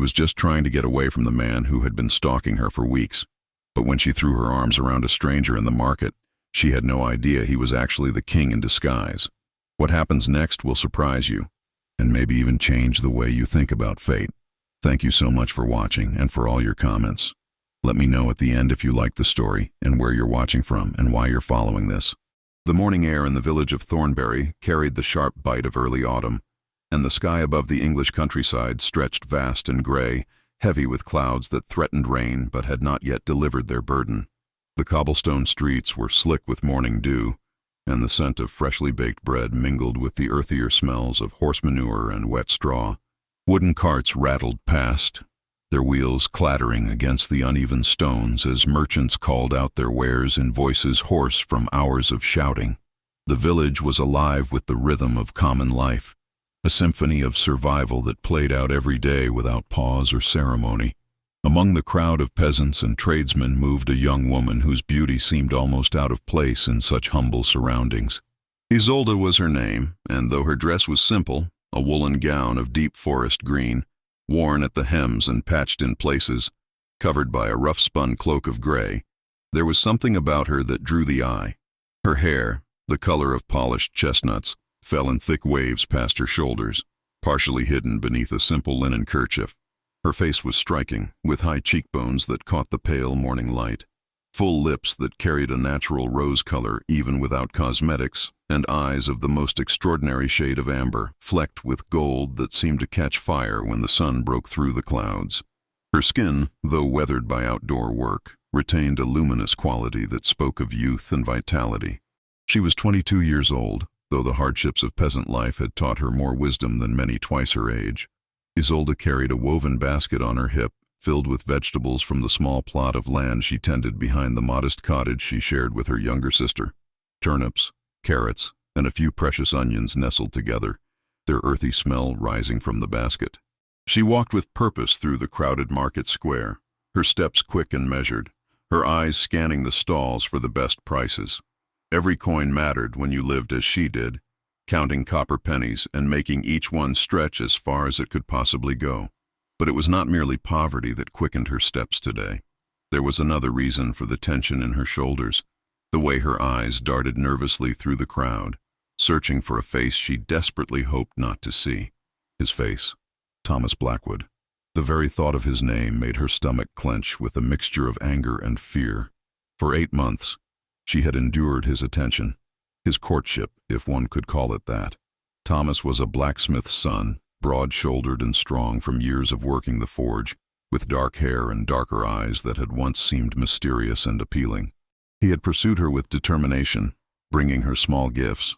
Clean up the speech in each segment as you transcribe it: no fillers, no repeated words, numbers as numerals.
was just trying to get away from the man who had been stalking her for weeks. But when she threw her arms around a stranger in the market, she had no idea he was actually the king in disguise. What happens next will surprise you, and maybe even change the way you think about fate. Thank you so much for watching and for all your comments. Let me know at the end if you liked the story and where you're watching from and why you're following this. The morning air in the village of Thornbury carried the sharp bite of early autumn, and the sky above the English countryside stretched vast and gray, heavy with clouds that threatened rain but had not yet delivered their burden. The cobblestone streets were slick with morning dew, and the scent of freshly baked bread mingled with the earthier smells of horse manure and wet straw. Wooden carts rattled past, their wheels clattering against the uneven stones as merchants called out their wares in voices hoarse from hours of shouting. The village was alive with the rhythm of common life, a symphony of survival that played out every day without pause or ceremony. Among the crowd of peasants and tradesmen moved a young woman whose beauty seemed almost out of place in such humble surroundings. Isolde was her name, and though her dress was simple, a woolen gown of deep forest green, worn at the hems and patched in places, covered by a rough-spun cloak of gray, there was something about her that drew the eye. Her hair, the color of polished chestnuts, fell in thick waves past her shoulders, partially hidden beneath a simple linen kerchief. Her face was striking, with high cheekbones that caught the pale morning light, full lips that carried a natural rose color even without cosmetics, and eyes of the most extraordinary shade of amber, flecked with gold that seemed to catch fire when the sun broke through the clouds. Her skin, though weathered by outdoor work, retained a luminous quality that spoke of youth and vitality. She was 22 years old, though the hardships of peasant life had taught her more wisdom than many twice her age. Isolde carried a woven basket on her hip, filled with vegetables from the small plot of land she tended behind the modest cottage she shared with her younger sister. Turnips, carrots, and a few precious onions nestled together, their earthy smell rising from the basket. She walked with purpose through the crowded market square, her steps quick and measured, her eyes scanning the stalls for the best prices. Every coin mattered when you lived as she did, counting copper pennies and making each one stretch as far as it could possibly go. But it was not merely poverty that quickened her steps today. There was another reason for the tension in her shoulders, the way her eyes darted nervously through the crowd, searching for a face she desperately hoped not to see. His face, Thomas Blackwood. The very thought of his name made her stomach clench with a mixture of anger and fear. For 8 months, she had endured his attention, his courtship, if one could call it that. Thomas was a blacksmith's son, broad-shouldered and strong from years of working the forge, with dark hair and darker eyes that had once seemed mysterious and appealing. He had pursued her with determination, bringing her small gifts,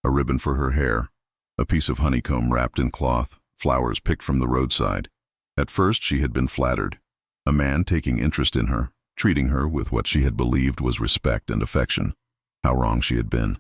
a ribbon for her hair, a piece of honeycomb wrapped in cloth, flowers picked from the roadside. At first she had been flattered, a man taking interest in her, treating her with what she had believed was respect and affection. How wrong she had been.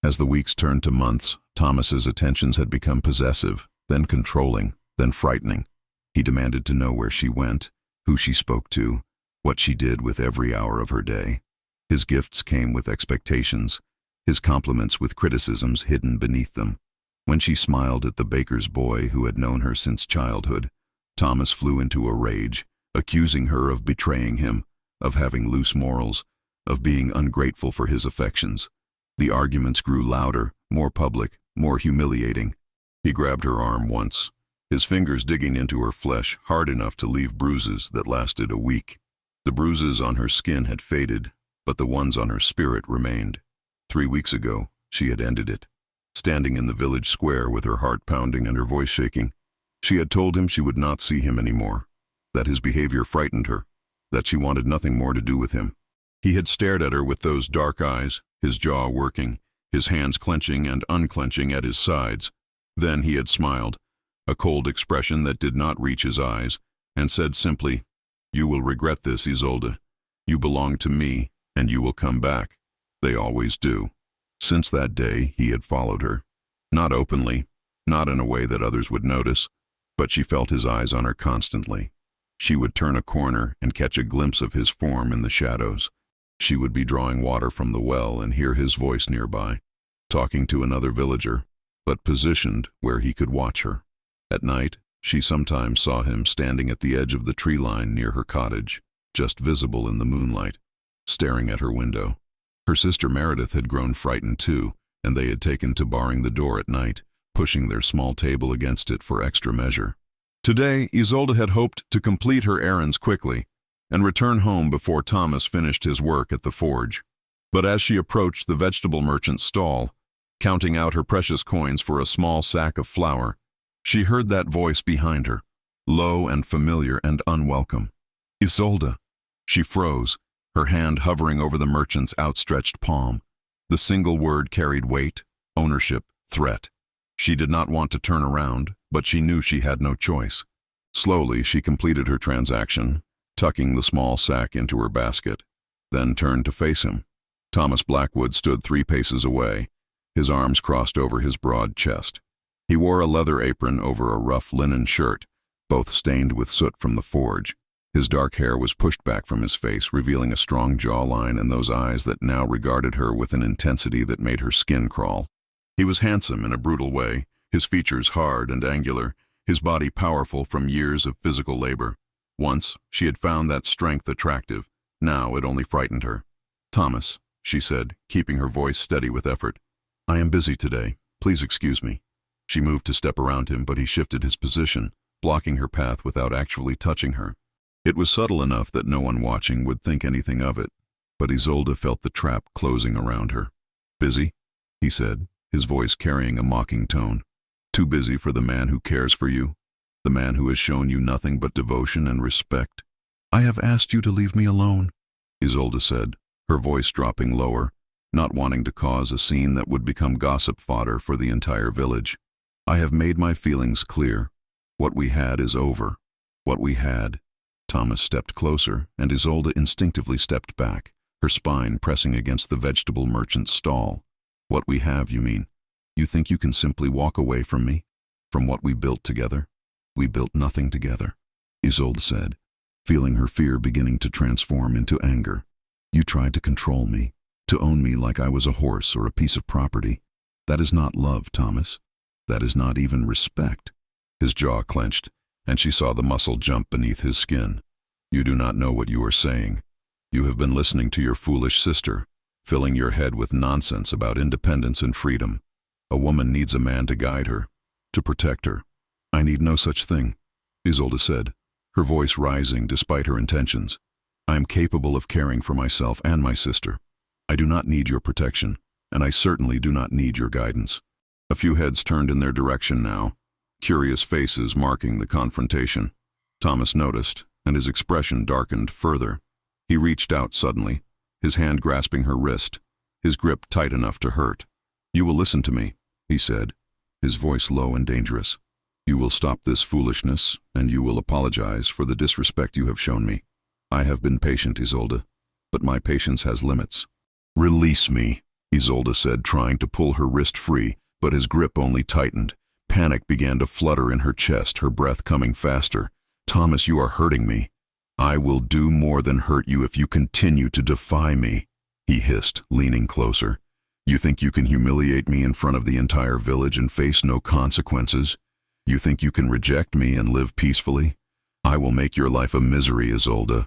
As the weeks turned to months, Thomas's attentions had become possessive, then controlling, then frightening. He demanded to know where she went, who she spoke to, what she did with every hour of her day. His gifts came with expectations, his compliments with criticisms hidden beneath them. When she smiled at the baker's boy who had known her since childhood, Thomas flew into a rage, accusing her of betraying him, of having loose morals, of being ungrateful for his affections. The arguments grew louder, more public, more humiliating. He grabbed her arm once, his fingers digging into her flesh hard enough to leave bruises that lasted a week. The bruises on her skin had faded, but the ones on her spirit remained. 3 weeks ago, she had ended it. Standing in the village square with her heart pounding and her voice shaking, she had told him she would not see him anymore, that his behavior frightened her, that she wanted nothing more to do with him. He had stared at her with those dark eyes, his jaw working, his hands clenching and unclenching at his sides. Then he had smiled, a cold expression that did not reach his eyes, and said simply, "You will regret this, Isolde. You belong to me, and you will come back. They always do." Since that day, he had followed her. Not openly, not in a way that others would notice, but she felt his eyes on her constantly. She would turn a corner and catch a glimpse of his form in the shadows. She would be drawing water from the well and hear his voice nearby, talking to another villager, but positioned where he could watch her. At night, She sometimes saw him standing at the edge of the tree line near her cottage, just visible in the moonlight, staring at her window. Her sister Meredith had grown frightened too, and they had taken to barring the door at night, pushing their small table against it for extra measure. Today, Isolde had hoped to complete her errands quickly and return home before Thomas finished his work at the forge. But as she approached the vegetable merchant's stall, counting out her precious coins for a small sack of flour, she heard that voice behind her, low and familiar and unwelcome. Isolde. She froze, her hand hovering over the merchant's outstretched palm. The single word carried weight, ownership, threat. She did not want to turn around, but she knew she had no choice. Slowly, she completed her transaction, tucking the small sack into her basket, then turned to face him. Thomas Blackwood stood 3 paces away, his arms crossed over his broad chest. He wore a leather apron over a rough linen shirt, both stained with soot from the forge. His dark hair was pushed back from his face, revealing a strong jawline and those eyes that now regarded her with an intensity that made her skin crawl. He was handsome in a brutal way, his features hard and angular, his body powerful from years of physical labor. Once, she had found that strength attractive. Now it only frightened her. "Thomas," she said, keeping her voice steady with effort. "I am busy today. Please excuse me." She moved to step around him, but he shifted his position, blocking her path without actually touching her. It was subtle enough that no one watching would think anything of it, but Isolde felt the trap closing around her. "Busy?" he said, his voice carrying a mocking tone. "Too busy for the man who cares for you? The man who has shown you nothing but devotion and respect?" "I have asked you to leave me alone," Isolde said, her voice dropping lower, not wanting to cause a scene that would become gossip fodder for the entire village. "I have made my feelings clear. What we had is over. What we had." Thomas stepped closer, and Isolde instinctively stepped back, her spine pressing against the vegetable merchant's stall. "What we have, you mean? You think you can simply walk away from me? From what we built together?" "We built nothing together," Isolde said, feeling her fear beginning to transform into anger. "You tried to control me, to own me like I was a horse or a piece of property. That is not love, Thomas. That is not even respect." His jaw clenched, and she saw the muscle jump beneath his skin. "You do not know what you are saying. You have been listening to your foolish sister, filling your head with nonsense about independence and freedom. A woman needs a man to guide her, to protect her." "I need no such thing," Isolde said, her voice rising despite her intentions. "I am capable of caring for myself and my sister. I do not need your protection, and I certainly do not need your guidance." A few heads turned in their direction now, curious faces marking the confrontation. Thomas noticed, and his expression darkened further. He reached out suddenly, his hand grasping her wrist, his grip tight enough to hurt. "You will listen to me," he said, his voice low and dangerous. "You will stop this foolishness, and you will apologize for the disrespect you have shown me. I have been patient, Isolde, but my patience has limits." "Release me," Isolde said, trying to pull her wrist free, but his grip only tightened. Panic began to flutter in her chest, her breath coming faster. "Thomas, you are hurting me." "I will do more than hurt you if you continue to defy me," he hissed, leaning closer. "You think you can humiliate me in front of the entire village and face no consequences? You think you can reject me and live peacefully? I will make your life a misery, Isolde.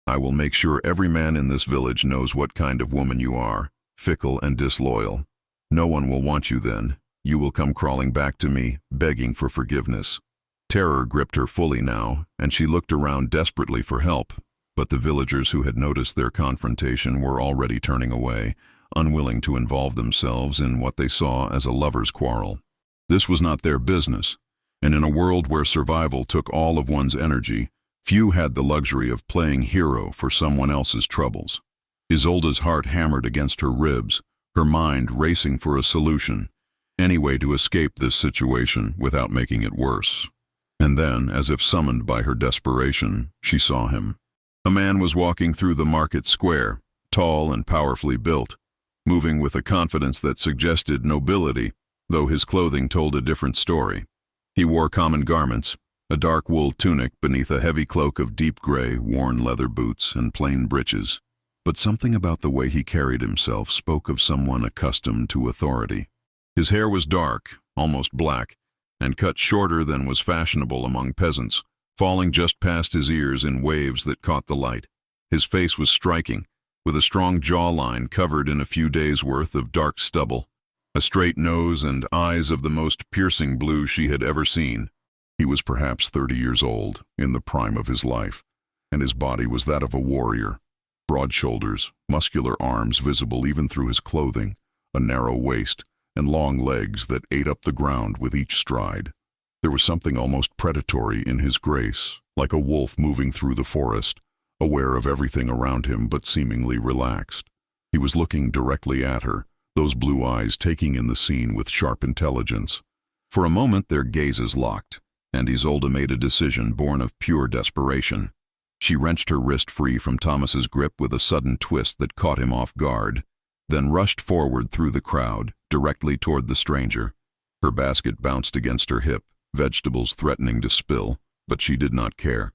I will make sure every man in this village knows what kind of woman you are, fickle and disloyal. No one will want you then. You will come crawling back to me, begging for forgiveness." Terror gripped her fully now, and she looked around desperately for help, but the villagers who had noticed their confrontation were already turning away, unwilling to involve themselves in what they saw as a lover's quarrel. This was not their business, and in a world where survival took all of one's energy, few had the luxury of playing hero for someone else's troubles. Isolde's heart hammered against her ribs, her mind racing for a solution, any way to escape this situation without making it worse. And then, as if summoned by her desperation, she saw him. A man was walking through the market square, tall and powerfully built, moving with a confidence that suggested nobility, though his clothing told a different story. He wore common garments, a dark wool tunic beneath a heavy cloak of deep gray, worn leather boots and plain breeches. But something about the way he carried himself spoke of someone accustomed to authority. His hair was dark, almost black, and cut shorter than was fashionable among peasants, falling just past his ears in waves that caught the light. His face was striking, with a strong jawline covered in a few days' worth of dark stubble, a straight nose and eyes of the most piercing blue she had ever seen. He was perhaps 30 years old, in the prime of his life, and his body was that of a warrior. Broad shoulders, muscular arms visible even through his clothing, a narrow waist, and long legs that ate up the ground with each stride. There was something almost predatory in his grace, like a wolf moving through the forest, aware of everything around him but seemingly relaxed. He was looking directly at her, those blue eyes taking in the scene with sharp intelligence. For a moment their gazes locked, and Isolde made a decision born of pure desperation. She wrenched her wrist free from Thomas's grip with a sudden twist that caught him off guard, then rushed forward through the crowd, directly toward the stranger. Her basket bounced against her hip, vegetables threatening to spill, but she did not care.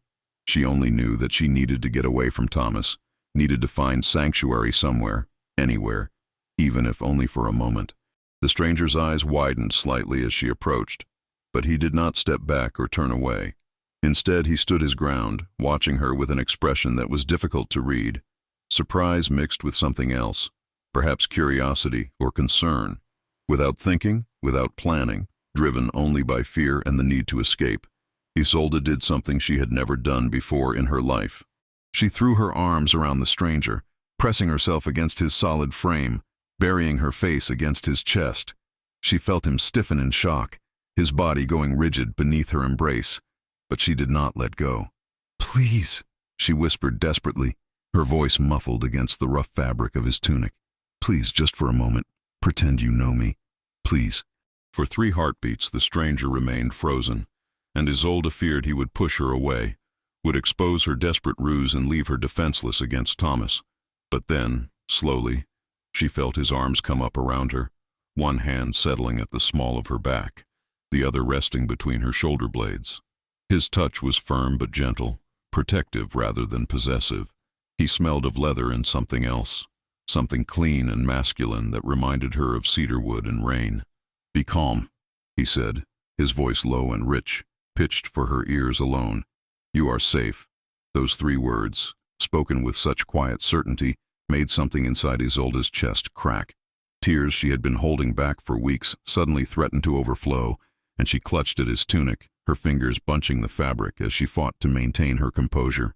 She only knew that she needed to get away from Thomas, needed to find sanctuary somewhere, anywhere, even if only for a moment. The stranger's eyes widened slightly as she approached, but he did not step back or turn away. Instead, he stood his ground, watching her with an expression that was difficult to read, surprise mixed with something else, perhaps curiosity or concern. Without thinking, without planning, driven only by fear and the need to escape, Isolde did something she had never done before in her life. She threw her arms around the stranger, pressing herself against his solid frame, burying her face against his chest. She felt him stiffen in shock, his body going rigid beneath her embrace, but she did not let go. "Please," she whispered desperately, her voice muffled against the rough fabric of his tunic. "Please, just for a moment, pretend you know me. Please." For 3 heartbeats the stranger remained frozen, and Isolde feared he would push her away, would expose her desperate ruse and leave her defenseless against Thomas. But then, slowly, she felt his arms come up around her, one hand settling at the small of her back, the other resting between her shoulder blades. His touch was firm but gentle, protective rather than possessive. He smelled of leather and something else, something clean and masculine that reminded her of cedarwood and rain. "Be calm," he said, his voice low and rich, pitched for her ears alone. "You are safe." Those 3 words, spoken with such quiet certainty, made something inside Isolde's chest crack. Tears she had been holding back for weeks suddenly threatened to overflow, and she clutched at his tunic, her fingers bunching the fabric as she fought to maintain her composure.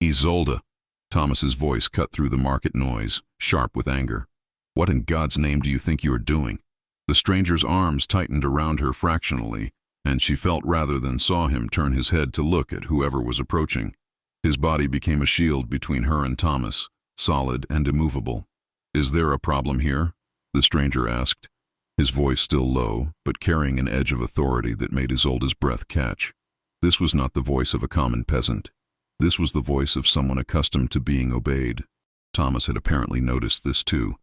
"Isolde!" Thomas's voice cut through the market noise, sharp with anger. "What in God's name do you think you are doing?" The stranger's arms tightened around her fractionally, and she felt rather than saw him turn his head to look at whoever was approaching. His body became a shield between her and Thomas, solid and immovable. "Is there a problem here?" the stranger asked, his voice still low, but carrying an edge of authority that made Isolde's breath catch. This was not the voice of a common peasant. This was the voice of someone accustomed to being obeyed. Thomas had apparently noticed this too,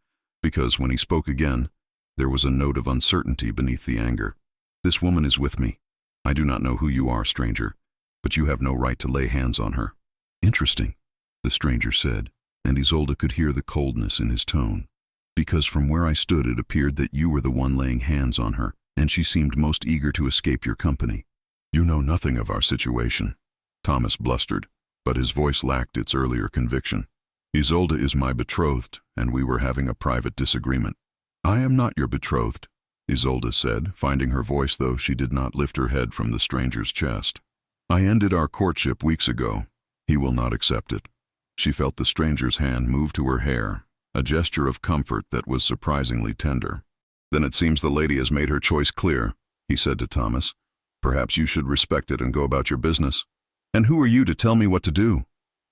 because when he spoke again, there was a note of uncertainty beneath the anger. "This woman is with me. I do not know who you are, stranger, but you have no right to lay hands on her." "Interesting," the stranger said, and Isolde could hear the coldness in his tone. "Because from where I stood it appeared that you were the one laying hands on her, and she seemed most eager to escape your company." "You know nothing of our situation," Thomas blustered, but his voice lacked its earlier conviction. "Isolde is my betrothed, and we were having a private disagreement." "I am not your betrothed," Isolde said, finding her voice though she did not lift her head from the stranger's chest. "I ended our courtship weeks ago. He will not accept it." She felt the stranger's hand move to her hair, a gesture of comfort that was surprisingly tender. "Then it seems the lady has made her choice clear," he said to Thomas. "Perhaps you should respect it and go about your business." "And who are you to tell me what to do?"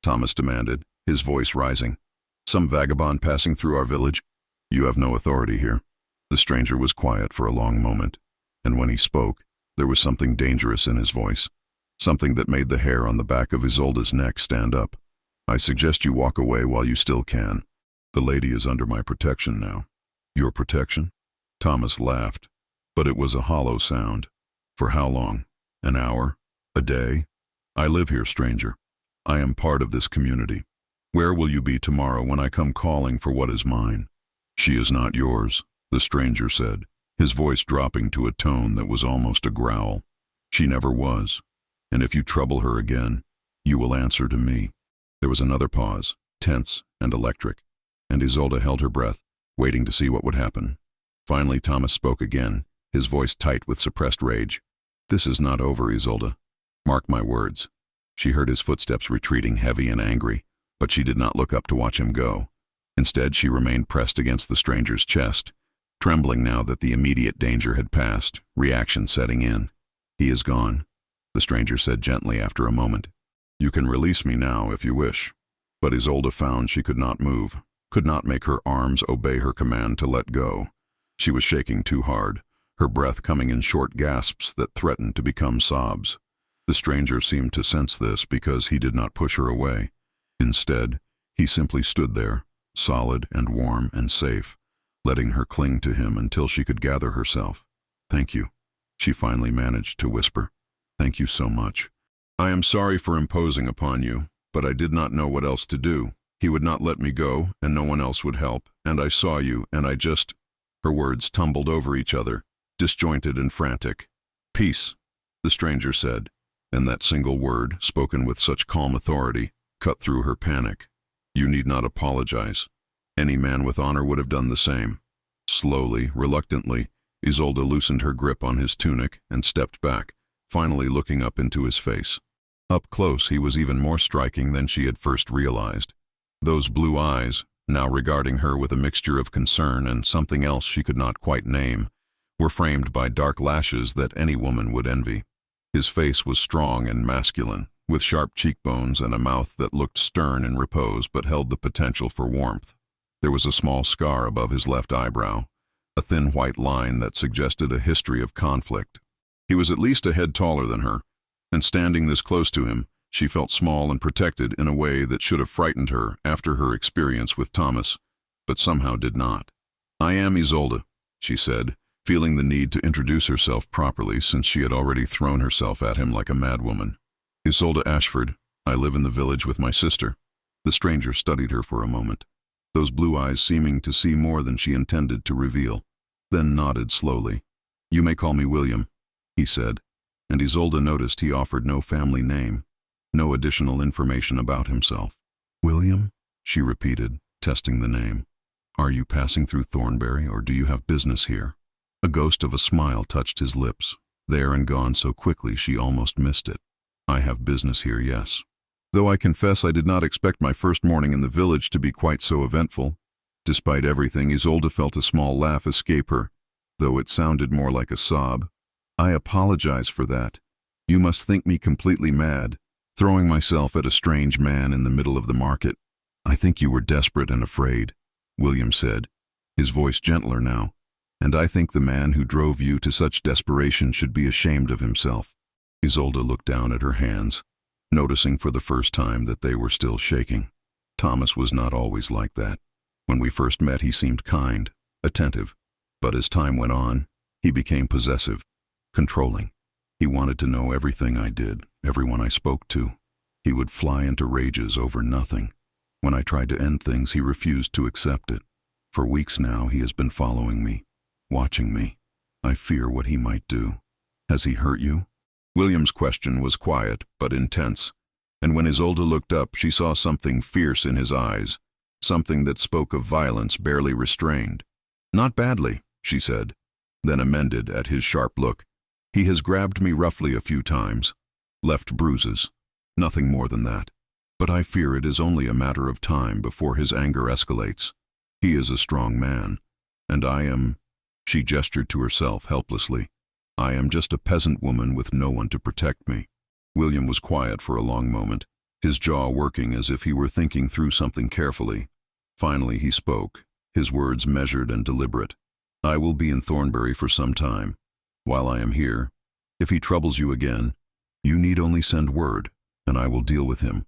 Thomas demanded, his voice rising. "Some vagabond passing through our village?" "You have no authority here." The stranger was quiet for a long moment, and when he spoke, there was something dangerous in his voice, something that made the hair on the back of Isolde's neck stand up. "I suggest you walk away while you still can. The lady is under my protection now." "Your protection?" Thomas laughed, but it was a hollow sound. "For how long? An hour? A day? I live here, stranger. I am part of this community. Where will you be tomorrow when I come calling for what is mine?" "She is not yours," the stranger said, his voice dropping to a tone that was almost a growl. "She never was. And if you trouble her again, you will answer to me." There was another pause, tense and electric, and Isolde held her breath, waiting to see what would happen. Finally, Thomas spoke again, his voice tight with suppressed rage. "This is not over, Isolde. Mark my words." She heard his footsteps retreating, heavy and angry, but she did not look up to watch him go. Instead, she remained pressed against the stranger's chest, trembling now that the immediate danger had passed, reaction setting in. "He is gone," the stranger said gently after a moment. "You can release me now if you wish." But Isolde found she could not move, could not make her arms obey her command to let go. She was shaking too hard, her breath coming in short gasps that threatened to become sobs. The stranger seemed to sense this because he did not push her away. Instead, he simply stood there, solid and warm and safe, letting her cling to him until she could gather herself. "Thank you," she finally managed to whisper. "Thank you so much. I am sorry for imposing upon you, but I did not know what else to do. He would not let me go, and no one else would help, and I saw you, and I just—" Her words tumbled over each other, disjointed and frantic. "Peace," the stranger said, and that single word, spoken with such calm authority, cut through her panic. "You need not apologize. Any man with honor would have done the same." Slowly, reluctantly, Isolde loosened her grip on his tunic and stepped back, finally looking up into his face. Up close, he was even more striking than she had first realized. Those blue eyes, now regarding her with a mixture of concern and something else she could not quite name, were framed by dark lashes that any woman would envy. His face was strong and masculine, with sharp cheekbones and a mouth that looked stern in repose but held the potential for warmth. There was a small scar above his left eyebrow, a thin white line that suggested a history of conflict. He was at least a head taller than her, and standing this close to him, she felt small and protected in a way that should have frightened her after her experience with Thomas, but somehow did not. "I am Isolde," she said, feeling the need to introduce herself properly since she had already thrown herself at him like a madwoman. "Isolde Ashford. I live in the village with my sister." The stranger studied her for a moment, those blue eyes seeming to see more than she intended to reveal, then nodded slowly. "You may call me William," he said, and Isolde noticed he offered no family name, no additional information about himself. "William?" she repeated, testing the name. "Are you passing through Thornbury, or do you have business here?" A ghost of a smile touched his lips, there and gone so quickly she almost missed it. "I have business here, yes." Though I confess I did not expect my first morning in the village to be quite so eventful. Despite everything, Isolde felt a small laugh escape her, though it sounded more like a sob. "I apologize for that. You must think me completely mad, throwing myself at a strange man in the middle of the market." "I think you were desperate and afraid," William said, his voice gentler now, "and I think the man who drove you to such desperation should be ashamed of himself." Isolde looked down at her hands, noticing for the first time that they were still shaking. Thomas was not always like that. When we first met, he seemed kind, attentive, but as time went on, he became possessive, controlling. He wanted to know everything I did, everyone I spoke to. He would fly into rages over nothing. When I tried to end things, he refused to accept it. For weeks now, he has been following me, watching me. I fear what he might do. "Has he hurt you?" William's question was quiet but intense, and when Isolde looked up, she saw something fierce in his eyes, something that spoke of violence barely restrained. "Not badly," she said, then amended at his sharp look. "He has grabbed me roughly a few times, left bruises, nothing more than that. But I fear it is only a matter of time before his anger escalates. He is a strong man, and I am—" She gestured to herself helplessly. "I am just a peasant woman with no one to protect me." William was quiet for a long moment, his jaw working as if he were thinking through something carefully. Finally he spoke, his words measured and deliberate. "I will be in Thornbury for some time. While I am here, if he troubles you again, you need only send word, and I will deal with him."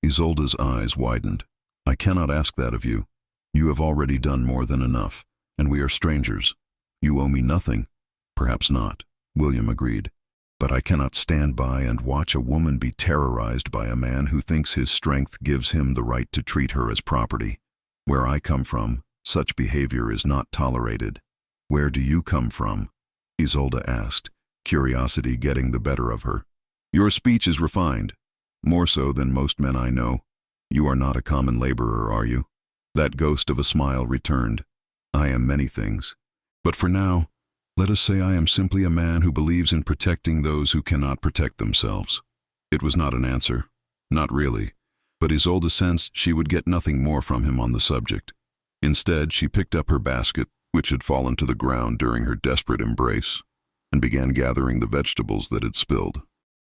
Isolde's eyes widened. "I cannot ask that of you. You have already done more than enough, and we are strangers. You owe me nothing." "Perhaps not," William agreed. "But I cannot stand by and watch a woman be terrorized by a man who thinks his strength gives him the right to treat her as property. Where I come from, such behavior is not tolerated." "Where do you come from?" Isolde asked, curiosity getting the better of her. "Your speech is refined, more so than most men I know. You are not a common laborer, are you?" That ghost of a smile returned. "I am many things. But for now, let us say I am simply a man who believes in protecting those who cannot protect themselves." It was not an answer. Not really. But Isolde sensed she would get nothing more from him on the subject. Instead, she picked up her basket, which had fallen to the ground during her desperate embrace, and began gathering the vegetables that had spilled.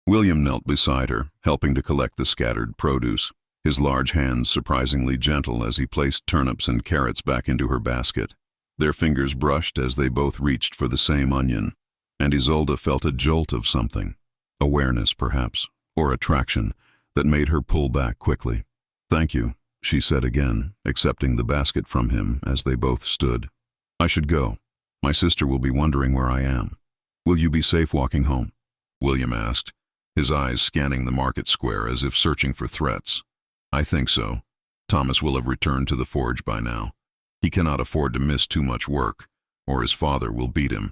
William knelt beside her, helping to collect the scattered produce, his large hands surprisingly gentle as he placed turnips and carrots back into her basket. Their fingers brushed as they both reached for the same onion, and Isolde felt a jolt of something, awareness perhaps, or attraction, that made her pull back quickly. "Thank you," she said again, accepting the basket from him as they both stood. "I should go. My sister will be wondering where I am. Will you be safe walking home?" William asked, his eyes scanning the market square as if searching for threats. "I think so. Thomas will have returned to the forge by now. He cannot afford to miss too much work, or his father will beat him."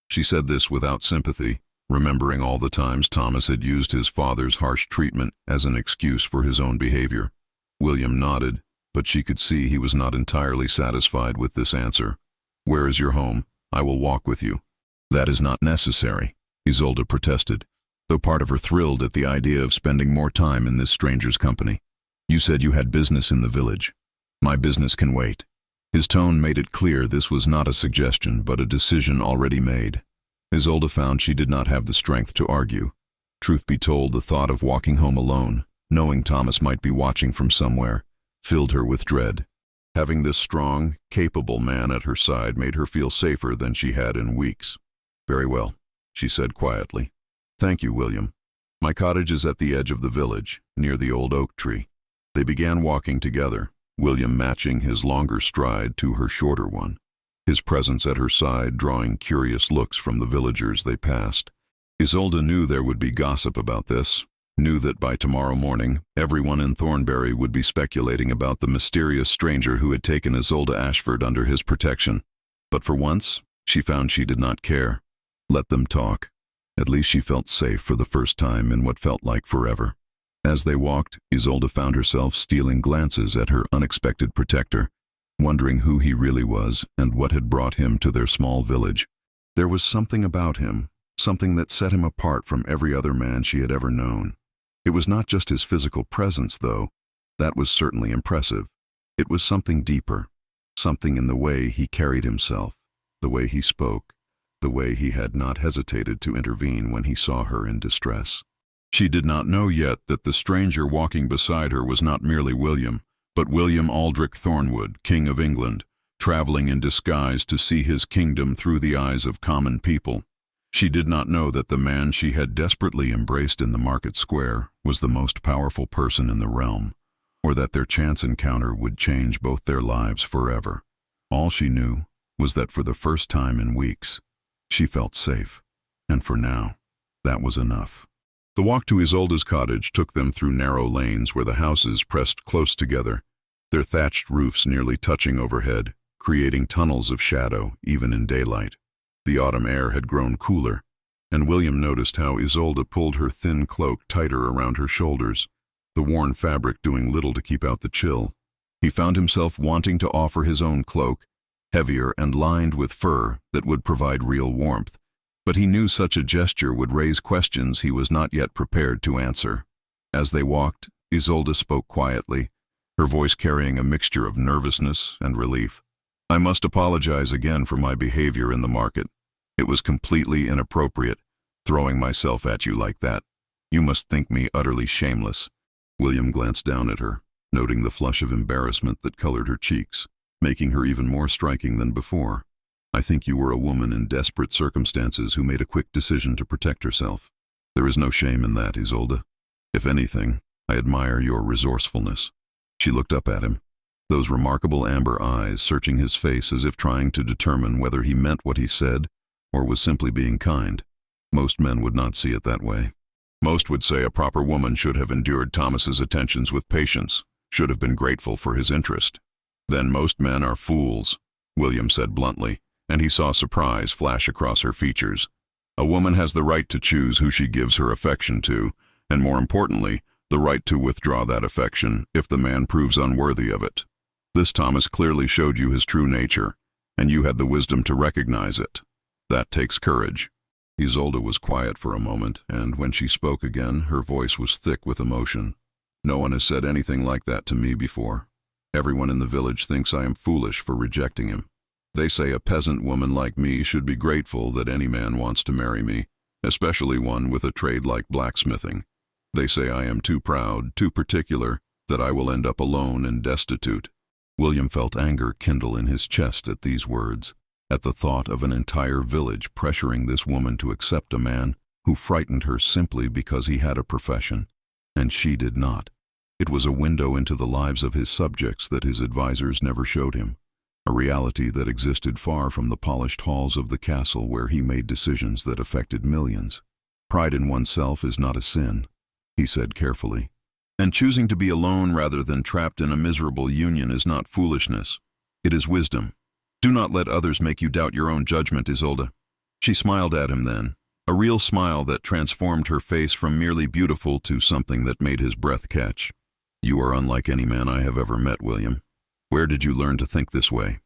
She said this without sympathy, remembering all the times Thomas had used his father's harsh treatment as an excuse for his own behavior. William nodded, but she could see he was not entirely satisfied with this answer. "Where is your home? I will walk with you." "That is not necessary," Isolde protested, though part of her thrilled at the idea of spending more time in this stranger's company. "You said you had business in the village. My business can wait." His tone made it clear this was not a suggestion, but a decision already made. Isolde found she did not have the strength to argue. Truth be told, the thought of walking home alone, knowing Thomas might be watching from somewhere, filled her with dread. Having this strong, capable man at her side made her feel safer than she had in weeks. "Very well," she said quietly. "Thank you, William. My cottage is at the edge of the village, near the old oak tree." They began walking together, William matching his longer stride to her shorter one, his presence at her side drawing curious looks from the villagers they passed. Isolde knew there would be gossip about this, knew that by tomorrow morning everyone in Thornbury would be speculating about the mysterious stranger who had taken Isolde Ashford under his protection. But for once, she found she did not care. Let them talk. At least she felt safe for the first time in what felt like forever. As they walked, Isolde found herself stealing glances at her unexpected protector, wondering who he really was and what had brought him to their small village. There was something about him, something that set him apart from every other man she had ever known. It was not just his physical presence, though. That was certainly impressive. It was something deeper, something in the way he carried himself, the way he spoke, the way he had not hesitated to intervene when he saw her in distress. She did not know yet that the stranger walking beside her was not merely William, but William Aldrich Thornwood, King of England, traveling in disguise to see his kingdom through the eyes of common people. She did not know that the man she had desperately embraced in the market square was the most powerful person in the realm, or that their chance encounter would change both their lives forever. All she knew was that for the first time in weeks, she felt safe, and for now, that was enough. The walk to Isolde's cottage took them through narrow lanes where the houses pressed close together, their thatched roofs nearly touching overhead, creating tunnels of shadow even in daylight. The autumn air had grown cooler, and William noticed how Isolde pulled her thin cloak tighter around her shoulders, the worn fabric doing little to keep out the chill. He found himself wanting to offer his own cloak, heavier and lined with fur that would provide real warmth, but he knew such a gesture would raise questions he was not yet prepared to answer. As they walked, Isolde spoke quietly, her voice carrying a mixture of nervousness and relief. "I must apologize again for my behavior in the market. It was completely inappropriate, throwing myself at you like that. You must think me utterly shameless." William glanced down at her, noting the flush of embarrassment that colored her cheeks, making her even more striking than before. "I think you were a woman in desperate circumstances who made a quick decision to protect herself. There is no shame in that, Isolde. If anything, I admire your resourcefulness." She looked up at him, those remarkable amber eyes searching his face as if trying to determine whether he meant what he said or was simply being kind. Most men would not see it that way. Most would say a proper woman should have endured Thomas's attentions with patience, should have been grateful for his interest. "Then most men are fools," William said bluntly, and he saw surprise flash across her features. A woman has the right to choose who she gives her affection to, and more importantly, the right to withdraw that affection if the man proves unworthy of it. This Thomas clearly showed you his true nature, and you had the wisdom to recognize it. That takes courage. Isolde was quiet for a moment, and when she spoke again, her voice was thick with emotion. No one has said anything like that to me before. Everyone in the village thinks I am foolish for rejecting him. They say a peasant woman like me should be grateful that any man wants to marry me, especially one with a trade like blacksmithing. They say I am too proud, too particular, that I will end up alone and destitute. William felt anger kindle in his chest at these words, at the thought of an entire village pressuring this woman to accept a man who frightened her simply because he had a profession, and she did not. It was a window into the lives of his subjects that his advisors never showed him, a reality that existed far from the polished halls of the castle where he made decisions that affected millions. Pride in oneself is not a sin, he said carefully, and choosing to be alone rather than trapped in a miserable union is not foolishness. It is wisdom. Do not let others make you doubt your own judgment, Isolde. She smiled at him then, a real smile that transformed her face from merely beautiful to something that made his breath catch. You are unlike any man I have ever met, William. Where did you learn to think this way?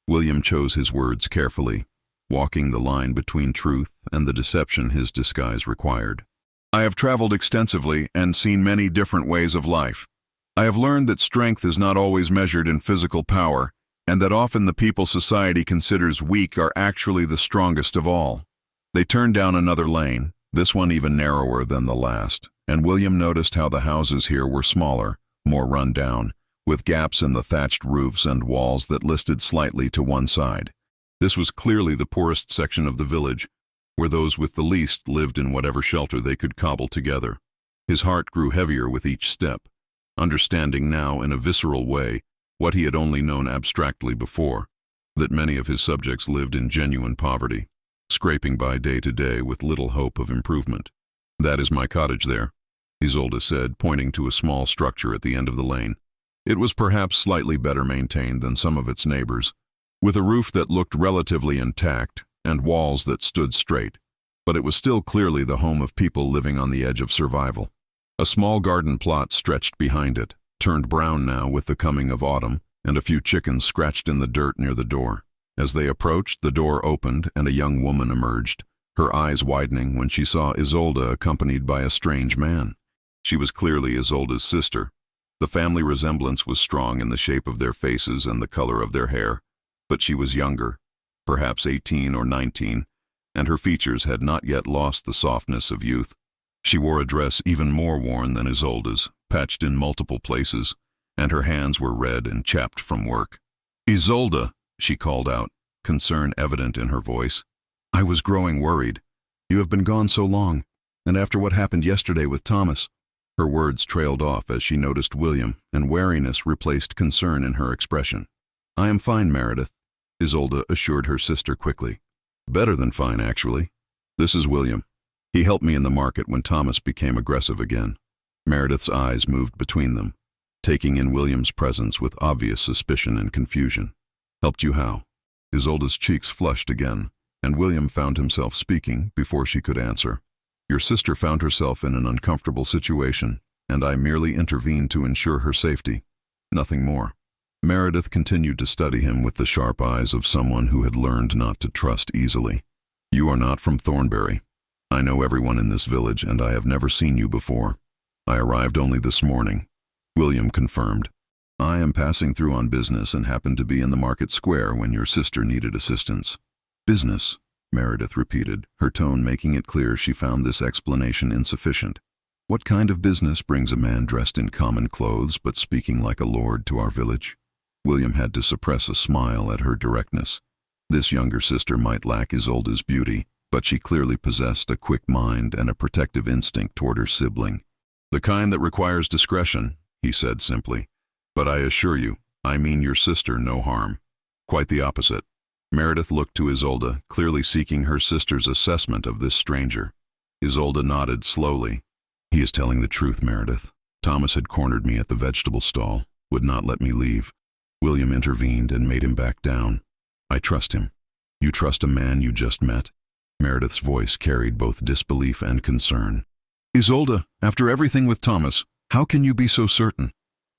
William chose his words carefully, walking the line between truth and the deception his disguise required. I have traveled extensively and seen many different ways of life. I have learned that strength is not always measured in physical power, and that often the people society considers weak are actually the strongest of all. They turned down another lane, this one even narrower than the last, and William noticed how the houses here were smaller, more run down, with gaps in the thatched roofs and walls that listed slightly to one side. This was clearly the poorest section of the village, where those with the least lived in whatever shelter they could cobble together. His heart grew heavier with each step, understanding now in a visceral way what he had only known abstractly before, that many of his subjects lived in genuine poverty, scraping by day to day with little hope of improvement. That is my cottage there, Isolde said, pointing to a small structure at the end of the lane. It was perhaps slightly better maintained than some of its neighbors, with a roof that looked relatively intact and walls that stood straight, but it was still clearly the home of people living on the edge of survival. A small garden plot stretched behind it, turned brown now with the coming of autumn, and a few chickens scratched in the dirt near the door. As they approached, the door opened and a young woman emerged, her eyes widening when she saw Isolde accompanied by a strange man. She was clearly Isolde's sister. The family resemblance was strong in the shape of their faces and the color of their hair, but she was younger, perhaps 18 or 19, and her features had not yet lost the softness of youth. She wore a dress even more worn than Isolde's, patched in multiple places, and her hands were red and chapped from work. Isolde, she called out, concern evident in her voice. I was growing worried. You have been gone so long, and after what happened yesterday with Thomas. Her words trailed off as she noticed William, and wariness replaced concern in her expression. I am fine, Meredith, Isolde assured her sister quickly. Better than fine, actually. This is William. He helped me in the market when Thomas became aggressive again. Meredith's eyes moved between them, taking in William's presence with obvious suspicion and confusion. Helped you how? Isolde's cheeks flushed again, and William found himself speaking before she could answer. Your sister found herself in an uncomfortable situation, and I merely intervened to ensure her safety. Nothing more. Meredith continued to study him with the sharp eyes of someone who had learned not to trust easily. You are not from Thornbury. I know everyone in this village, and I have never seen you before. I arrived only this morning. William confirmed. I am passing through on business and happened to be in the market square when your sister needed assistance. Business, Meredith repeated, her tone making it clear she found this explanation insufficient. What kind of business brings a man dressed in common clothes but speaking like a lord to our village? William had to suppress a smile at her directness. This younger sister might lack Isolde's beauty, but she clearly possessed a quick mind and a protective instinct toward her sibling. The kind that requires discretion, he said simply. But I assure you, I mean your sister no harm. Quite the opposite. Meredith looked to Isolde, clearly seeking her sister's assessment of this stranger. Isolde nodded slowly. He is telling the truth, Meredith. Thomas had cornered me at the vegetable stall, would not let me leave. William intervened and made him back down. I trust him. You trust a man you just met? Meredith's voice carried both disbelief and concern. Isolde, after everything with Thomas, how can you be so certain?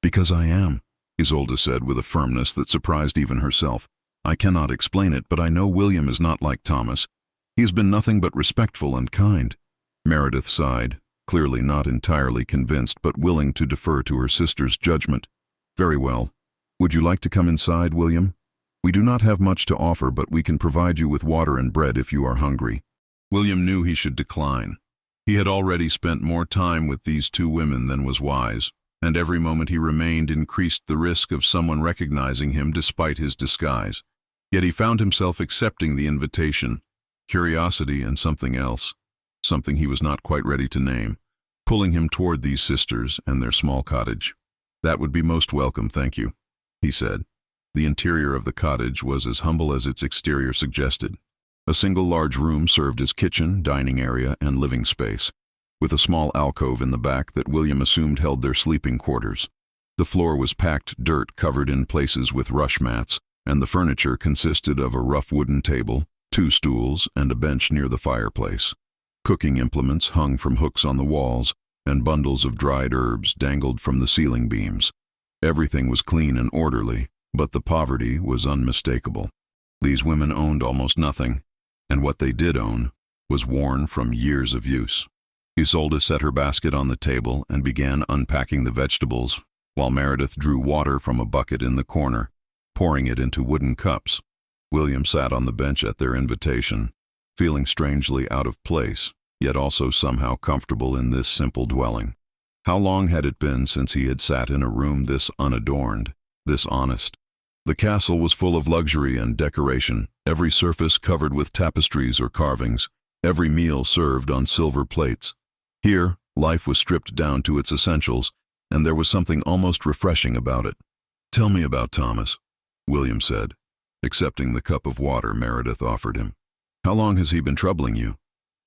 Because I am, Isolde said with a firmness that surprised even herself. I cannot explain it, but I know William is not like Thomas. He has been nothing but respectful and kind. Meredith sighed, clearly not entirely convinced, but willing to defer to her sister's judgment. Very well. Would you like to come inside, William? We do not have much to offer, but we can provide you with water and bread if you are hungry. William knew he should decline. He had already spent more time with these two women than was wise, and every moment he remained increased the risk of someone recognizing him despite his disguise. Yet he found himself accepting the invitation, curiosity and something else, something he was not quite ready to name, pulling him toward these sisters and their small cottage. That would be most welcome, thank you, he said. The interior of the cottage was as humble as its exterior suggested. A single large room served as kitchen, dining area, and living space, with a small alcove in the back that William assumed held their sleeping quarters. The floor was packed dirt covered in places with rush mats, and the furniture consisted of a rough wooden table, 2 stools, and a bench near the fireplace. Cooking implements hung from hooks on the walls, and bundles of dried herbs dangled from the ceiling beams. Everything was clean and orderly, but the poverty was unmistakable. These women owned almost nothing, and what they did own was worn from years of use. Isolde set her basket on the table and began unpacking the vegetables, while Meredith drew water from a bucket in the corner, pouring it into wooden cups. William sat on the bench at their invitation, feeling strangely out of place, yet also somehow comfortable in this simple dwelling. How long had it been since he had sat in a room this unadorned, this honest? The castle was full of luxury and decoration, every surface covered with tapestries or carvings, every meal served on silver plates. Here, life was stripped down to its essentials, and there was something almost refreshing about it. Tell me about Thomas, William said, accepting the cup of water Meredith offered him. How long has he been troubling you?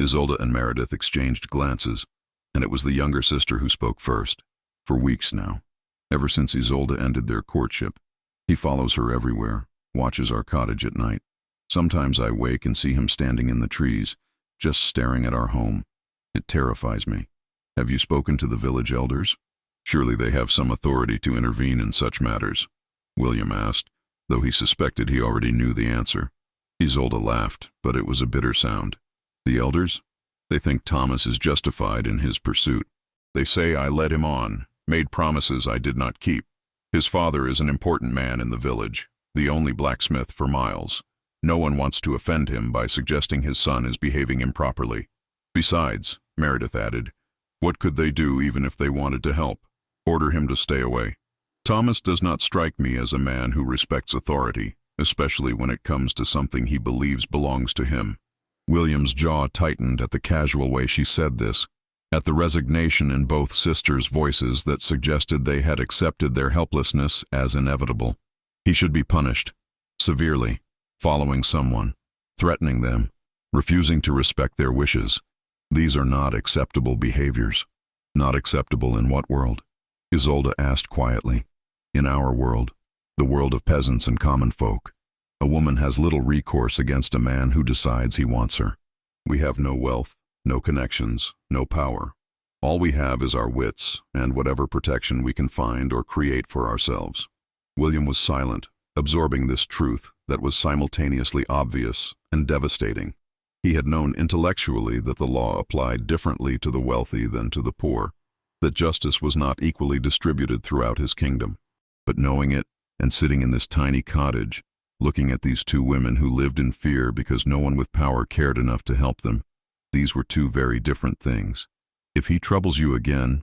Isolde and Meredith exchanged glances, and it was the younger sister who spoke first. For weeks now, ever since Isolde ended their courtship. He follows her everywhere, watches our cottage at night. Sometimes I wake and see him standing in the trees, just staring at our home. It terrifies me. Have you spoken to the village elders? Surely they have some authority to intervene in such matters, William asked, though he suspected he already knew the answer. Isolde laughed, but it was a bitter sound. The elders? They think Thomas is justified in his pursuit. They say I led him on, made promises I did not keep. His father is an important man in the village, the only blacksmith for miles. No one wants to offend him by suggesting his son is behaving improperly. Besides, Meredith added, what could they do even if they wanted to help? Order him to stay away. Thomas does not strike me as a man who respects authority, especially when it comes to something he believes belongs to him. William's jaw tightened at the casual way she said this, at the resignation in both sisters' voices that suggested they had accepted their helplessness as inevitable. He should be punished, severely, following someone, threatening them, refusing to respect their wishes. These are not acceptable behaviors. Not acceptable in what world? Isolde asked quietly. In our world, the world of peasants and common folk. A woman has little recourse against a man who decides he wants her. We have no wealth, no connections, no power. All we have is our wits and whatever protection we can find or create for ourselves. William was silent, absorbing this truth that was simultaneously obvious and devastating. He had known intellectually that the law applied differently to the wealthy than to the poor, that justice was not equally distributed throughout his kingdom. But knowing it, and sitting in this tiny cottage, looking at these two women who lived in fear because no one with power cared enough to help them, these were two very different things. If he troubles you again,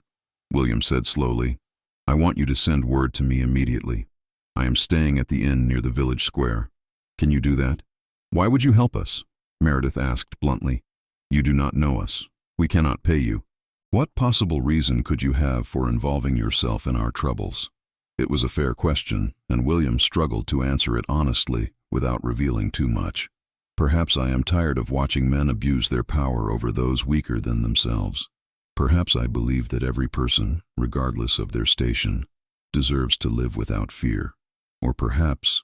William said slowly, I want you to send word to me immediately. I am staying at the inn near the village square. Can you do that? Why would you help us? Meredith asked bluntly. You do not know us. We cannot pay you. What possible reason could you have for involving yourself in our troubles? It was a fair question, and William struggled to answer it honestly without revealing too much. Perhaps I am tired of watching men abuse their power over those weaker than themselves. Perhaps I believe that every person, regardless of their station, deserves to live without fear. Or perhaps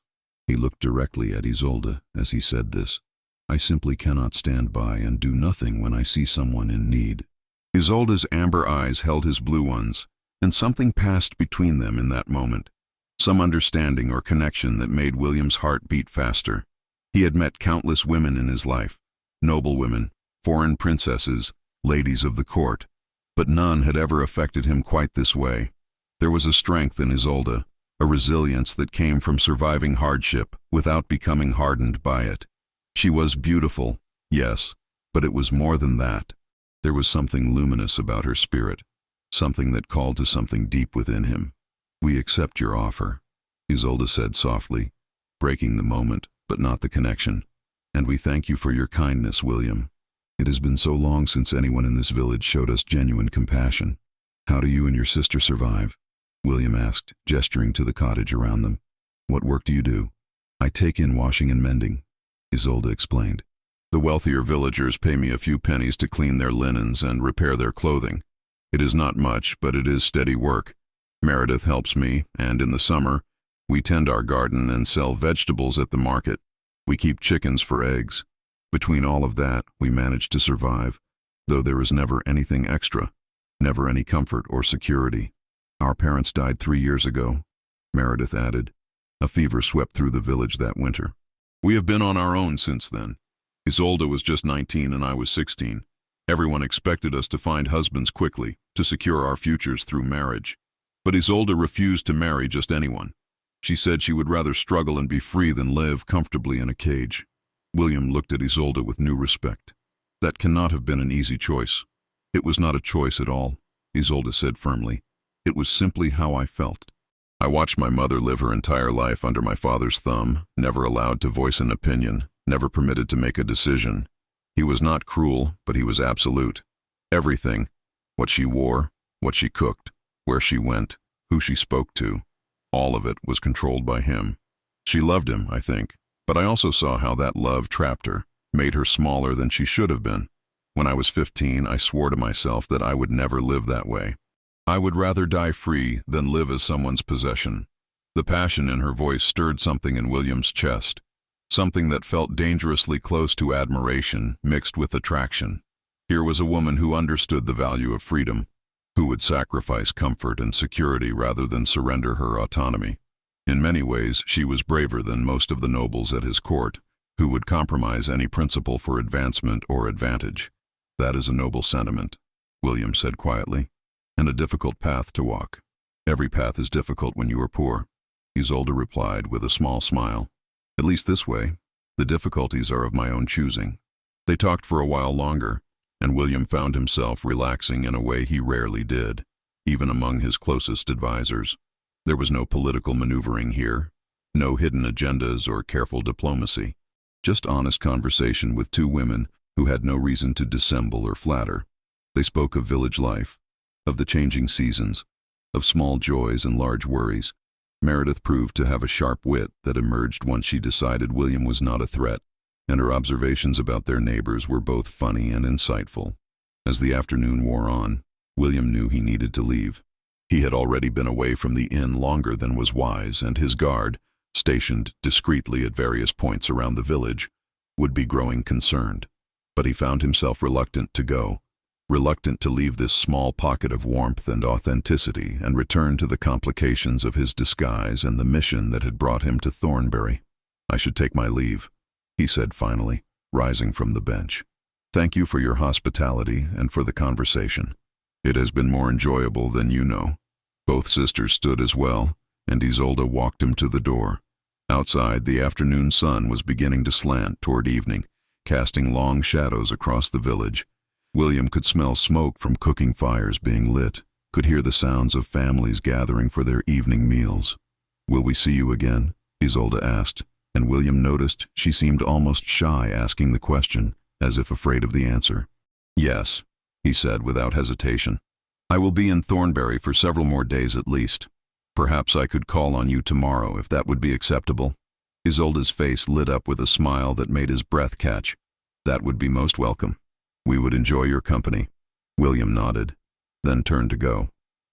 He looked directly at Isolde as he said this. I simply cannot stand by and do nothing when I see someone in need. Isolde's amber eyes held his blue ones, and something passed between them in that moment. Some understanding or connection that made William's heart beat faster. He had met countless women in his life, noble women, foreign princesses, ladies of the court, but none had ever affected him quite this way. There was a strength in Isolde, a resilience that came from surviving hardship without becoming hardened by it. She was beautiful, yes, but it was more than that. There was something luminous about her spirit, something that called to something deep within him. We accept your offer, Isolde said softly, breaking the moment, but not the connection. And we thank you for your kindness, William. It has been so long since anyone in this village showed us genuine compassion. How do you and your sister survive? William asked, gesturing to the cottage around them. What work do you do? I take in washing and mending, Isolde explained. The wealthier villagers pay me a few pennies to clean their linens and repair their clothing. It is not much, but it is steady work. Meredith helps me, and in the summer, we tend our garden and sell vegetables at the market. We keep chickens for eggs. Between all of that, we manage to survive, though there is never anything extra, never any comfort or security. Our parents died 3 years ago, Meredith added. A fever swept through the village that winter. We have been on our own since then. Isolde was just 19 and I was 16. Everyone expected us to find husbands quickly, to secure our futures through marriage. But Isolde refused to marry just anyone. She said she would rather struggle and be free than live comfortably in a cage. William looked at Isolde with new respect. That cannot have been an easy choice. It was not a choice at all, Isolde said firmly. It was simply how I felt. I watched my mother live her entire life under my father's thumb, never allowed to voice an opinion, never permitted to make a decision. He was not cruel, but he was absolute. Everything, what she wore, what she cooked, where she went, who she spoke to, all of it was controlled by him. She loved him, I think, but I also saw how that love trapped her, made her smaller than she should have been. When I was 15, I swore to myself that I would never live that way. I would rather die free than live as someone's possession. The passion in her voice stirred something in William's chest, something that felt dangerously close to admiration mixed with attraction. Here was a woman who understood the value of freedom, who would sacrifice comfort and security rather than surrender her autonomy. In many ways, she was braver than most of the nobles at his court, who would compromise any principle for advancement or advantage. That is a noble sentiment, William said quietly, and a difficult path to walk. Every path is difficult when you are poor, Isolde replied with a small smile. At least this way, the difficulties are of my own choosing. They talked for a while longer, and William found himself relaxing in a way he rarely did, even among his closest advisors. There was no political maneuvering here, no hidden agendas or careful diplomacy, just honest conversation with two women who had no reason to dissemble or flatter. They spoke of village life, of the changing seasons, of small joys and large worries. Meredith proved to have a sharp wit that emerged once she decided William was not a threat, and her observations about their neighbors were both funny and insightful. As the afternoon wore on, William knew he needed to leave. He had already been away from the inn longer than was wise, and his guard, stationed discreetly at various points around the village, would be growing concerned. But he found himself reluctant to go, reluctant to leave this small pocket of warmth and authenticity and return to the complications of his disguise and the mission that had brought him to Thornbury. I should take my leave, he said finally, rising from the bench. Thank you for your hospitality and for the conversation. It has been more enjoyable than you know. Both sisters stood as well, and Isolde walked him to the door. Outside, the afternoon sun was beginning to slant toward evening, casting long shadows across the village. William could smell smoke from cooking fires being lit, could hear the sounds of families gathering for their evening meals. Will we see you again? Isolde asked, and William noticed she seemed almost shy asking the question, as if afraid of the answer. Yes, he said without hesitation. I will be in Thornbury for several more days at least. Perhaps I could call on you tomorrow if that would be acceptable. Isolde's face lit up with a smile that made his breath catch. That would be most welcome. We would enjoy your company. William nodded, then turned to go.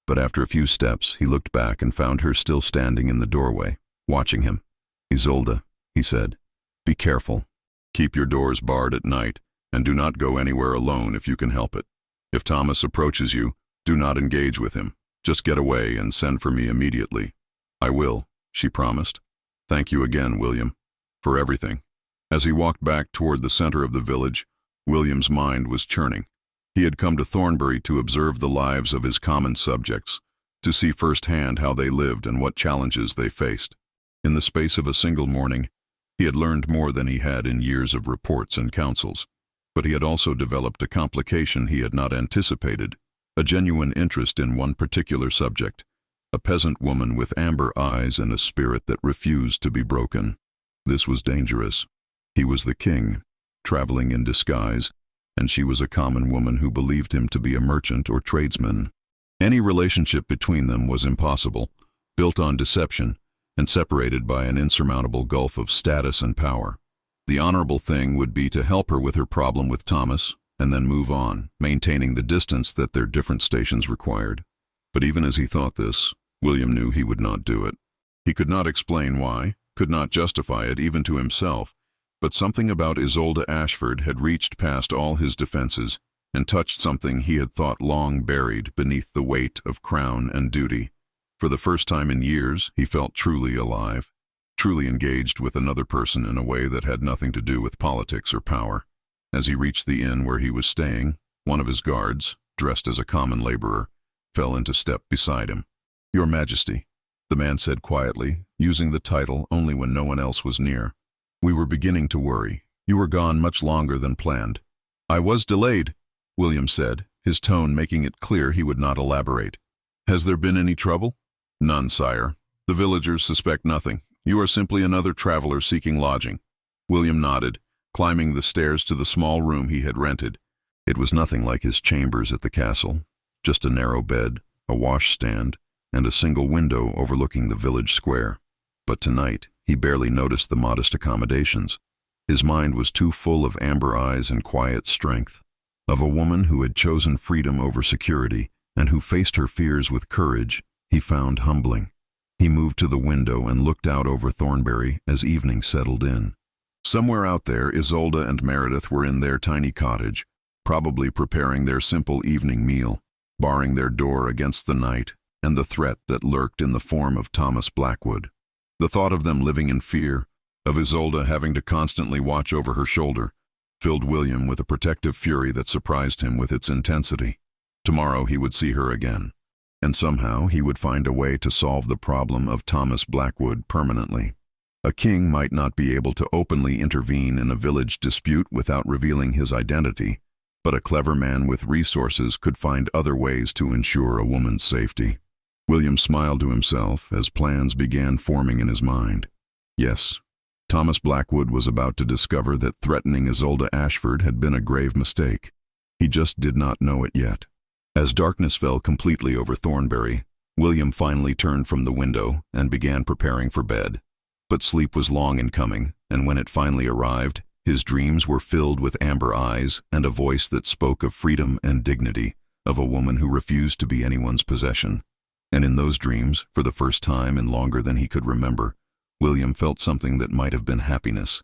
But after a few steps, he looked back and found her still standing in the doorway, watching him. "Isolde," he said, "be careful. Keep your doors barred at night, and do not go anywhere alone if you can help it. If Thomas approaches you, do not engage with him. Just get away and send for me immediately." "I will," she promised. "Thank you again, William, for everything." As he walked back toward the center of the village, William's mind was churning. He had come to Thornbury to observe the lives of his common subjects, to see firsthand how they lived and what challenges they faced. In the space of a single morning, he had learned more than he had in years of reports and counsels. But he had also developed a complication he had not anticipated, a genuine interest in one particular subject, a peasant woman with amber eyes and a spirit that refused to be broken. This was dangerous. He was the king, traveling in disguise, and she was a common woman who believed him to be a merchant or tradesman. Any relationship between them was impossible, built on deception, and separated by an insurmountable gulf of status and power. The honorable thing would be to help her with her problem with Thomas, and then move on, maintaining the distance that their different stations required. But even as he thought this, William knew he would not do it. He could not explain why, could not justify it even to himself, but something about Isolde Ashford had reached past all his defenses and touched something he had thought long buried beneath the weight of crown and duty. For the first time in years, he felt truly alive, truly engaged with another person in a way that had nothing to do with politics or power. As he reached the inn where he was staying, one of his guards, dressed as a common laborer, fell into step beside him. "Your Majesty," the man said quietly, using the title only when no one else was near. "We were beginning to worry. You were gone much longer than planned." "I was delayed," William said, his tone making it clear he would not elaborate. "Has there been any trouble?" "None, sire. The villagers suspect nothing. You are simply another traveler seeking lodging." William nodded, climbing the stairs to the small room he had rented. It was nothing like his chambers at the castle, just a narrow bed, a washstand, and a single window overlooking the village square. But tonight, he barely noticed the modest accommodations. His mind was too full of amber eyes and quiet strength, of a woman who had chosen freedom over security and who faced her fears with courage he found humbling. He moved to the window and looked out over Thornbury as evening settled in. Somewhere out there, Isolde and Meredith were in their tiny cottage, probably preparing their simple evening meal, barring their door against the night and the threat that lurked in the form of Thomas Blackwood. The thought of them living in fear, of Isolde having to constantly watch over her shoulder, filled William with a protective fury that surprised him with its intensity. Tomorrow he would see her again, and somehow he would find a way to solve the problem of Thomas Blackwood permanently. A king might not be able to openly intervene in a village dispute without revealing his identity, but a clever man with resources could find other ways to ensure a woman's safety. William smiled to himself as plans began forming in his mind. Yes, Thomas Blackwood was about to discover that threatening Isolde Ashford had been a grave mistake. He just did not know it yet. As darkness fell completely over Thornbury, William finally turned from the window and began preparing for bed. But sleep was long in coming, and when it finally arrived, his dreams were filled with amber eyes and a voice that spoke of freedom and dignity, of a woman who refused to be anyone's possession. And in those dreams, for the first time in longer than he could remember, William felt something that might have been happiness.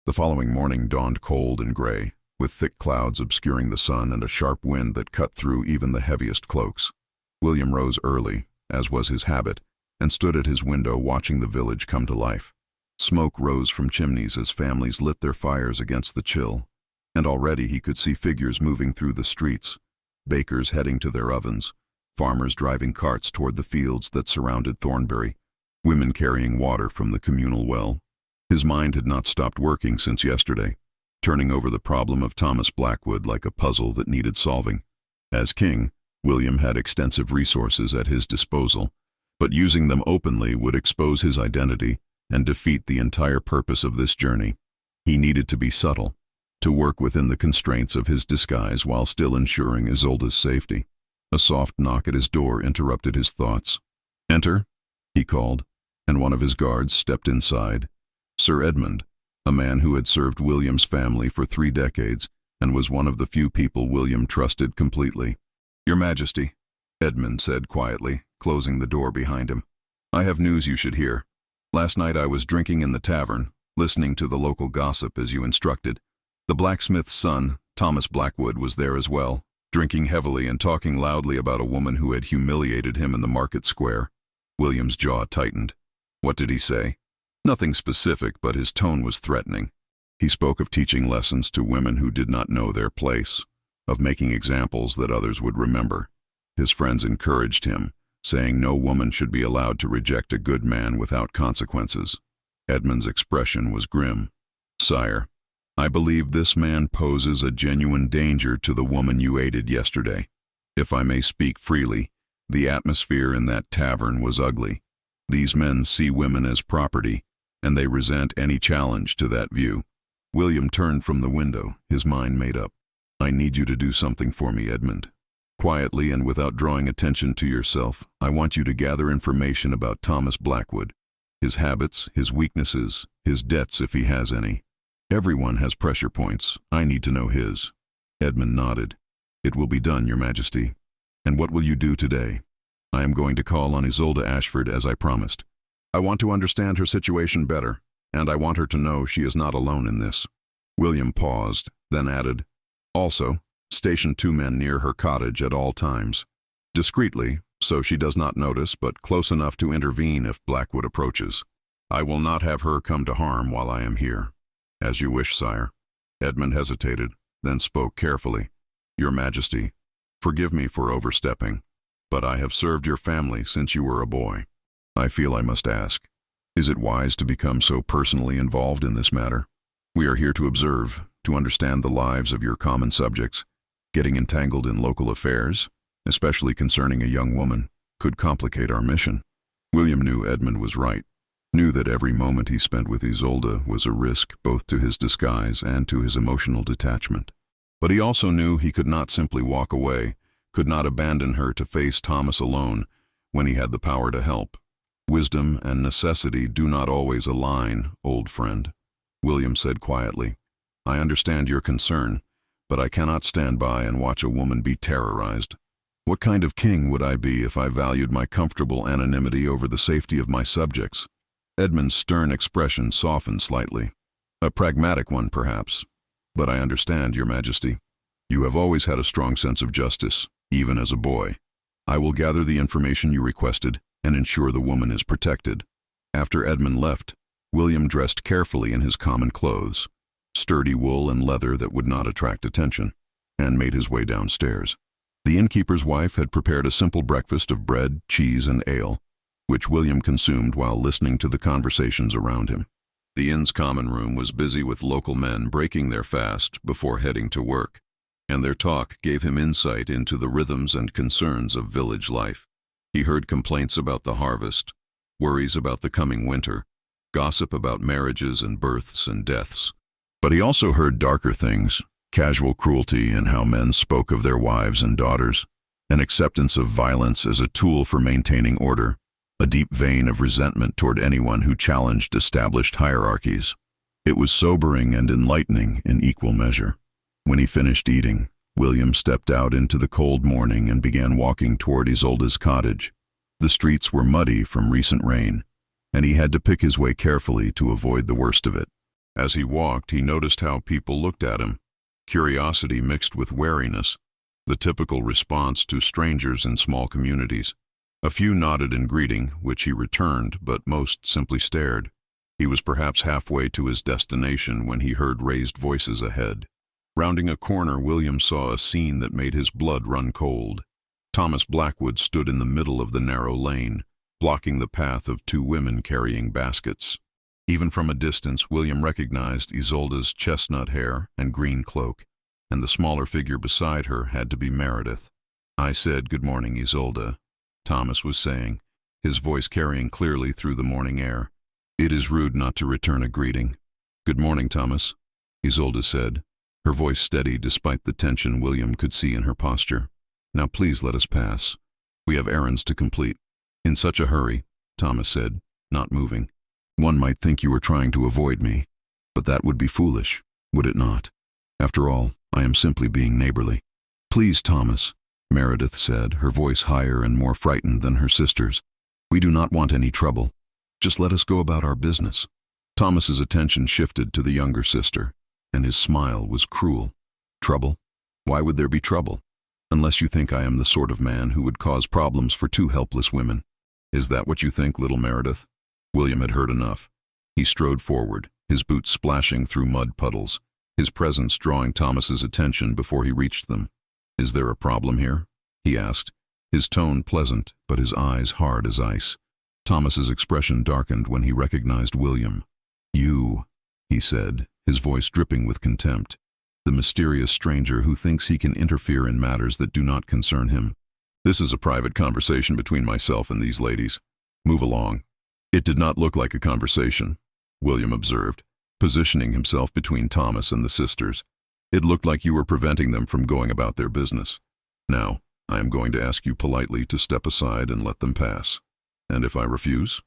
The following morning dawned cold and gray, with thick clouds obscuring the sun and a sharp wind that cut through even the heaviest cloaks. William rose early, as was his habit, and stood at his window watching the village come to life. Smoke rose from chimneys as families lit their fires against the chill, and already he could see figures moving through the streets, bakers heading to their ovens, farmers driving carts toward the fields that surrounded Thornbury, women carrying water from the communal well. His mind had not stopped working since yesterday, turning over the problem of Thomas Blackwood like a puzzle that needed solving. As king, William had extensive resources at his disposal, but using them openly would expose his identity and defeat the entire purpose of this journey. He needed to be subtle, to work within the constraints of his disguise while still ensuring Isolde's safety. A soft knock at his door interrupted his thoughts. "Enter," he called, and one of his guards stepped inside. Sir Edmund, a man who had served William's family for 3 decades and was one of the few people William trusted completely. "Your Majesty," Edmund said quietly, closing the door behind him. "I have news you should hear." Last night I was drinking in the tavern, listening to the local gossip as you instructed. The blacksmith's son, Thomas Blackwood, was there as well, drinking heavily and talking loudly about a woman who had humiliated him in the market square. William's jaw tightened. What did he say? Nothing specific, but his tone was threatening. He spoke of teaching lessons to women who did not know their place, of making examples that others would remember. His friends encouraged him, saying no woman should be allowed to reject a good man without consequences. Edmund's expression was grim. Sire, I believe this man poses a genuine danger to the woman you aided yesterday. If I may speak freely, the atmosphere in that tavern was ugly. These men see women as property, and they resent any challenge to that view. William turned from the window, his mind made up. I need you to do something for me, Edmund. Quietly and without drawing attention to yourself, I want you to gather information about Thomas Blackwood. His habits, his weaknesses, his debts if he has any. Everyone has pressure points. I need to know his. Edmund nodded. It will be done, Your Majesty. And what will you do today? I am going to call on Isolde Ashford as I promised. I want to understand her situation better, and I want her to know she is not alone in this. William paused, then added, also, station 2 men near her cottage at all times. Discreetly, so she does not notice, but close enough to intervene if Blackwood approaches. I will not have her come to harm while I am here. As you wish, sire. Edmund hesitated, then spoke carefully. Your Majesty, forgive me for overstepping, but I have served your family since you were a boy. I feel I must ask, is it wise to become so personally involved in this matter? We are here to observe, to understand the lives of your common subjects. Getting entangled in local affairs, especially concerning a young woman, could complicate our mission. William knew Edmund was right, knew that every moment he spent with Isolde was a risk both to his disguise and to his emotional detachment. But he also knew he could not simply walk away, could not abandon her to face Thomas alone when he had the power to help. Wisdom and necessity do not always align, old friend. William said quietly, I understand your concern, but I cannot stand by and watch a woman be terrorized. What kind of king would I be if I valued my comfortable anonymity over the safety of my subjects? Edmund's stern expression softened slightly. A pragmatic one, perhaps. But I understand, Your Majesty. You have always had a strong sense of justice, even as a boy. I will gather the information you requested and ensure the woman is protected. After Edmund left, William dressed carefully in his common clothes, sturdy wool and leather that would not attract attention, and made his way downstairs. The innkeeper's wife had prepared a simple breakfast of bread, cheese, and ale, which William consumed while listening to the conversations around him. The inn's common room was busy with local men breaking their fast before heading to work, and their talk gave him insight into the rhythms and concerns of village life. He heard complaints about the harvest, worries about the coming winter, gossip about marriages and births and deaths. But he also heard darker things, casual cruelty in how men spoke of their wives and daughters, an acceptance of violence as a tool for maintaining order, a deep vein of resentment toward anyone who challenged established hierarchies. It was sobering and enlightening in equal measure. When he finished eating, William stepped out into the cold morning and began walking toward Isolde's cottage. The streets were muddy from recent rain, and he had to pick his way carefully to avoid the worst of it. As he walked, he noticed how people looked at him, curiosity mixed with wariness, the typical response to strangers in small communities. A few nodded in greeting, which he returned, but most simply stared. He was perhaps halfway to his destination when he heard raised voices ahead. Rounding a corner, William saw a scene that made his blood run cold. Thomas Blackwood stood in the middle of the narrow lane, blocking the path of 2 women carrying baskets. Even from a distance, William recognized Isolde's chestnut hair and green cloak, and the smaller figure beside her had to be Meredith. I said, "Good morning, Isolde," Thomas was saying, his voice carrying clearly through the morning air. "It is rude not to return a greeting." "Good morning, Thomas," Isolde said, her voice steady despite the tension William could see in her posture. "Now please let us pass. We have errands to complete." "In such a hurry," Thomas said, not moving. "One might think you were trying to avoid me, but that would be foolish, would it not? After all, I am simply being neighborly." "Please, Thomas," Meredith said, her voice higher and more frightened than her sister's. "We do not want any trouble." Just let us go about our business." Thomas's attention shifted to the younger sister, and his smile was cruel. "Trouble? Why would there be trouble? Unless you think I am the sort of man who would cause problems for two helpless women. Is that what you think, little Meredith?" William had heard enough. He strode forward, his boots splashing through mud puddles, his presence drawing Thomas's attention before he reached them. "Is there a problem here?" he asked, his tone pleasant but his eyes hard as ice. Thomas's expression darkened when he recognized William. "You," he said, his voice dripping with contempt. "The mysterious stranger who thinks he can interfere in matters that do not concern him. This is a private conversation between myself and these ladies. Move along." "It did not look like a conversation," William observed, positioning himself between Thomas and the sisters. "It looked like you were preventing them from going about their business. Now, I am going to ask you politely to step aside and let them pass. And if I refuse?"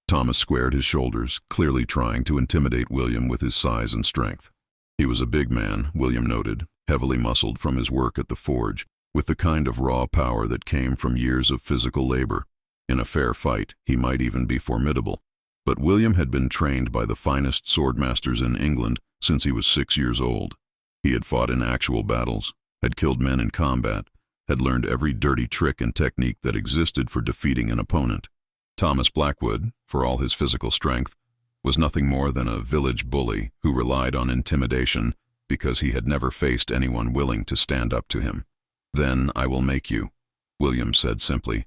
Thomas squared his shoulders, clearly trying to intimidate William with his size and strength. He was a big man, William noted, heavily muscled from his work at the forge, with the kind of raw power that came from years of physical labor. In a fair fight, he might even be formidable. But William had been trained by the finest swordmasters in England since he was 6 years old. He had fought in actual battles, had killed men in combat, had learned every dirty trick and technique that existed for defeating an opponent. Thomas Blackwood, for all his physical strength, was nothing more than a village bully who relied on intimidation because he had never faced anyone willing to stand up to him. "Then I will make you," William said simply,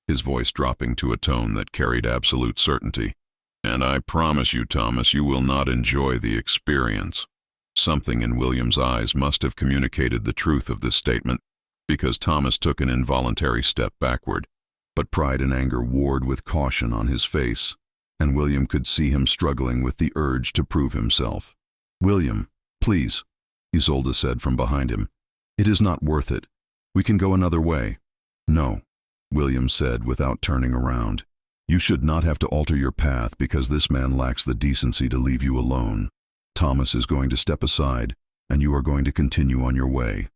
his voice dropping to a tone that carried absolute certainty. "And I promise you, Thomas, you will not enjoy the experience." Something in William's eyes must have communicated the truth of this statement, because Thomas took an involuntary step backward, but pride and anger warred with caution on his face, and William could see him struggling with the urge to prove himself. "William, please," Isolde said from behind him. "It is not worth it. We can go another way." "No," William said without turning around. "You should not have to alter your path because this man lacks the decency to leave you alone. Thomas is going to step aside, and you are going to continue on your way.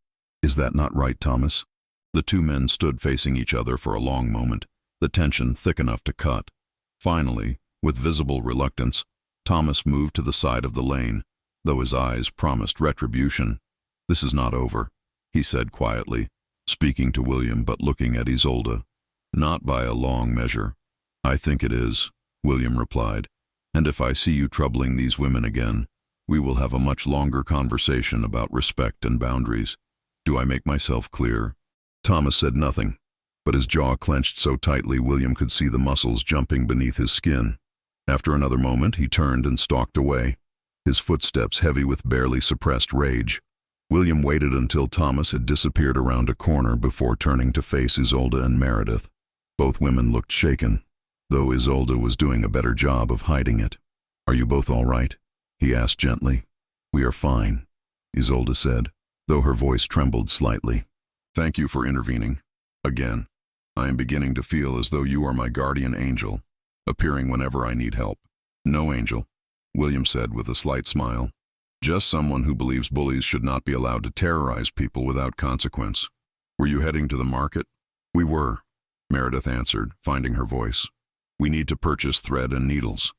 Is that not right, Thomas?" The two men stood facing each other for a long moment, the tension thick enough to cut. Finally, with visible reluctance, Thomas moved to the side of the lane, though his eyes promised retribution. "This is not over," he said quietly, speaking to William but looking at Isolde. "Not by a long measure." "I think it is," William replied, "and if I see you troubling these women again, we will have a much longer conversation about respect and boundaries. Do I make myself clear?" Thomas said nothing, but his jaw clenched so tightly William could see the muscles jumping beneath his skin. After another moment, he turned and stalked away, his footsteps heavy with barely suppressed rage. William waited until Thomas had disappeared around a corner before turning to face Isolde and Meredith. Both women looked shaken, though Isolde was doing a better job of hiding it. "Are you both all right?" he asked gently. "We are fine," Isolde said, though her voice trembled slightly. "Thank you for intervening. Again, I am beginning to feel as though you are my guardian angel, appearing whenever I need help." "No angel," William said with a slight smile. "Just someone who believes bullies should not be allowed to terrorize people without consequence." "Were you heading to the market?" "We were," Meredith answered, finding her voice. "We need to purchase thread and needles.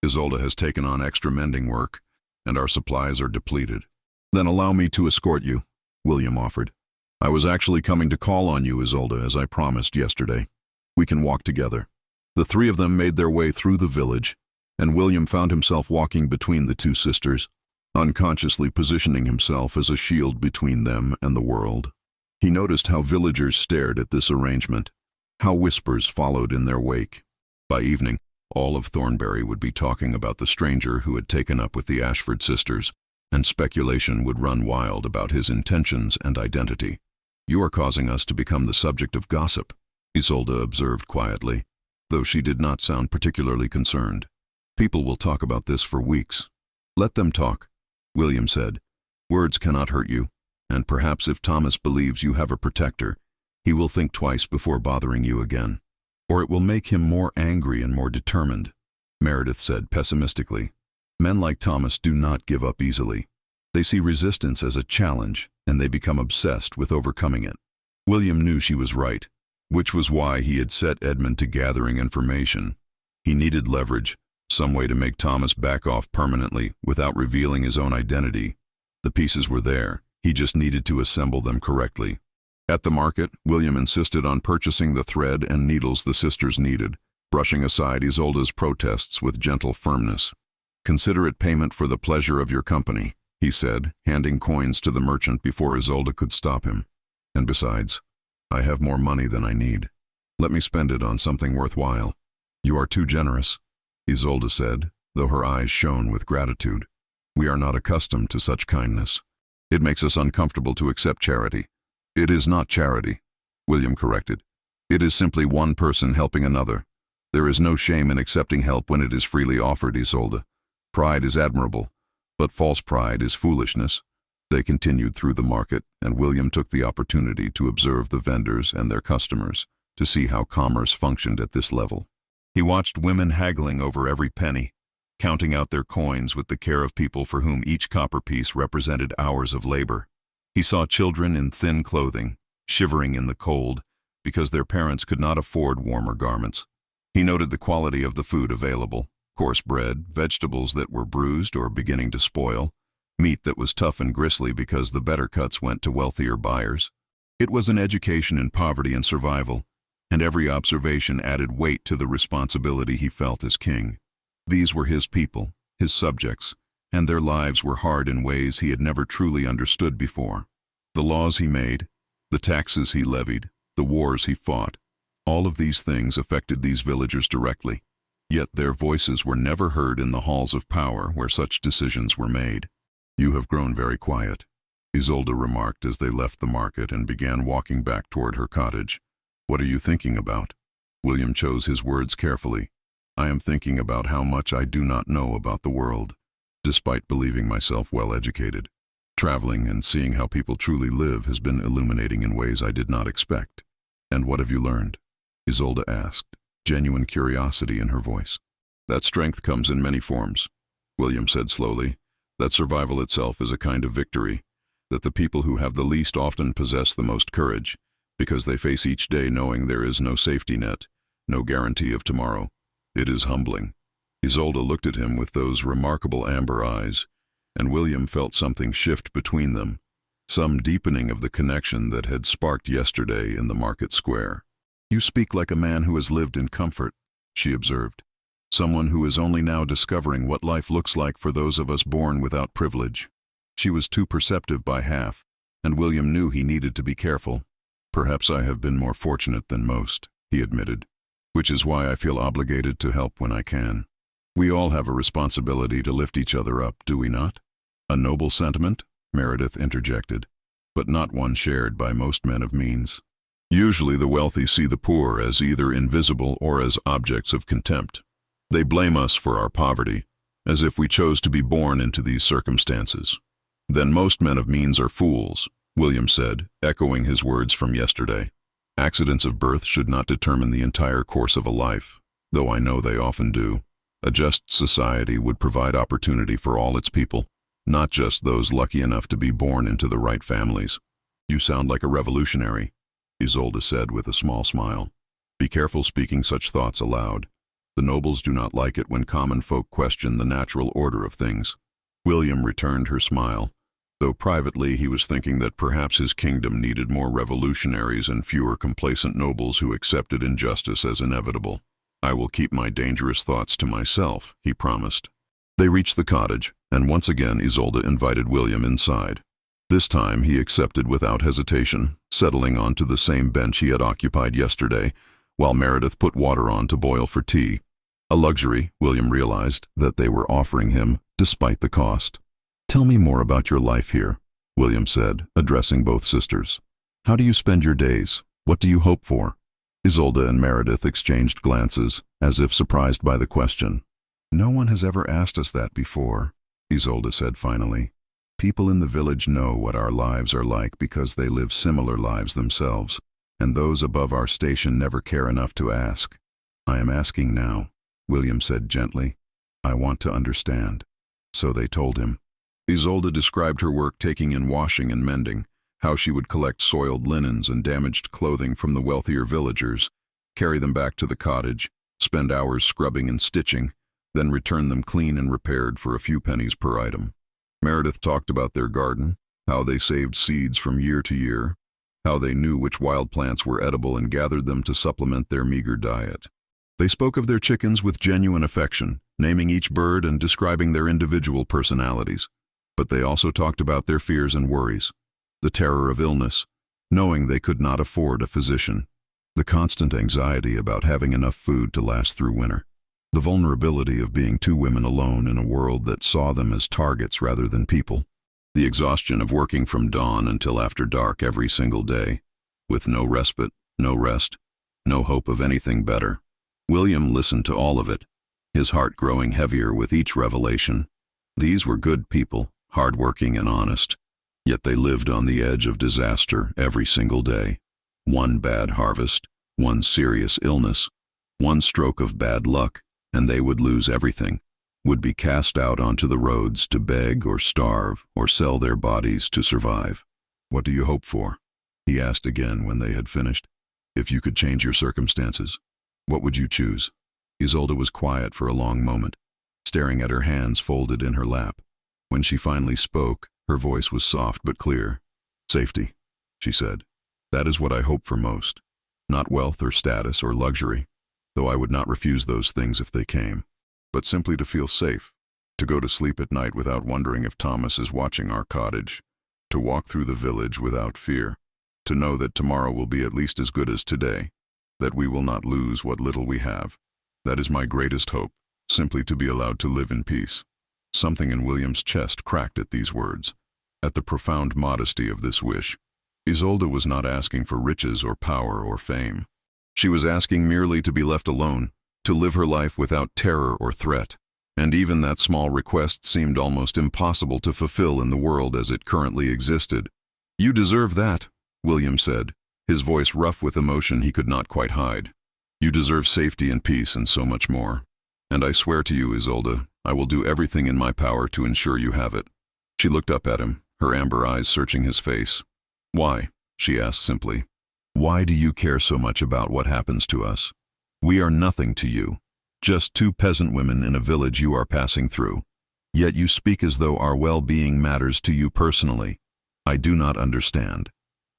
Isolde has taken on extra mending work, and our supplies are depleted." "Then allow me to escort you," William offered. "I was actually coming to call on you, Isolde, as I promised yesterday. We can walk together." The three of them made their way through the village, and William found himself walking between the two sisters, unconsciously positioning himself as a shield between them and the world. He noticed how villagers stared at this arrangement, how whispers followed in their wake. By evening, all of Thornbury would be talking about the stranger who had taken up with the Ashford sisters, and speculation would run wild about his intentions and identity. "You are causing us to become the subject of gossip," Isolde observed quietly, though she did not sound particularly concerned. "People will talk about this for weeks." "Let them talk," William said. "Words cannot hurt you, and perhaps if Thomas believes you have a protector, he will think twice before bothering you again. Or it will make him more angry and more determined," Meredith said pessimistically. "Men like Thomas do not give up easily. They see resistance as a challenge, and they become obsessed with overcoming it." William knew she was right, which was why he had set Edmund to gathering information. He needed leverage, some way to make Thomas back off permanently without revealing his own identity. The pieces were there, he just needed to assemble them correctly. At the market, William insisted on purchasing the thread and needles the sisters needed, brushing aside Isolde's protests with gentle firmness. "Consider it payment for the pleasure of your company," he said, handing coins to the merchant before Isolde could stop him. "And besides, I have more money than I need. Let me spend it on something worthwhile." "You are too generous," Isolde said, though her eyes shone with gratitude. "We are not accustomed to such kindness. It makes us uncomfortable to accept charity." "It is not charity," William corrected. "It is simply one person helping another. There is no shame in accepting help when it is freely offered, Isolde. Pride is admirable, but false pride is foolishness." They continued through the market, and William took the opportunity to observe the vendors and their customers, to see how commerce functioned at this level. He watched women haggling over every penny, counting out their coins with the care of people for whom each copper piece represented hours of labor. He saw children in thin clothing, shivering in the cold, because their parents could not afford warmer garments. He noted the quality of the food available: coarse bread, vegetables that were bruised or beginning to spoil, meat that was tough and gristly because the better cuts went to wealthier buyers. It was an education in poverty and survival, and every observation added weight to the responsibility he felt as king. These were his people, his subjects, and their lives were hard in ways he had never truly understood before. The laws he made, the taxes he levied, the wars he fought, all of these things affected these villagers directly, yet their voices were never heard in the halls of power where such decisions were made. "You have grown very quiet," Isolde remarked as they left the market and began walking back toward her cottage. "What are you thinking about?" William chose his words carefully. "I am thinking about how much I do not know about the world, despite believing myself well educated. Traveling and seeing how people truly live has been illuminating in ways I did not expect." "And what have you learned?" Isolde asked, genuine curiosity in her voice. "That strength comes in many forms," William said slowly. "That survival itself is a kind of victory, that the people who have the least often possess the most courage, because they face each day knowing there is no safety net, no guarantee of tomorrow. It is humbling." Isolde looked at him with those remarkable amber eyes, and William felt something shift between them, some deepening of the connection that had sparked yesterday in the market square. "You speak like a man who has lived in comfort," she observed. "Someone who is only now discovering what life looks like for those of us born without privilege." She was too perceptive by half, and William knew he needed to be careful. "Perhaps I have been more fortunate than most," he admitted, "which is why I feel obligated to help when I can. We all have a responsibility to lift each other up, do we not?" "A noble sentiment," Meredith interjected, "but not one shared by most men of means. Usually the wealthy see the poor as either invisible or as objects of contempt. They blame us for our poverty, as if we chose to be born into these circumstances. Then most men of means are fools," William said, echoing his words from yesterday. "Accidents of birth should not determine the entire course of a life, though I know they often do. A just society would provide opportunity for all its people, not just those lucky enough to be born into the right families." "You sound like a revolutionary," Isolde said with a small smile. "Be careful speaking such thoughts aloud. The nobles do not like it when common folk question the natural order of things." William returned her smile, though privately he was thinking that perhaps his kingdom needed more revolutionaries and fewer complacent nobles who accepted injustice as inevitable. "I will keep my dangerous thoughts to myself," he promised. They reached the cottage, and once again Isolde invited William inside. This time he accepted without hesitation, settling onto the same bench he had occupied yesterday, while Meredith put water on to boil for tea. A luxury, William realized, that they were offering him, despite the cost. "Tell me more about your life here," William said, addressing both sisters. "How do you spend your days? What do you hope for?" Isolde and Meredith exchanged glances, as if surprised by the question. "No one has ever asked us that before," Isolde said finally. "People in the village know what our lives are like because they live similar lives themselves, and those above our station never care enough to ask. I am asking now," William said gently. "I want to understand." So they told him. Isolde described her work taking in washing and mending, how she would collect soiled linens and damaged clothing from the wealthier villagers, carry them back to the cottage, spend hours scrubbing and stitching, then return them clean and repaired for a few pennies per item. Meredith talked about their garden, how they saved seeds from year to year, how they knew which wild plants were edible and gathered them to supplement their meager diet. They spoke of their chickens with genuine affection, naming each bird and describing their individual personalities. But they also talked about their fears and worries, the terror of illness, knowing they could not afford a physician, the constant anxiety about having enough food to last through winter, the vulnerability of being two women alone in a world that saw them as targets rather than people, the exhaustion of working from dawn until after dark every single day, with no respite, no rest, no hope of anything better. William listened to all of it, his heart growing heavier with each revelation. These were good people, hardworking and honest, yet they lived on the edge of disaster every single day. One bad harvest, one serious illness, one stroke of bad luck, and they would lose everything, would be cast out onto the roads to beg or starve or sell their bodies to survive. "What do you hope for?" he asked again when they had finished. "If you could change your circumstances, what would you choose?" Isolde was quiet for a long moment, staring at her hands folded in her lap. When she finally spoke, her voice was soft but clear. "Safety," she said. "That is what I hope for most. Not wealth or status or luxury, though I would not refuse those things if they came, but simply to feel safe, to go to sleep at night without wondering if Thomas is watching our cottage, to walk through the village without fear, to know that tomorrow will be at least as good as today, that we will not lose what little we have. That is my greatest hope, simply to be allowed to live in peace." Something in William's chest cracked at these words, at the profound modesty of this wish. Isolde was not asking for riches or power or fame. She was asking merely to be left alone, to live her life without terror or threat. And even that small request seemed almost impossible to fulfill in the world as it currently existed. "You deserve that," William said, his voice rough with emotion he could not quite hide. "You deserve safety and peace and so much more. And I swear to you, Isolde, I will do everything in my power to ensure you have it." She looked up at him, her amber eyes searching his face. "Why?" she asked simply. "Why do you care so much about what happens to us? We are nothing to you, just two peasant women in a village you are passing through. Yet you speak as though our well-being matters to you personally. I do not understand."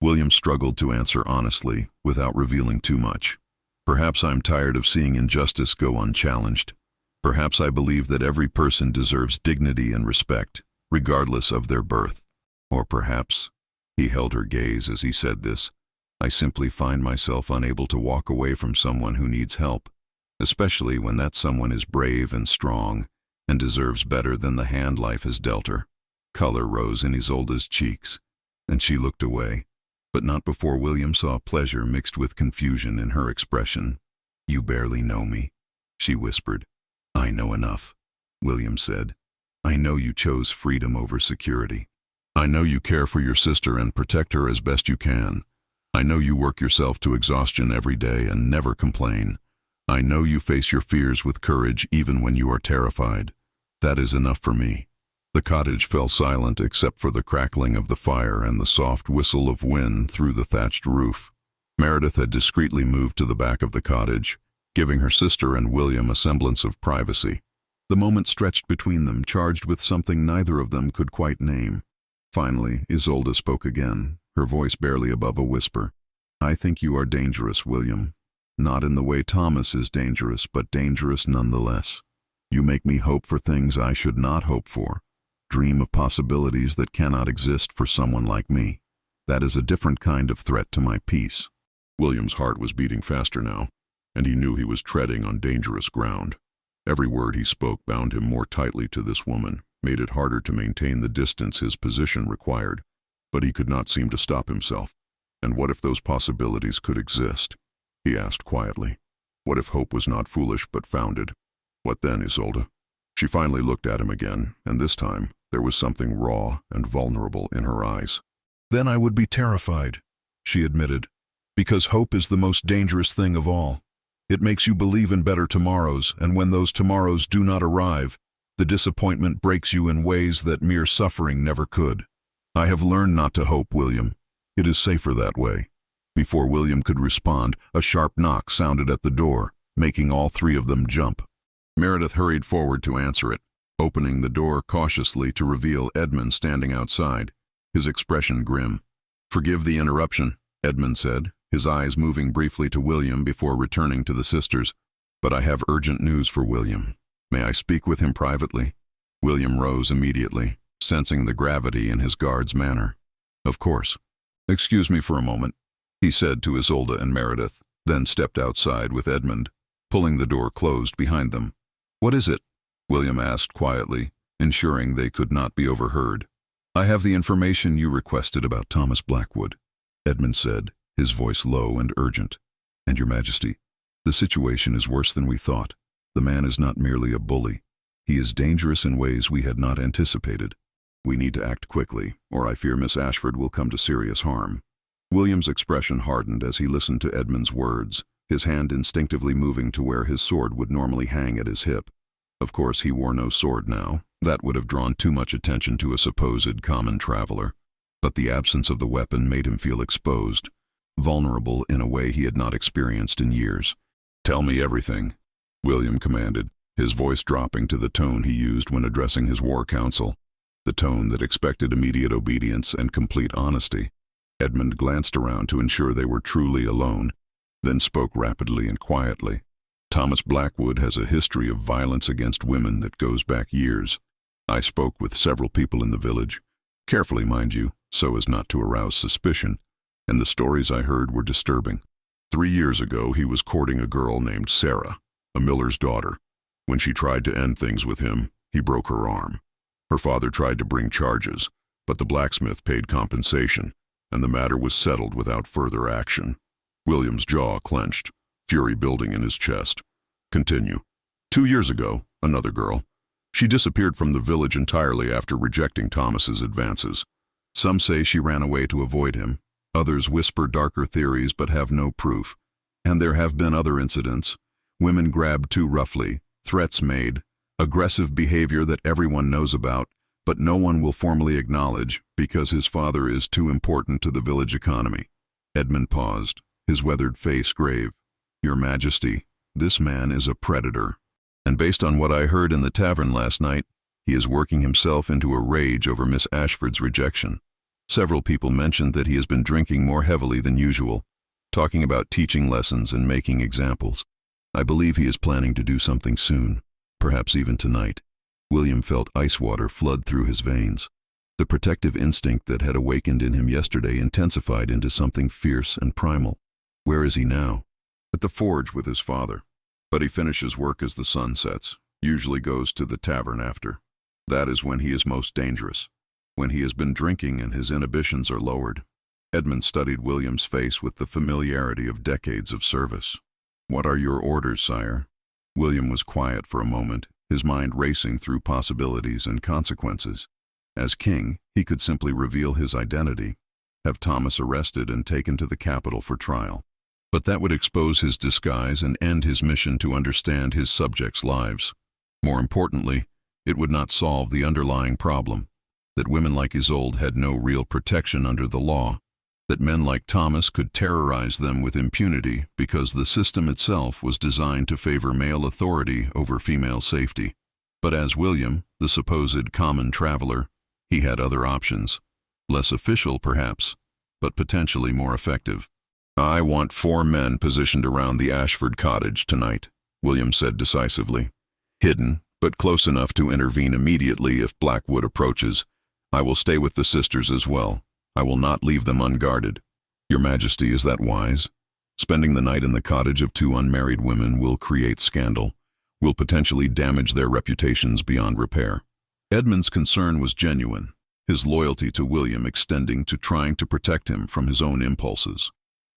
William struggled to answer honestly, without revealing too much. "Perhaps I'm tired of seeing injustice go unchallenged. Perhaps I believe that every person deserves dignity and respect, regardless of their birth. Or perhaps," he held her gaze as he said this, "I simply find myself unable to walk away from someone who needs help, especially when that someone is brave and strong and deserves better than the hand life has dealt her." Color rose in Isolde's cheeks, and she looked away, but not before William saw pleasure mixed with confusion in her expression. "You barely know me," she whispered. "I know enough," William said. "I know you chose freedom over security. I know you care for your sister and protect her as best you can. I know you work yourself to exhaustion every day and never complain. I know you face your fears with courage even when you are terrified. That is enough for me." The cottage fell silent except for the crackling of the fire and the soft whistle of wind through the thatched roof. Meredith had discreetly moved to the back of the cottage, giving her sister and William a semblance of privacy. The moment stretched between them, charged with something neither of them could quite name. Finally, Isolde spoke again, her voice barely above a whisper. "I think you are dangerous, William. Not in the way Thomas is dangerous, but dangerous nonetheless. You make me hope for things I should not hope for, dream of possibilities that cannot exist for someone like me. That is a different kind of threat to my peace." William's heart was beating faster now, and he knew he was treading on dangerous ground. Every word he spoke bound him more tightly to this woman, made it harder to maintain the distance his position required. But he could not seem to stop himself. And what if those possibilities could exist? He asked quietly. What if hope was not foolish but founded? "What then, Isolde?" She finally looked at him again, and this time there was something raw and vulnerable in her eyes. "Then I would be terrified," she admitted, "because hope is the most dangerous thing of all. It makes you believe in better tomorrows, and when those tomorrows do not arrive, the disappointment breaks you in ways that mere suffering never could. I have learned not to hope, William. It is safer that way." Before William could respond, a sharp knock sounded at the door. making all three of them jump. Meredith hurried forward to answer it, opening the door cautiously to reveal Edmund standing outside, his expression grim. "Forgive the interruption," Edmund said, his eyes moving briefly to William before returning to the sisters. "But I have urgent news for William. May I speak with him privately?" William rose immediately, sensing the gravity in his guard's manner. "Of course. Excuse me for a moment," he said to Isolde and Meredith, then stepped outside with Edmund, pulling the door closed behind them. "What is it?" William asked quietly, ensuring they could not be overheard. "I have the information you requested about Thomas Blackwood," Edmund said, his voice low and urgent. "And Your Majesty, the situation is worse than we thought. The man is not merely a bully. He is dangerous in ways we had not anticipated. We need to act quickly, or I fear Miss Ashford will come to serious harm." William's expression hardened as he listened to Edmund's words, his hand instinctively moving to where his sword would normally hang at his hip. Of course, he wore no sword now. That would have drawn too much attention to a supposed common traveler. But the absence of the weapon made him feel exposed, vulnerable in a way he had not experienced in years. "Tell me everything," William commanded, his voice dropping to the tone he used when addressing his war council, the tone that expected immediate obedience and complete honesty. Edmund glanced around to ensure they were truly alone, then spoke rapidly and quietly. "Thomas Blackwood has a history of violence against women that goes back years. I spoke with several people in the village, carefully, mind you, so as not to arouse suspicion, and the stories I heard were disturbing. 3 years ago, he was courting a girl named Sarah, a miller's daughter. When she tried to end things with him, he broke her arm. Her father tried to bring charges, but the blacksmith paid compensation, and the matter was settled without further action." William's jaw clenched, fury building in his chest. "Continue." 2 years ago, another girl. She disappeared from the village entirely after rejecting Thomas's advances. Some say she ran away to avoid him. Others whisper darker theories but have no proof. And there have been other incidents. Women grabbed too roughly, threats made, aggressive behavior that everyone knows about, but no one will formally acknowledge because his father is too important to the village economy. Edmund paused, his weathered face grave. "Your Majesty, this man is a predator. And based on what I heard in the tavern last night, he is working himself into a rage over Miss Ashford's rejection. Several people mentioned that he has been drinking more heavily than usual, talking about teaching lessons and making examples. I believe he is planning to do something soon, perhaps even tonight." William felt ice water flood through his veins. The protective instinct that had awakened in him yesterday intensified into something fierce and primal. Where is he now? At the forge with his father. But he finishes work as the sun sets, usually goes to the tavern after. That is when he is most dangerous, when he has been drinking and his inhibitions are lowered. Edmund studied William's face with the familiarity of decades of service. "What are your orders, sire?" William was quiet for a moment, his mind racing through possibilities and consequences. As king, he could simply reveal his identity, have Thomas arrested and taken to the capital for trial. But that would expose his disguise and end his mission to understand his subjects' lives. More importantly, it would not solve the underlying problem, that women like Isolde had no real protection under the law, that men like Thomas could terrorize them with impunity because the system itself was designed to favor male authority over female safety. But as William, the supposed common traveler, he had other options, less official perhaps, but potentially more effective. "I want 4 men positioned around the Ashford cottage tonight," William said decisively. "Hidden, but close enough to intervene immediately if Blackwood approaches. I will stay with the sisters as well. I will not leave them unguarded." "Your Majesty, is that wise? Spending the night in the cottage of 2 unmarried women will create scandal, will potentially damage their reputations beyond repair." Edmund's concern was genuine, his loyalty to William extending to trying to protect him from his own impulses.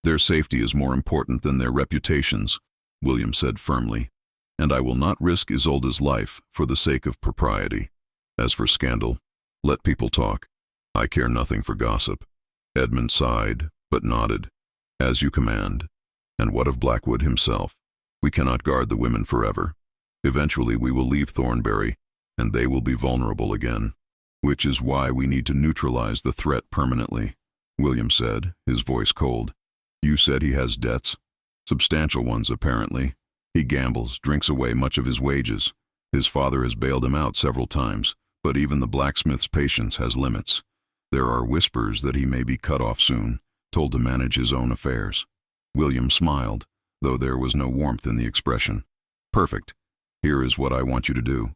"Their safety is more important than their reputations," William said firmly, "and I will not risk Isolde's life for the sake of propriety. As for scandal, let people talk. I care nothing for gossip." Edmund sighed, but nodded. "As you command. And what of Blackwood himself? We cannot guard the women forever. Eventually we will leave Thornbury, and they will be vulnerable again. Which is why we need to neutralize the threat permanently," William said, his voice cold. "You said he has debts? Substantial ones, apparently. He gambles, drinks away much of his wages. His father has bailed him out several times, but even the blacksmith's patience has limits. There are whispers that he may be cut off soon, told to manage his own affairs. William smiled, though there was no warmth in the expression. Perfect. Here is what I want you to do.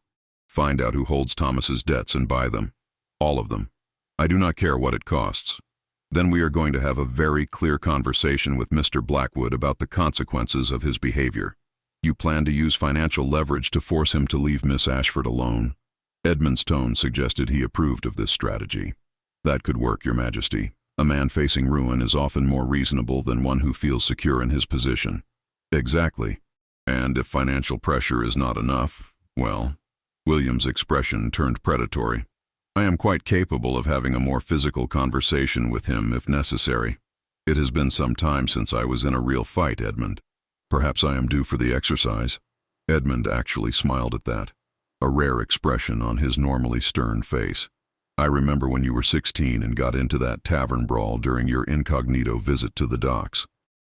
Find out who holds Thomas's debts and buy them. All of them. I do not care what it costs. Then we are going to have a very clear conversation with Mr. Blackwood about the consequences of his behavior. You plan to use financial leverage to force him to leave Miss Ashford alone. Edmund's tone suggested he approved of this strategy. That could work, Your Majesty. A man facing ruin is often more reasonable than one who feels secure in his position. Exactly. And if financial pressure is not enough, well, William's expression turned predatory. I am quite capable of having a more physical conversation with him if necessary. It has been some time since I was in a real fight, Edmund. Perhaps I am due for the exercise. Edmund actually smiled at that, a rare expression on his normally stern face. I remember when you were 16 and got into that tavern brawl during your incognito visit to the docks.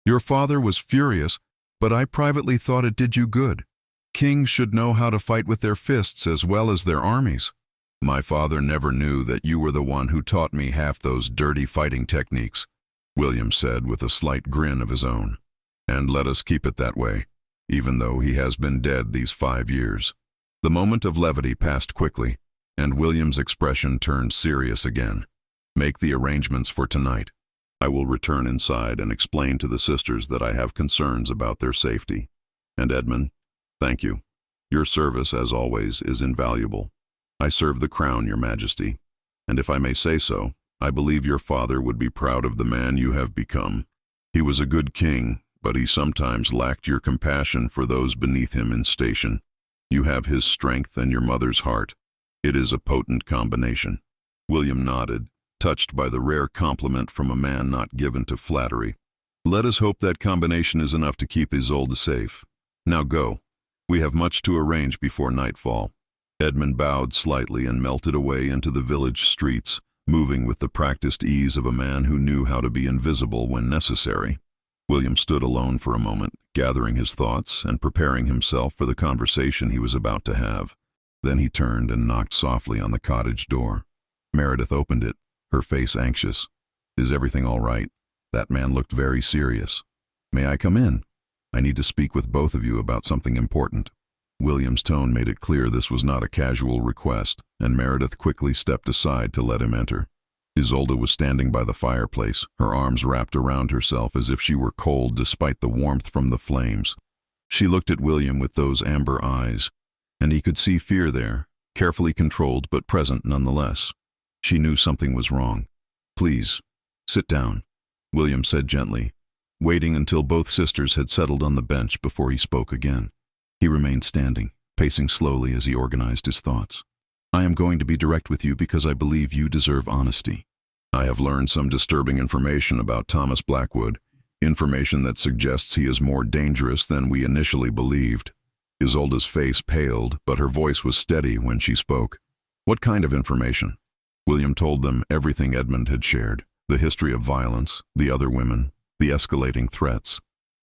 Your father was furious, but I privately thought it did you good. Kings should know how to fight with their fists as well as their armies. My father never knew that you were the one who taught me half those dirty fighting techniques, William said with a slight grin of his own. And let us keep it that way, even though he has been dead these 5 years. The moment of levity passed quickly, and William's expression turned serious again. Make the arrangements for tonight. I will return inside and explain to the sisters that I have concerns about their safety. And Edmund, thank you. Your service, as always, is invaluable. I serve the crown, Your Majesty, and if I may say so, I believe your father would be proud of the man you have become. He was a good king, but he sometimes lacked your compassion for those beneath him in station. You have his strength and your mother's heart. It is a potent combination. William nodded, touched by the rare compliment from a man not given to flattery. Let us hope that combination is enough to keep Isolde safe. Now go. We have much to arrange before nightfall. Edmund bowed slightly and melted away into the village streets, moving with the practiced ease of a man who knew how to be invisible when necessary. William stood alone for a moment, gathering his thoughts and preparing himself for the conversation he was about to have. Then he turned and knocked softly on the cottage door. Meredith opened it, her face anxious. Is everything all right? That man looked very serious. May I come in? I need to speak with both of you about something important. William's tone made it clear this was not a casual request, and Meredith quickly stepped aside to let him enter. Isolde was standing by the fireplace, her arms wrapped around herself as if she were cold despite the warmth from the flames. She looked at William with those amber eyes, and he could see fear there, carefully controlled but present nonetheless. She knew something was wrong. Please, sit down, William said gently, waiting until both sisters had settled on the bench before he spoke again. He remained standing, pacing slowly as he organized his thoughts. I am going to be direct with you because I believe you deserve honesty. I have learned some disturbing information about Thomas Blackwood, information that suggests he is more dangerous than we initially believed. Isolde's face paled, but her voice was steady when she spoke. What kind of information? William told them everything Edmund had shared, the history of violence, the other women, the escalating threats.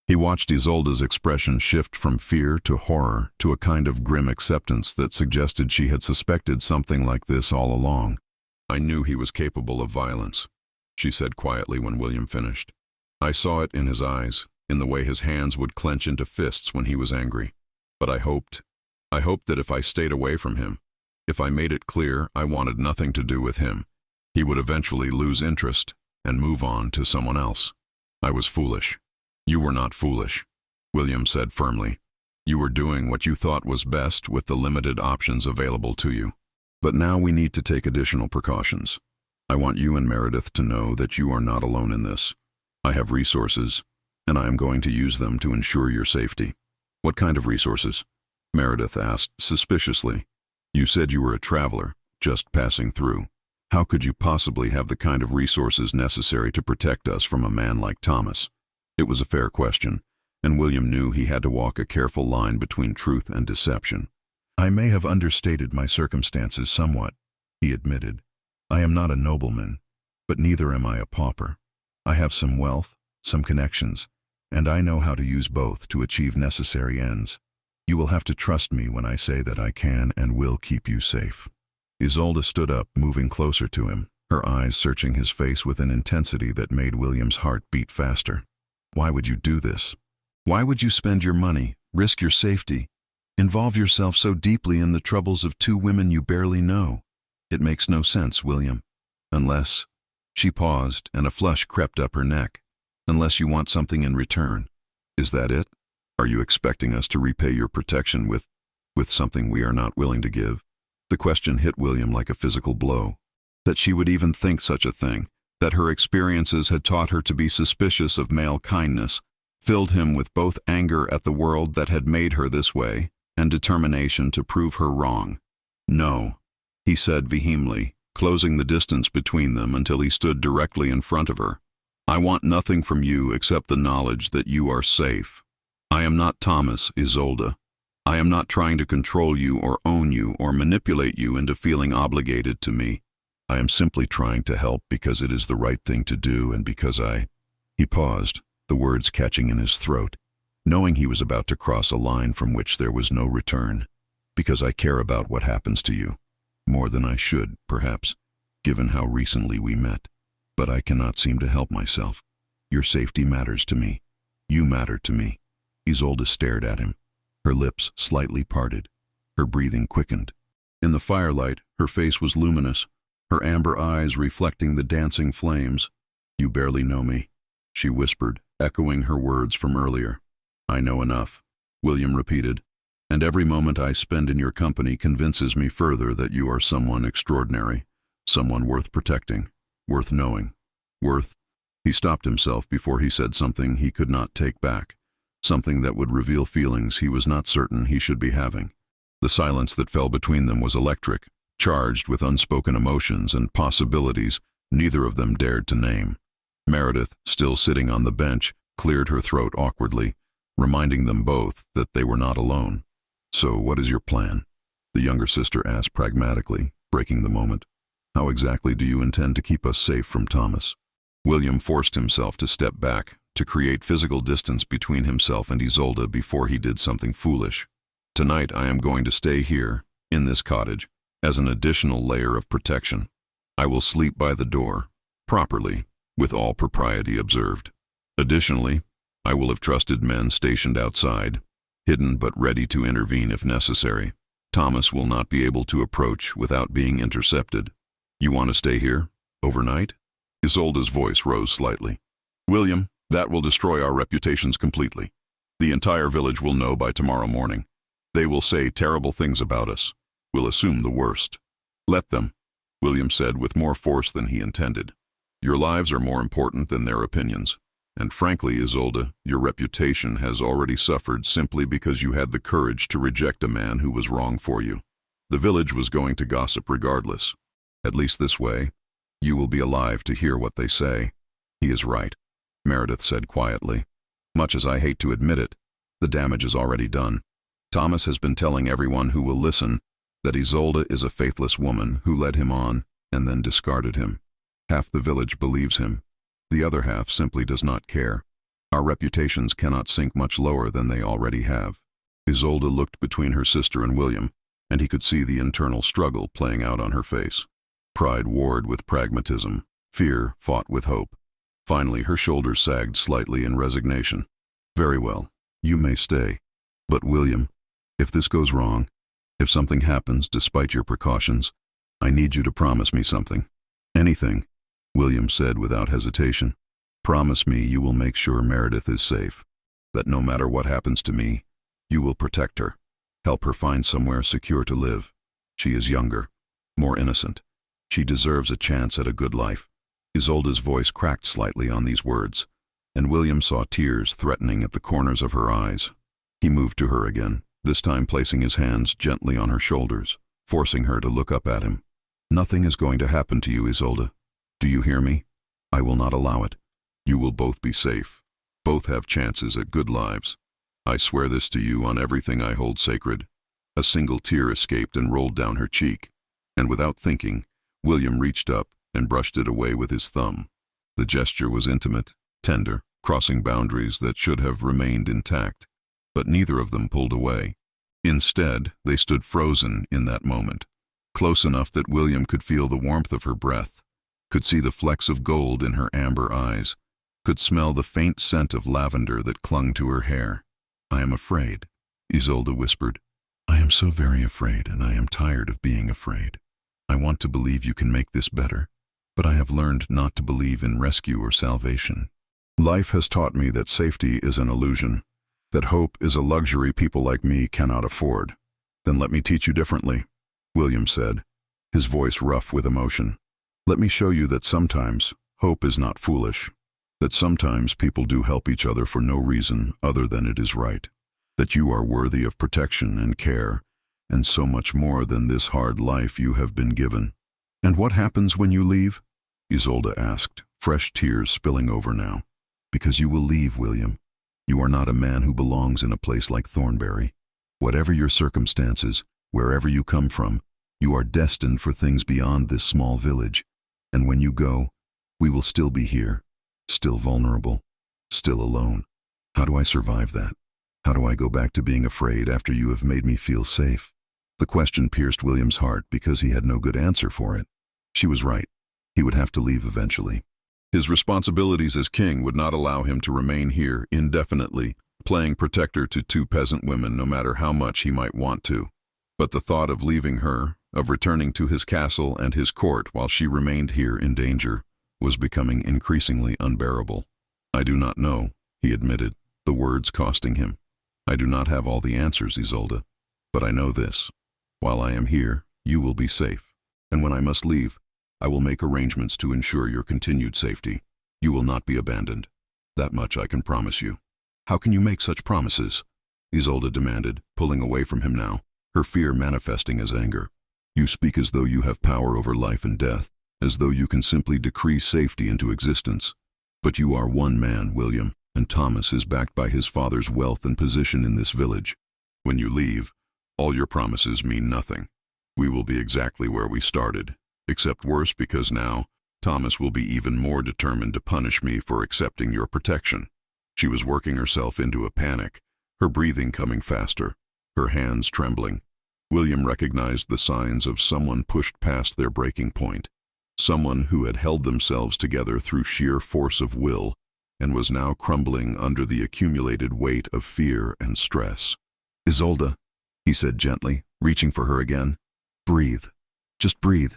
He watched Isolde's expression shift from fear to horror to a kind of grim acceptance that suggested she had suspected something like this all along. I knew he was capable of violence, she said quietly when William finished. I saw it in his eyes, in the way his hands would clench into fists when he was angry. But I hoped that if I stayed away from him, if I made it clear I wanted nothing to do with him, he would eventually lose interest and move on to someone else. I was foolish. You were not foolish, William said firmly. You were doing what you thought was best with the limited options available to you. But now we need to take additional precautions. I want you and Meredith to know that you are not alone in this. I have resources, and I am going to use them to ensure your safety. What kind of resources? Meredith asked suspiciously. You said you were a traveler, just passing through. How could you possibly have the kind of resources necessary to protect us from a man like Thomas? It was a fair question, and William knew he had to walk a careful line between truth and deception. I may have understated my circumstances somewhat, he admitted. I am not a nobleman, but neither am I a pauper. I have some wealth, some connections, And I know how to use both to achieve necessary ends. You will have to trust me when I say that I can and will keep you safe." Isolde stood up, moving closer to him, her eyes searching his face with an intensity that made William's heart beat faster. "Why would you do this? Why would you spend your money, risk your safety, involve yourself so deeply in the troubles of two women you barely know? It makes no sense, William. Unless—" She paused, and a flush crept up her neck. "Unless you want something in return. Is that it? Are you expecting us to repay your protection with something we are not willing to give?" The question hit William like a physical blow. That she would even think such a thing, that her experiences had taught her to be suspicious of male kindness, filled him with both anger at the world that had made her this way and determination to prove her wrong. "No," he said vehemently, closing the distance between them until he stood directly in front of her. "I want nothing from you except the knowledge that you are safe. I am not Thomas, Isolde. I am not trying to control you or own you or manipulate you into feeling obligated to me. I am simply trying to help because it is the right thing to do and because I—" He paused, the words catching in his throat, knowing he was about to cross a line from which there was no return. "Because I care about what happens to you. More than I should, perhaps, given how recently we met. But I cannot seem to help myself. Your safety matters to me. You matter to me." Isolde stared at him, her lips slightly parted, her breathing quickened. In the firelight, her face was luminous, her amber eyes reflecting the dancing flames. "You barely know me," she whispered, echoing her words from earlier. "I know enough," William repeated, "and every moment I spend in your company convinces me further that you are someone extraordinary, someone worth protecting, worth knowing, worth—" He stopped himself before he said something he could not take back, something that would reveal feelings he was not certain he should be having. The silence that fell between them was electric, charged with unspoken emotions and possibilities neither of them dared to name. Meredith, still sitting on the bench, cleared her throat awkwardly, reminding them both that they were not alone. "So what is your plan?" the younger sister asked pragmatically, breaking the moment. "How exactly do you intend to keep us safe from Thomas?" William forced himself to step back, to create physical distance between himself and Isolde before he did something foolish. "Tonight I am going to stay here, in this cottage, as an additional layer of protection. I will sleep by the door, properly, with all propriety observed. Additionally, I will have trusted men stationed outside, hidden but ready to intervene if necessary. Thomas will not be able to approach without being intercepted. You want to stay here, overnight?" Isolde's voice rose slightly. "William, that will destroy our reputations completely. The entire village will know by tomorrow morning. They will say terrible things about us, will assume the worst." "Let them," William said with more force than he intended. "Your lives are more important than their opinions. And frankly, Isolde, your reputation has already suffered simply because you had the courage to reject a man who was wrong for you. The village was going to gossip regardless. At least this way, you will be alive to hear what they say." "He is right," Meredith said quietly. "Much as I hate to admit it, the damage is already done. Thomas has been telling everyone who will listen that Isolde is a faithless woman who led him on and then discarded him. Half the village believes him. The other half simply does not care. Our reputations cannot sink much lower than they already have." Isolde looked between her sister and William, and he could see the internal struggle playing out on her face. Pride warred with pragmatism. Fear fought with hope. Finally, her shoulders sagged slightly in resignation. "Very well, you may stay. But William, if this goes wrong, if something happens despite your precautions, I need you to promise me something." "Anything," William said without hesitation. "Promise me you will make sure Meredith is safe, that no matter what happens to me, you will protect her, help her find somewhere secure to live. She is younger, more innocent. She deserves a chance at a good life." Isolde's voice cracked slightly on these words, and William saw tears threatening at the corners of her eyes. He moved to her again, this time placing his hands gently on her shoulders, forcing her to look up at him. "Nothing is going to happen to you, Isolde. Do you hear me? I will not allow it. You will both be safe. Both have chances at good lives. I swear this to you on everything I hold sacred." A single tear escaped and rolled down her cheek, and without thinking, William reached up and brushed it away with his thumb. The gesture was intimate, tender, crossing boundaries that should have remained intact, but neither of them pulled away. Instead, they stood frozen in that moment, close enough that William could feel the warmth of her breath, could see the flecks of gold in her amber eyes, could smell the faint scent of lavender that clung to her hair. "I am afraid," Isolde whispered. "I am so very afraid, and I am tired of being afraid. I want to believe you can make this better, but I have learned not to believe in rescue or salvation. Life has taught me that safety is an illusion, that hope is a luxury people like me cannot afford." "Then let me teach you differently," William said, his voice rough with emotion. "Let me show you that sometimes hope is not foolish, that sometimes people do help each other for no reason other than it is right, that you are worthy of protection and care, and so much more than this hard life you have been given." "And what happens when you leave?" Isolde asked, fresh tears spilling over now. "Because you will leave, William. You are not a man who belongs in a place like Thornbury. Whatever your circumstances, wherever you come from, you are destined for things beyond this small village. And when you go, we will still be here, still vulnerable, still alone. How do I survive that? How do I go back to being afraid after you have made me feel safe?" The question pierced William's heart because he had no good answer for it. She was right. He would have to leave eventually. His responsibilities as king would not allow him to remain here indefinitely, playing protector to two peasant women no matter how much he might want to. But the thought of leaving her, of returning to his castle and his court while she remained here in danger, was becoming increasingly unbearable. "I do not know," he admitted, the words costing him. "I do not have all the answers, Isolde, but I know this. While I am here, you will be safe. And when I must leave, I will make arrangements to ensure your continued safety. You will not be abandoned. That much I can promise you." "How can you make such promises?" Isolde demanded, pulling away from him now, her fear manifesting as anger. "You speak as though you have power over life and death, as though you can simply decree safety into existence. But you are one man, William, and Thomas is backed by his father's wealth and position in this village. When you leave, all your promises mean nothing. We will be exactly where we started, except worse because now Thomas will be even more determined to punish me for accepting your protection." She was working herself into a panic, her breathing coming faster, her hands trembling. William recognized the signs of someone pushed past their breaking point, someone who had held themselves together through sheer force of will and was now crumbling under the accumulated weight of fear and stress. "Isolde," he said gently, reaching for her again. "Breathe. Just breathe.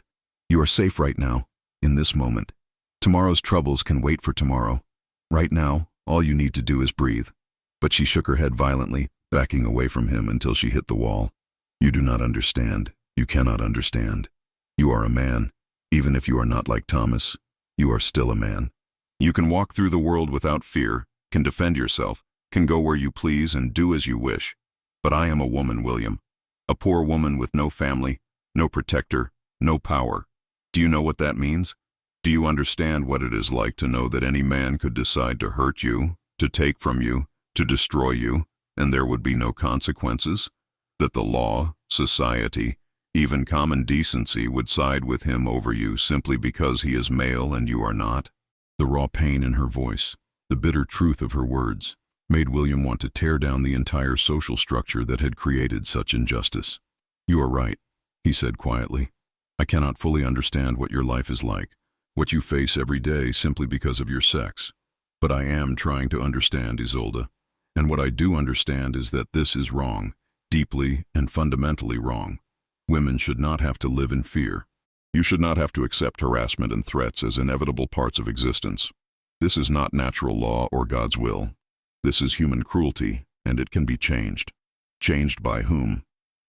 You are safe right now, in this moment. Tomorrow's troubles can wait for tomorrow. Right now, all you need to do is breathe." But she shook her head violently, backing away from him until she hit the wall. "You do not understand. You cannot understand. You are a man. Even if you are not like Thomas, you are still a man. You can walk through the world without fear, can defend yourself, can go where you please and do as you wish. But I am a woman, William. A poor woman with no family, no protector, no power. Do you know what that means? Do you understand what it is like to know that any man could decide to hurt you, to take from you, to destroy you, and there would be no consequences? That the law, society, even common decency would side with him over you simply because he is male and you are not?" The raw pain in her voice, the bitter truth of her words, made William want to tear down the entire social structure that had created such injustice. "You are right," he said quietly. "I cannot fully understand what your life is like, what you face every day simply because of your sex. But I am trying to understand, Isolde. And what I do understand is that this is wrong, deeply and fundamentally wrong. Women should not have to live in fear. You should not have to accept harassment and threats as inevitable parts of existence. This is not natural law or God's will. This is human cruelty, and it can be changed." "Changed by whom?"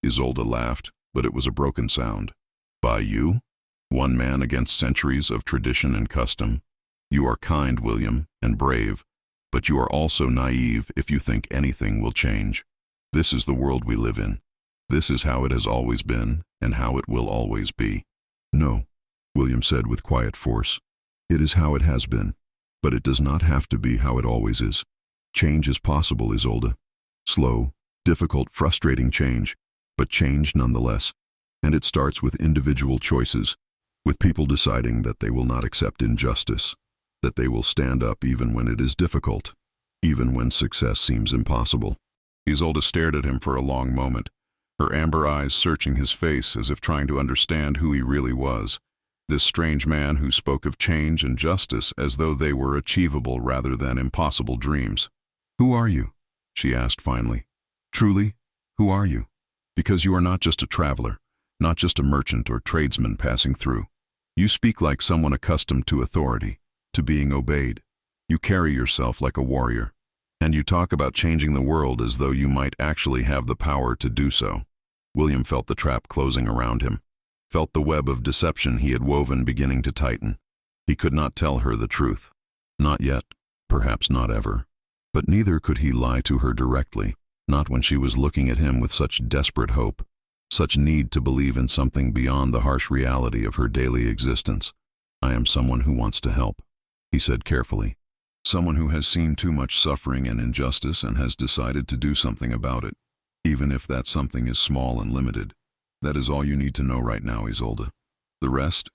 Isolde laughed, but it was a broken sound. "By you? One man against centuries of tradition and custom. You are kind, William, and brave, but you are also naive if you think anything will change. This is the world we live in. This is how it has always been, and how it will always be." "No," William said with quiet force. "It is how it has been, but it does not have to be how it always is. Change is possible, Isolde. Slow, difficult, frustrating change, but change nonetheless. And it starts with individual choices, with people deciding that they will not accept injustice, that they will stand up even when it is difficult, even when success seems impossible. Isolde stared at him for a long moment, her amber eyes searching his face as if trying to understand who he really was, this strange man who spoke of change and justice as though they were achievable rather than impossible dreams. "Who are you?" she asked finally. "Truly, who are you? Because you are not just a traveler, not just a merchant or tradesman passing through. You speak like someone accustomed to authority, to being obeyed. You carry yourself like a warrior. And you talk about changing the world as though you might actually have the power to do so." William felt the trap closing around him, felt the web of deception he had woven beginning to tighten. He could not tell her the truth. Not yet, perhaps not ever. But neither could he lie to her directly, not when she was looking at him with such desperate hope, such need to believe in something beyond the harsh reality of her daily existence. "I am someone who wants to help," he said carefully. "Someone who has seen too much suffering and injustice and has decided to do something about it, even if that something is small and limited. That is all you need to know right now, Isolde. The rest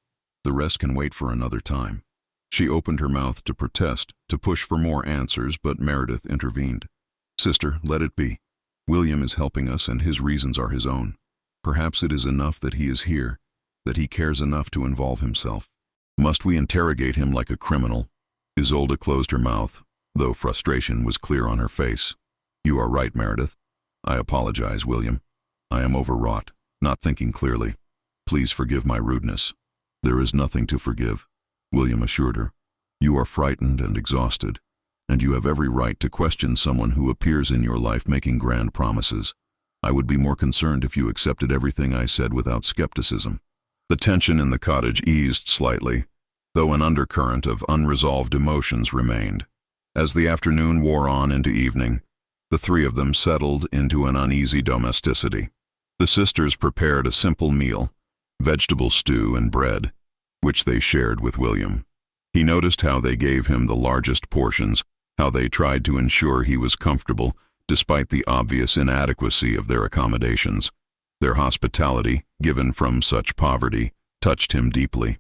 can wait for another time." She opened her mouth to protest, to push for more answers, but Meredith intervened. "Sister, let it be. William is helping us and his reasons are his own. Perhaps it is enough that he is here, that he cares enough to involve himself. Must we interrogate him like a criminal?" Isolde closed her mouth, though frustration was clear on her face. "You are right, Meredith. I apologize, William. I am overwrought, not thinking clearly. Please forgive my rudeness." "There is nothing to forgive," William assured her. "You are frightened and exhausted, and you have every right to question someone who appears in your life making grand promises. I would be more concerned if you accepted everything I said without skepticism." The tension in the cottage eased slightly, though an undercurrent of unresolved emotions remained. As the afternoon wore on into evening, the three of them settled into an uneasy domesticity. The sisters prepared a simple meal, vegetable stew and bread, which they shared with William. He noticed how they gave him the largest portions, how they tried to ensure he was comfortable despite the obvious inadequacy of their accommodations. Their hospitality, given from such poverty, touched him deeply.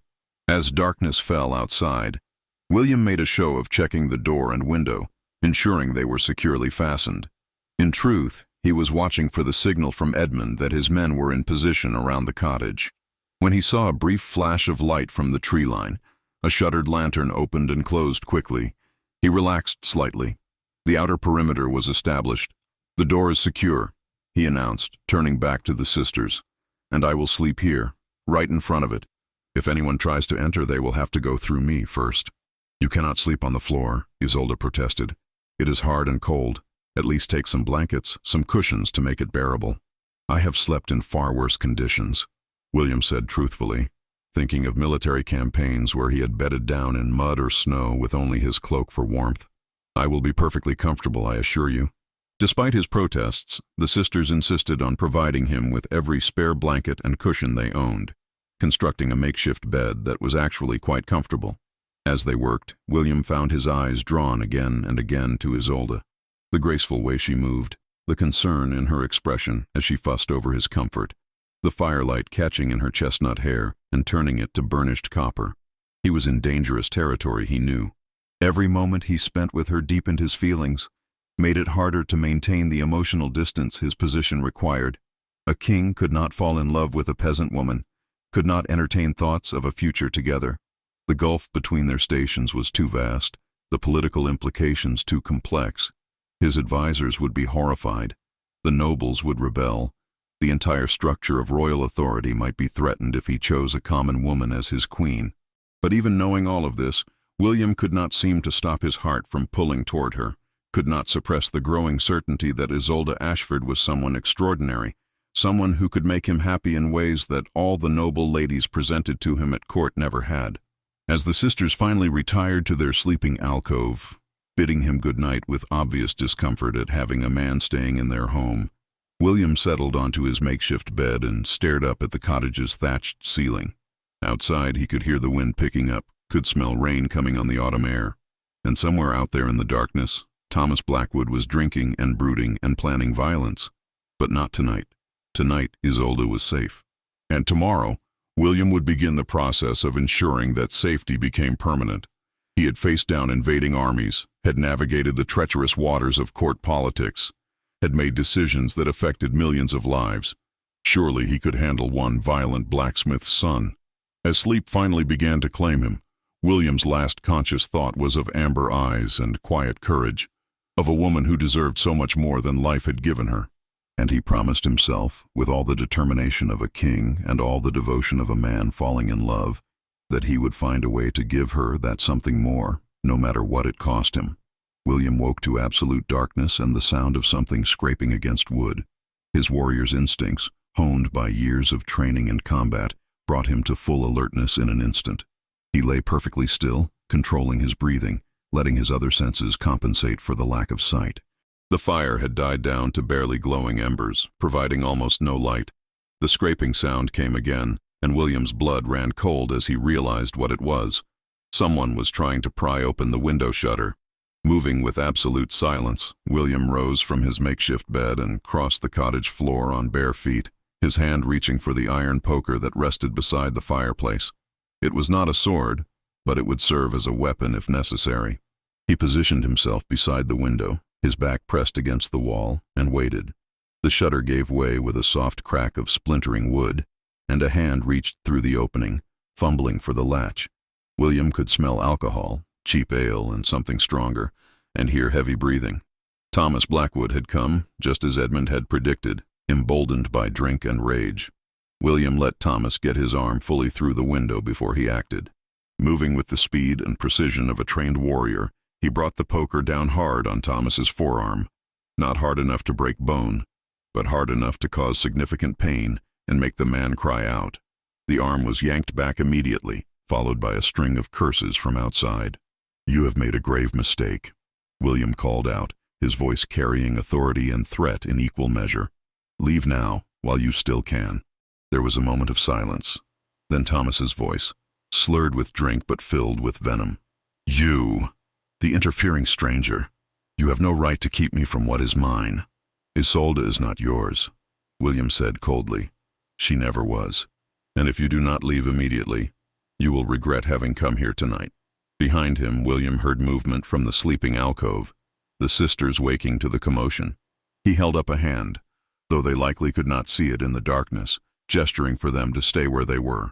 As darkness fell outside, William made a show of checking the door and window, ensuring they were securely fastened. In truth, he was watching for the signal from Edmund that his men were in position around the cottage. When he saw a brief flash of light from the tree line, a shuttered lantern opened and closed quickly. He relaxed slightly. The outer perimeter was established. "The door is secure," he announced, turning back to the sisters. "And I will sleep here, right in front of it. If anyone tries to enter, they will have to go through me first." "You cannot sleep on the floor," Isolde protested. "It is hard and cold. At least take some blankets, some cushions to make it bearable." "I have slept in far worse conditions," William said truthfully, thinking of military campaigns where he had bedded down in mud or snow with only his cloak for warmth. "I will be perfectly comfortable, I assure you." Despite his protests, the sisters insisted on providing him with every spare blanket and cushion they owned, constructing a makeshift bed that was actually quite comfortable. As they worked, William found his eyes drawn again and again to Isolde. The graceful way she moved, the concern in her expression as she fussed over his comfort, the firelight catching in her chestnut hair and turning it to burnished copper. He was in dangerous territory, he knew. Every moment he spent with her deepened his feelings, made it harder to maintain the emotional distance his position required. A king could not fall in love with a peasant woman, could not entertain thoughts of a future together. The gulf between their stations was too vast, the political implications too complex. His advisors would be horrified, the nobles would rebel, the entire structure of royal authority might be threatened if he chose a common woman as his queen. But even knowing all of this, William could not seem to stop his heart from pulling toward her, could not suppress the growing certainty that Isolde Ashford was someone extraordinary, someone who could make him happy in ways that all the noble ladies presented to him at court never had. As the sisters finally retired to their sleeping alcove, bidding him good night with obvious discomfort at having a man staying in their home, William settled onto his makeshift bed and stared up at the cottage's thatched ceiling. Outside, he could hear the wind picking up, could smell rain coming on the autumn air. And somewhere out there in the darkness, Thomas Blackwood was drinking and brooding and planning violence. But not tonight. Tonight, Isolde was safe. And tomorrow, William would begin the process of ensuring that safety became permanent. He had faced down invading armies, had navigated the treacherous waters of court politics, had made decisions that affected millions of lives. Surely he could handle one violent blacksmith's son. As sleep finally began to claim him, William's last conscious thought was of amber eyes and quiet courage, of a woman who deserved so much more than life had given her. And he promised himself, with all the determination of a king and all the devotion of a man falling in love, that he would find a way to give her that something more, no matter what it cost him. William woke to absolute darkness and the sound of something scraping against wood. His warrior's instincts, honed by years of training and combat, brought him to full alertness in an instant. He lay perfectly still, controlling his breathing, letting his other senses compensate for the lack of sight. The fire had died down to barely glowing embers, providing almost no light. The scraping sound came again, and William's blood ran cold as he realized what it was. Someone was trying to pry open the window shutter. Moving with absolute silence, William rose from his makeshift bed and crossed the cottage floor on bare feet, his hand reaching for the iron poker that rested beside the fireplace. It was not a sword, but it would serve as a weapon if necessary. He positioned himself beside the window, his back pressed against the wall, and waited. The shutter gave way with a soft crack of splintering wood, and a hand reached through the opening, fumbling for the latch. William could smell alcohol, cheap ale, and something stronger, and hear heavy breathing. Thomas Blackwood had come, just as Edmund had predicted, emboldened by drink and rage. William let Thomas get his arm fully through the window before he acted. Moving with the speed and precision of a trained warrior, he brought the poker down hard on Thomas's forearm. Not hard enough to break bone, but hard enough to cause significant pain and make the man cry out. The arm was yanked back immediately, followed by a string of curses from outside. "You have made a grave mistake," William called out, his voice carrying authority and threat in equal measure. "Leave now, while you still can." There was a moment of silence. Then Thomas's voice, slurred with drink but filled with venom. "You, the interfering stranger, you have no right to keep me from what is mine." "Isolde is not yours," William said coldly. "She never was. And if you do not leave immediately, you will regret having come here tonight." Behind him, William heard movement from the sleeping alcove, the sisters waking to the commotion. He held up a hand, though they likely could not see it in the darkness, gesturing for them to stay where they were.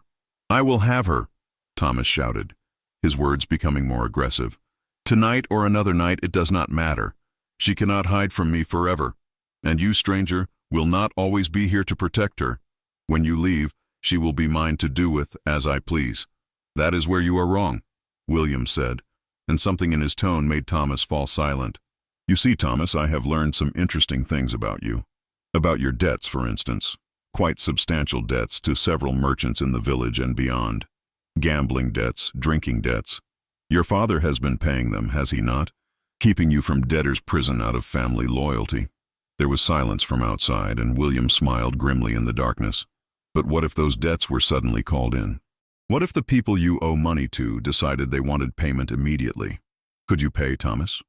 "I will have her," Thomas shouted, his words becoming more aggressive. "Tonight or another night, it does not matter. She cannot hide from me forever. And you, stranger, will not always be here to protect her. When you leave, she will be mine to do with as I please." "That is where you are wrong," William said, and something in his tone made Thomas fall silent. "You see, Thomas, I have learned some interesting things about you. About your debts, for instance. Quite substantial debts to several merchants in the village and beyond. Gambling debts, drinking debts. Your father has been paying them, has he not? Keeping you from debtor's prison out of family loyalty." There was silence from outside, and William smiled grimly in the darkness. But what if those debts were suddenly called in? What if the people you owe money to decided they wanted payment immediately? Could you pay, Thomas?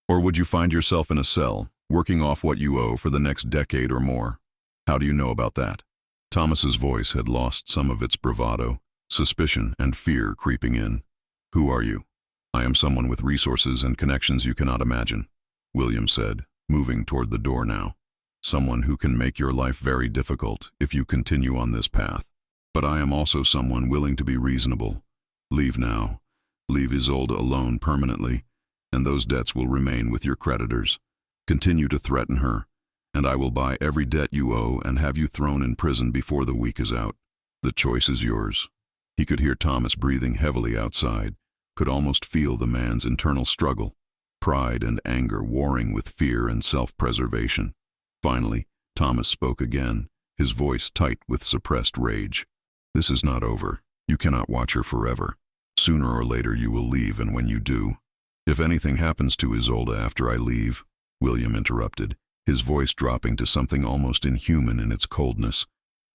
Or would you find yourself in a cell, working off what you owe for the next decade or more? How do you know about that? Thomas's voice had lost some of its bravado, suspicion and fear creeping in. "Who are you?" "I am someone with resources and connections you cannot imagine," William said, moving toward the door now. "Someone who can make your life very difficult if you continue on this path. But I am also someone willing to be reasonable. Leave now. Leave Isolde alone permanently, and those debts will remain with your creditors. Continue to threaten her, and I will buy every debt you owe and have you thrown in prison before the week is out. The choice is yours." He could hear Thomas breathing heavily outside, could almost feel the man's internal struggle, pride and anger warring with fear and self-preservation. Finally, Thomas spoke again, his voice tight with suppressed rage. "This is not over. You cannot watch her forever. Sooner or later you will leave, and when you do—" "If anything happens to Isolde after I leave," William interrupted, his voice dropping to something almost inhuman in its coldness,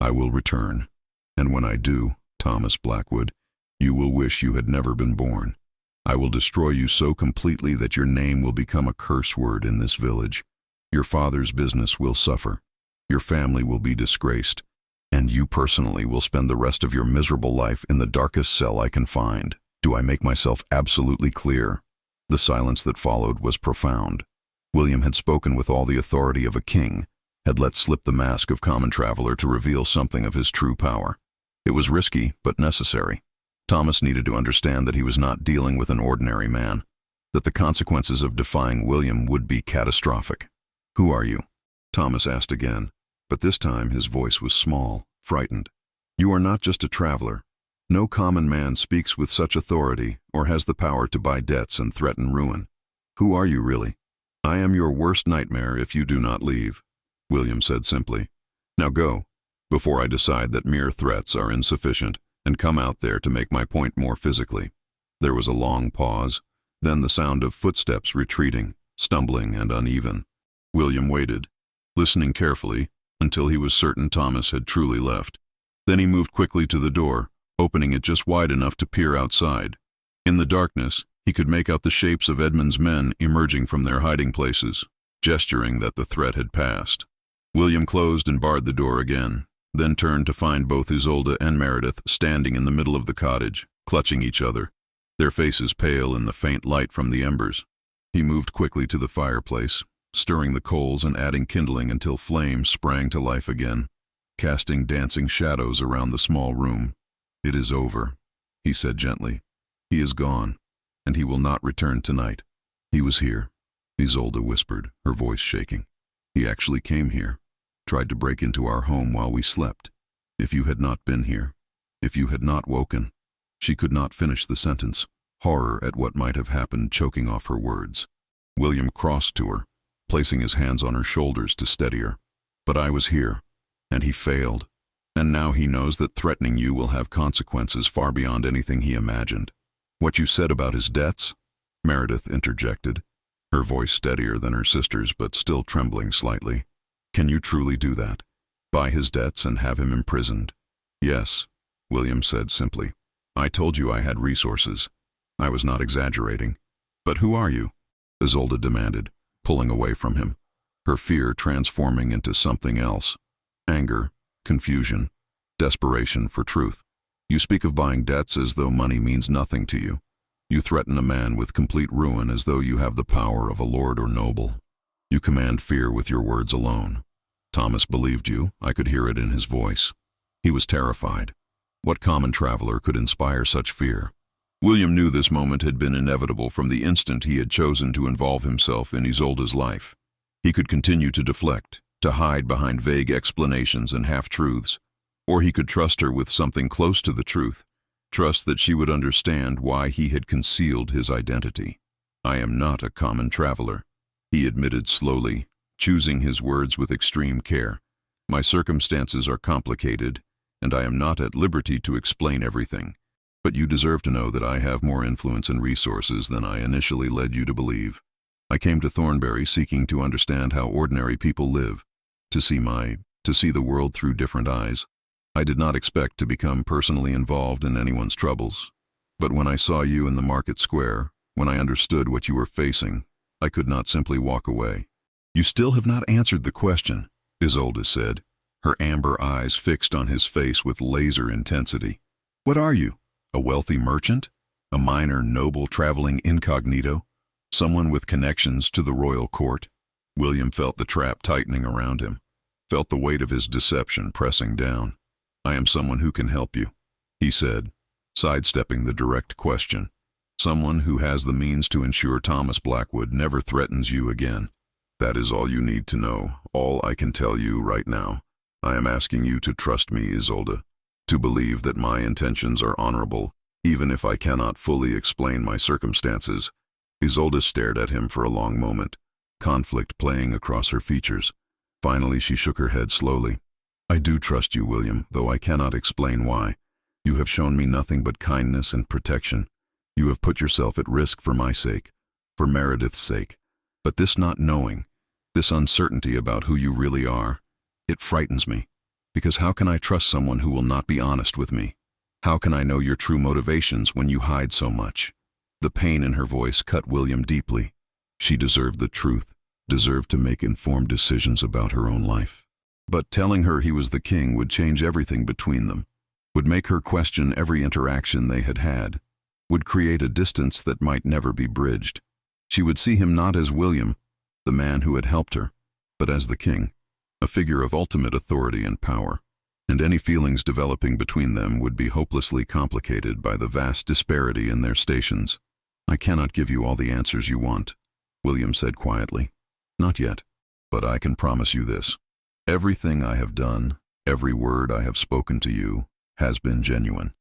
"I will return. And when I do, Thomas Blackwood, you will wish you had never been born. I will destroy you so completely that your name will become a curse word in this village. Your father's business will suffer. Your family will be disgraced. And you personally will spend the rest of your miserable life in the darkest cell I can find." Do I make myself absolutely clear? The silence that followed was profound. William had spoken with all the authority of a king, had let slip the mask of common traveler to reveal something of his true power. It was risky, but necessary. Thomas needed to understand that he was not dealing with an ordinary man, that the consequences of defying William would be catastrophic. "Who are you?" Thomas asked again, but this time his voice was small, frightened. "You are not just a traveler. No common man speaks with such authority or has the power to buy debts and threaten ruin. Who are you really?" "I am your worst nightmare if you do not leave," William said simply. "Now go, before I decide that mere threats are insufficient, and come out there to make my point more physically." There was a long pause, then the sound of footsteps retreating, stumbling and uneven. William waited, listening carefully, until he was certain Thomas had truly left. Then he moved quickly to the door, opening it just wide enough to peer outside. In the darkness, he could make out the shapes of Edmund's men emerging from their hiding places, gesturing that the threat had passed. William closed and barred the door again, then turned to find both Isolde and Meredith standing in the middle of the cottage, clutching each other, their faces pale in the faint light from the embers. He moved quickly to the fireplace, stirring the coals and adding kindling until flames sprang to life again, casting dancing shadows around the small room. "It is over," he said gently. "He is gone, and he will not return tonight." "He was here," Isolde whispered, her voice shaking. "He actually came here, tried to break into our home while we slept. If you had not been here, if you had not woken—" She could not finish the sentence, horror at what might have happened choking off her words. William crossed to her, placing his hands on her shoulders to steady her. "But I was here, and he failed. And now he knows that threatening you will have consequences far beyond anything he imagined." "What you said about his debts?" Meredith interjected, her voice steadier than her sister's but still trembling slightly. "Can you truly do that? Buy his debts and have him imprisoned?" "Yes," William said simply. "I told you I had resources. I was not exaggerating." "But who are you?" Isolde demanded, pulling away from him, her fear transforming into something else. Anger, confusion, desperation for truth. "You speak of buying debts as though money means nothing to you. You threaten a man with complete ruin as though you have the power of a lord or noble. You command fear with your words alone." Thomas believed you. I could hear it in his voice. He was terrified. What common traveler could inspire such fear? William knew this moment had been inevitable from the instant he had chosen to involve himself in Isolde's life. He could continue to deflect, to hide behind vague explanations and half-truths, or he could trust her with something close to the truth, trust that she would understand why he had concealed his identity. "I am not a common traveler," he admitted slowly, choosing his words with extreme care. "My circumstances are complicated, and I am not at liberty to explain everything. But you deserve to know that I have more influence and resources than I initially led you to believe. I came to Thornbury seeking to understand how ordinary people live, to see the world through different eyes. I did not expect to become personally involved in anyone's troubles. But when I saw you in the market square, when I understood what you were facing, I could not simply walk away." "You still have not answered the question," Isolde said, her amber eyes fixed on his face with laser intensity. "What are you? A wealthy merchant? A minor noble traveling incognito? Someone with connections to the royal court?" William felt the trap tightening around him, felt the weight of his deception pressing down. "I am someone who can help you," he said, sidestepping the direct question. "Someone who has the means to ensure Thomas Blackwood never threatens you again. That is all you need to know, all I can tell you right now. I am asking you to trust me, Isolde, to believe that my intentions are honorable, even if I cannot fully explain my circumstances." Isolde stared at him for a long moment, conflict playing across her features. Finally, she shook her head slowly. "I do trust you, William, though I cannot explain why. You have shown me nothing but kindness and protection. You have put yourself at risk for my sake, for Meredith's sake. But this not knowing, this uncertainty about who you really are, it frightens me. Because how can I trust someone who will not be honest with me? How can I know your true motivations when you hide so much?" The pain in her voice cut William deeply. She deserved the truth, deserved to make informed decisions about her own life. But telling her he was the king would change everything between them, would make her question every interaction they had had. would create a distance that might never be bridged. She would see him not as William, the man who had helped her, but as the king, a figure of ultimate authority and power. And any feelings developing between them would be hopelessly complicated by the vast disparity in their stations. "I cannot give you all the answers you want," William said quietly. "Not yet. But I can promise you this. Everything I have done, every word I have spoken to you, has been genuine.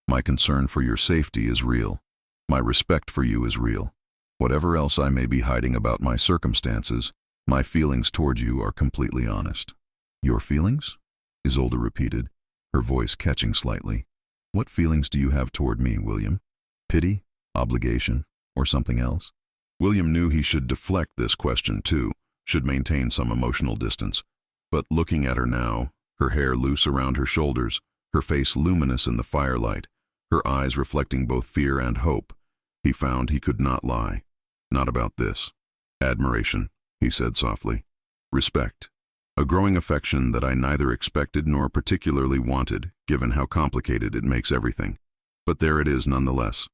My concern for your safety is real. My respect for you is real. Whatever else I may be hiding about my circumstances, my feelings toward you are completely honest." "Your feelings?" Isolde repeated, her voice catching slightly. "What feelings do you have toward me, William? Pity, obligation, or something else?" William knew he should deflect this question too, should maintain some emotional distance. But looking at her now, her hair loose around her shoulders, her face luminous in the firelight, her eyes reflecting both fear and hope, he found he could not lie. "Not about this. Admiration," he said softly. "Respect. A growing affection that I neither expected nor particularly wanted, given how complicated it makes everything. But there it is nonetheless.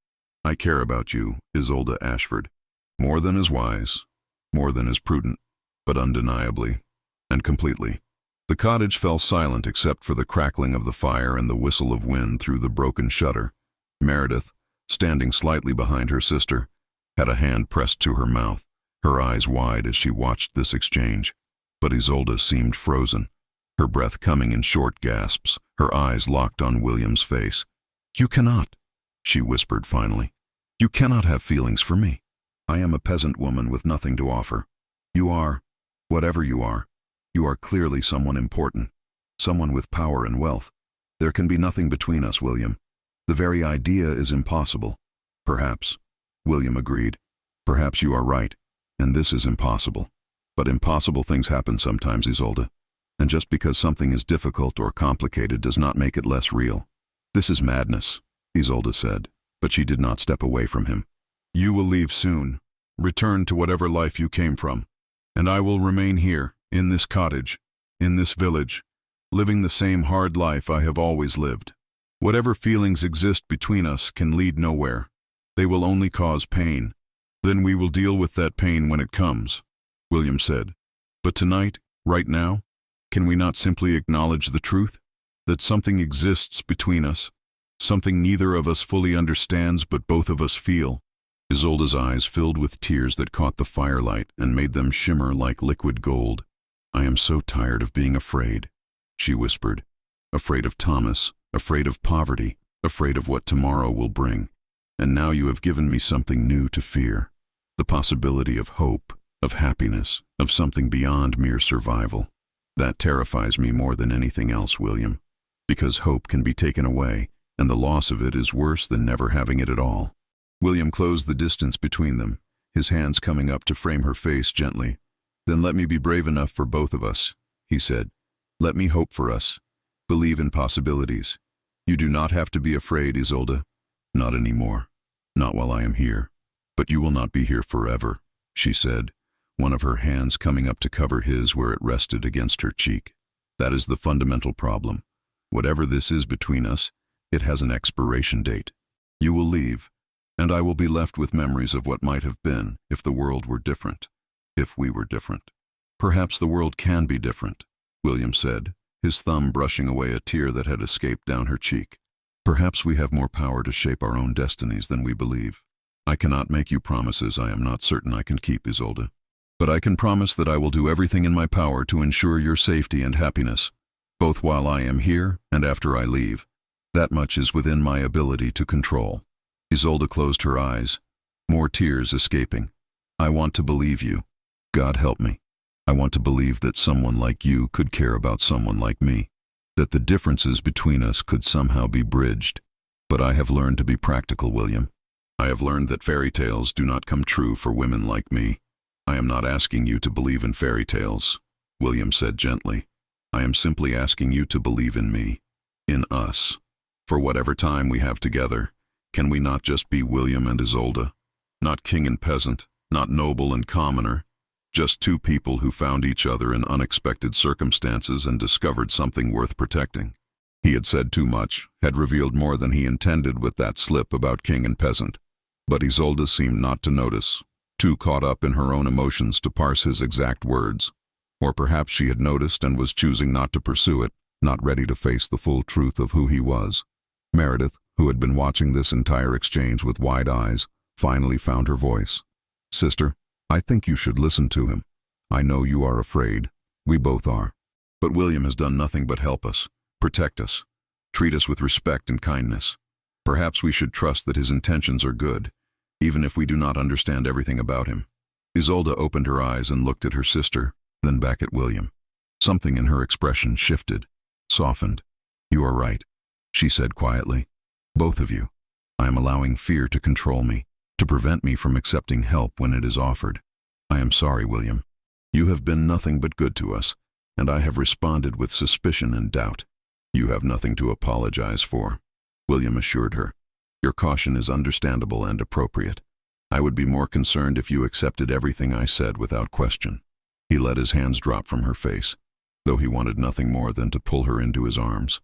I care about you, Isolde Ashford. More than is wise, more than is prudent, but undeniably and completely." The cottage fell silent except for the crackling of the fire and the whistle of wind through the broken shutter. Meredith, standing slightly behind her sister, had a hand pressed to her mouth, her eyes wide as she watched this exchange. But Isolde seemed frozen, her breath coming in short gasps, her eyes locked on William's face. "You cannot," she whispered finally. "You cannot have feelings for me. I am a peasant woman with nothing to offer. You are, whatever you are clearly someone important, someone with power and wealth. There can be nothing between us, William. The very idea is impossible." "Perhaps," William agreed. "Perhaps you are right, and this is impossible. But impossible things happen sometimes, Isolde. And just because something is difficult or complicated does not make it less real." "This is madness," Isolde said, but she did not step away from him. "You will leave soon, return to whatever life you came from, and I will remain here, in this cottage, in this village, living the same hard life I have always lived. Whatever feelings exist between us can lead nowhere. They will only cause pain. Then we will deal with that pain when it comes," William said. "But tonight, right now, can we not simply acknowledge the truth? That something exists between us, something neither of us fully understands but both of us feel." Isolde's eyes filled with tears that caught the firelight and made them shimmer like liquid gold. "I am so tired of being afraid," she whispered. "Afraid of Thomas, afraid of poverty, afraid of what tomorrow will bring. And now you have given me something new to fear. The possibility of hope, of happiness, of something beyond mere survival. That terrifies me more than anything else, William, because hope can be taken away, and the loss of it is worse than never having it at all." William closed the distance between them, his hands coming up to frame her face gently. "Then let me be brave enough for both of us," he said. "Let me hope for us. Believe in possibilities. You do not have to be afraid, Isolde. Not anymore. Not while I am here. But you will not be here forever," she said, one of her hands coming up to cover his where it rested against her cheek. "That is the fundamental problem. Whatever this is between us, it has an expiration date. You will leave, and I will be left with memories of what might have been if the world were different. If we were different." "Perhaps the world can be different," William said, his thumb brushing away a tear that had escaped down her cheek. "Perhaps we have more power to shape our own destinies than we believe. I cannot make you promises I am not certain I can keep, Isolde. But I can promise that I will do everything in my power to ensure your safety and happiness, both while I am here and after I leave. That much is within my ability to control." Isolde closed her eyes, more tears escaping. "I want to believe you. God help me. I want to believe that someone like you could care about someone like me, that the differences between us could somehow be bridged. But I have learned to be practical, William. I have learned that fairy tales do not come true for women like me. I am not asking you to believe in fairy tales," William said gently. "I am simply asking you to believe in me, in us. For whatever time we have together, can we not just be William and Isolde? Not king and peasant, not noble and commoner, just two people who found each other in unexpected circumstances and discovered something worth protecting." He had said too much, had revealed more than he intended with that slip about king and peasant. But Isolde seemed not to notice, too caught up in her own emotions to parse his exact words. Or perhaps she had noticed and was choosing not to pursue it, not ready to face the full truth of who he was. Meredith, who had been watching this entire exchange with wide eyes, finally found her voice. "Sister, I think you should listen to him. I know you are afraid. We both are. But William has done nothing but help us, protect us, treat us with respect and kindness. Perhaps we should trust that his intentions are good, even if we do not understand everything about him." Isolde opened her eyes and looked at her sister, then back at William. Something in her expression shifted, softened. "You are right," she said quietly. "Both of you. I am allowing fear to control me, to prevent me from accepting help when it is offered. I am sorry, William. You have been nothing but good to us, and I have responded with suspicion and doubt. You have nothing to apologize for," William assured her. "Your caution is understandable and appropriate. I would be more concerned if you accepted everything I said without question." He let his hands drop from her face, though he wanted nothing more than to pull her into his arms,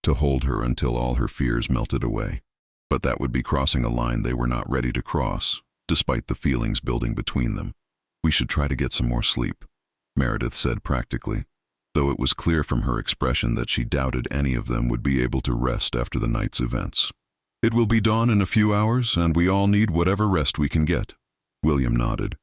to hold her until all her fears melted away. But that would be crossing a line they were not ready to cross, despite the feelings building between them. "We should try to get some more sleep," Meredith said practically, though it was clear from her expression that she doubted any of them would be able to rest after the night's events. "It will be dawn in a few hours, and we all need whatever rest we can get." William nodded,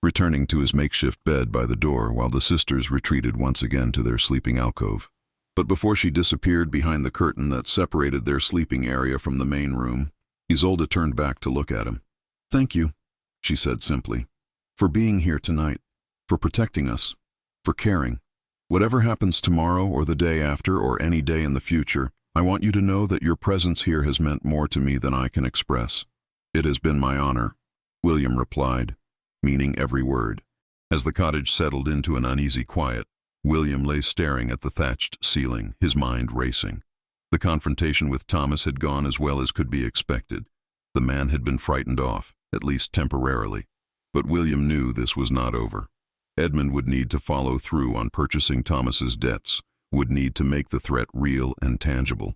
returning to his makeshift bed by the door while the sisters retreated once again to their sleeping alcove. But before she disappeared behind the curtain that separated their sleeping area from the main room, Isolde turned back to look at him. "Thank you," she said simply, "for being here tonight, for protecting us, for caring. Whatever happens tomorrow or the day after or any day in the future, I want you to know that your presence here has meant more to me than I can express." "It has been my honor," William replied, meaning every word. As the cottage settled into an uneasy quiet, William lay staring at the thatched ceiling, his mind racing. The confrontation with Thomas had gone as well as could be expected. The man had been frightened off, at least temporarily. But William knew this was not over. Edmund would need to follow through on purchasing Thomas's debts, would need to make the threat real and tangible.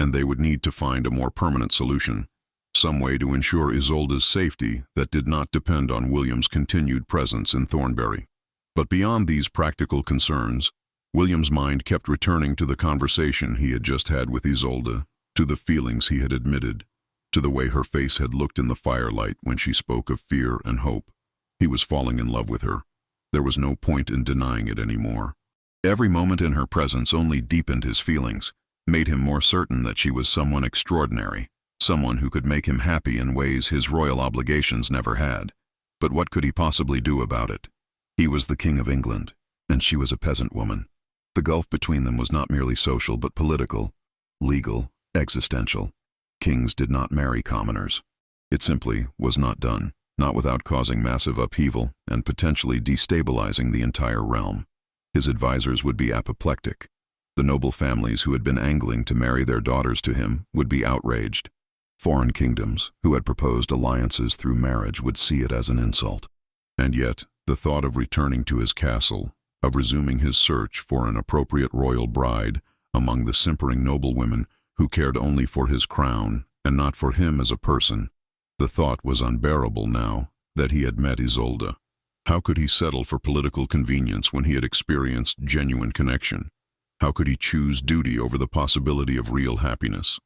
And they would need to find a more permanent solution, some way to ensure Isolde's safety that did not depend on William's continued presence in Thornbury. But beyond these practical concerns, William's mind kept returning to the conversation he had just had with Isolde, to the feelings he had admitted, to the way her face had looked in the firelight when she spoke of fear and hope. He was falling in love with her. There was no point in denying it anymore. Every moment in her presence only deepened his feelings, made him more certain that she was someone extraordinary, someone who could make him happy in ways his royal obligations never had. But what could he possibly do about it? He was the King of England, and she was a peasant woman. The gulf between them was not merely social but political, legal, existential. Kings did not marry commoners. It simply was not done, not without causing massive upheaval and potentially destabilizing the entire realm. His advisors would be apoplectic. The noble families who had been angling to marry their daughters to him would be outraged. Foreign kingdoms, who had proposed alliances through marriage, would see it as an insult. And yet, the thought of returning to his castle, of resuming his search for an appropriate royal bride among the simpering noblewomen who cared only for his crown and not for him as a person, the thought was unbearable now that he had met Isolde. How could he settle for political convenience when he had experienced genuine connection? How could he choose duty over the possibility of real happiness?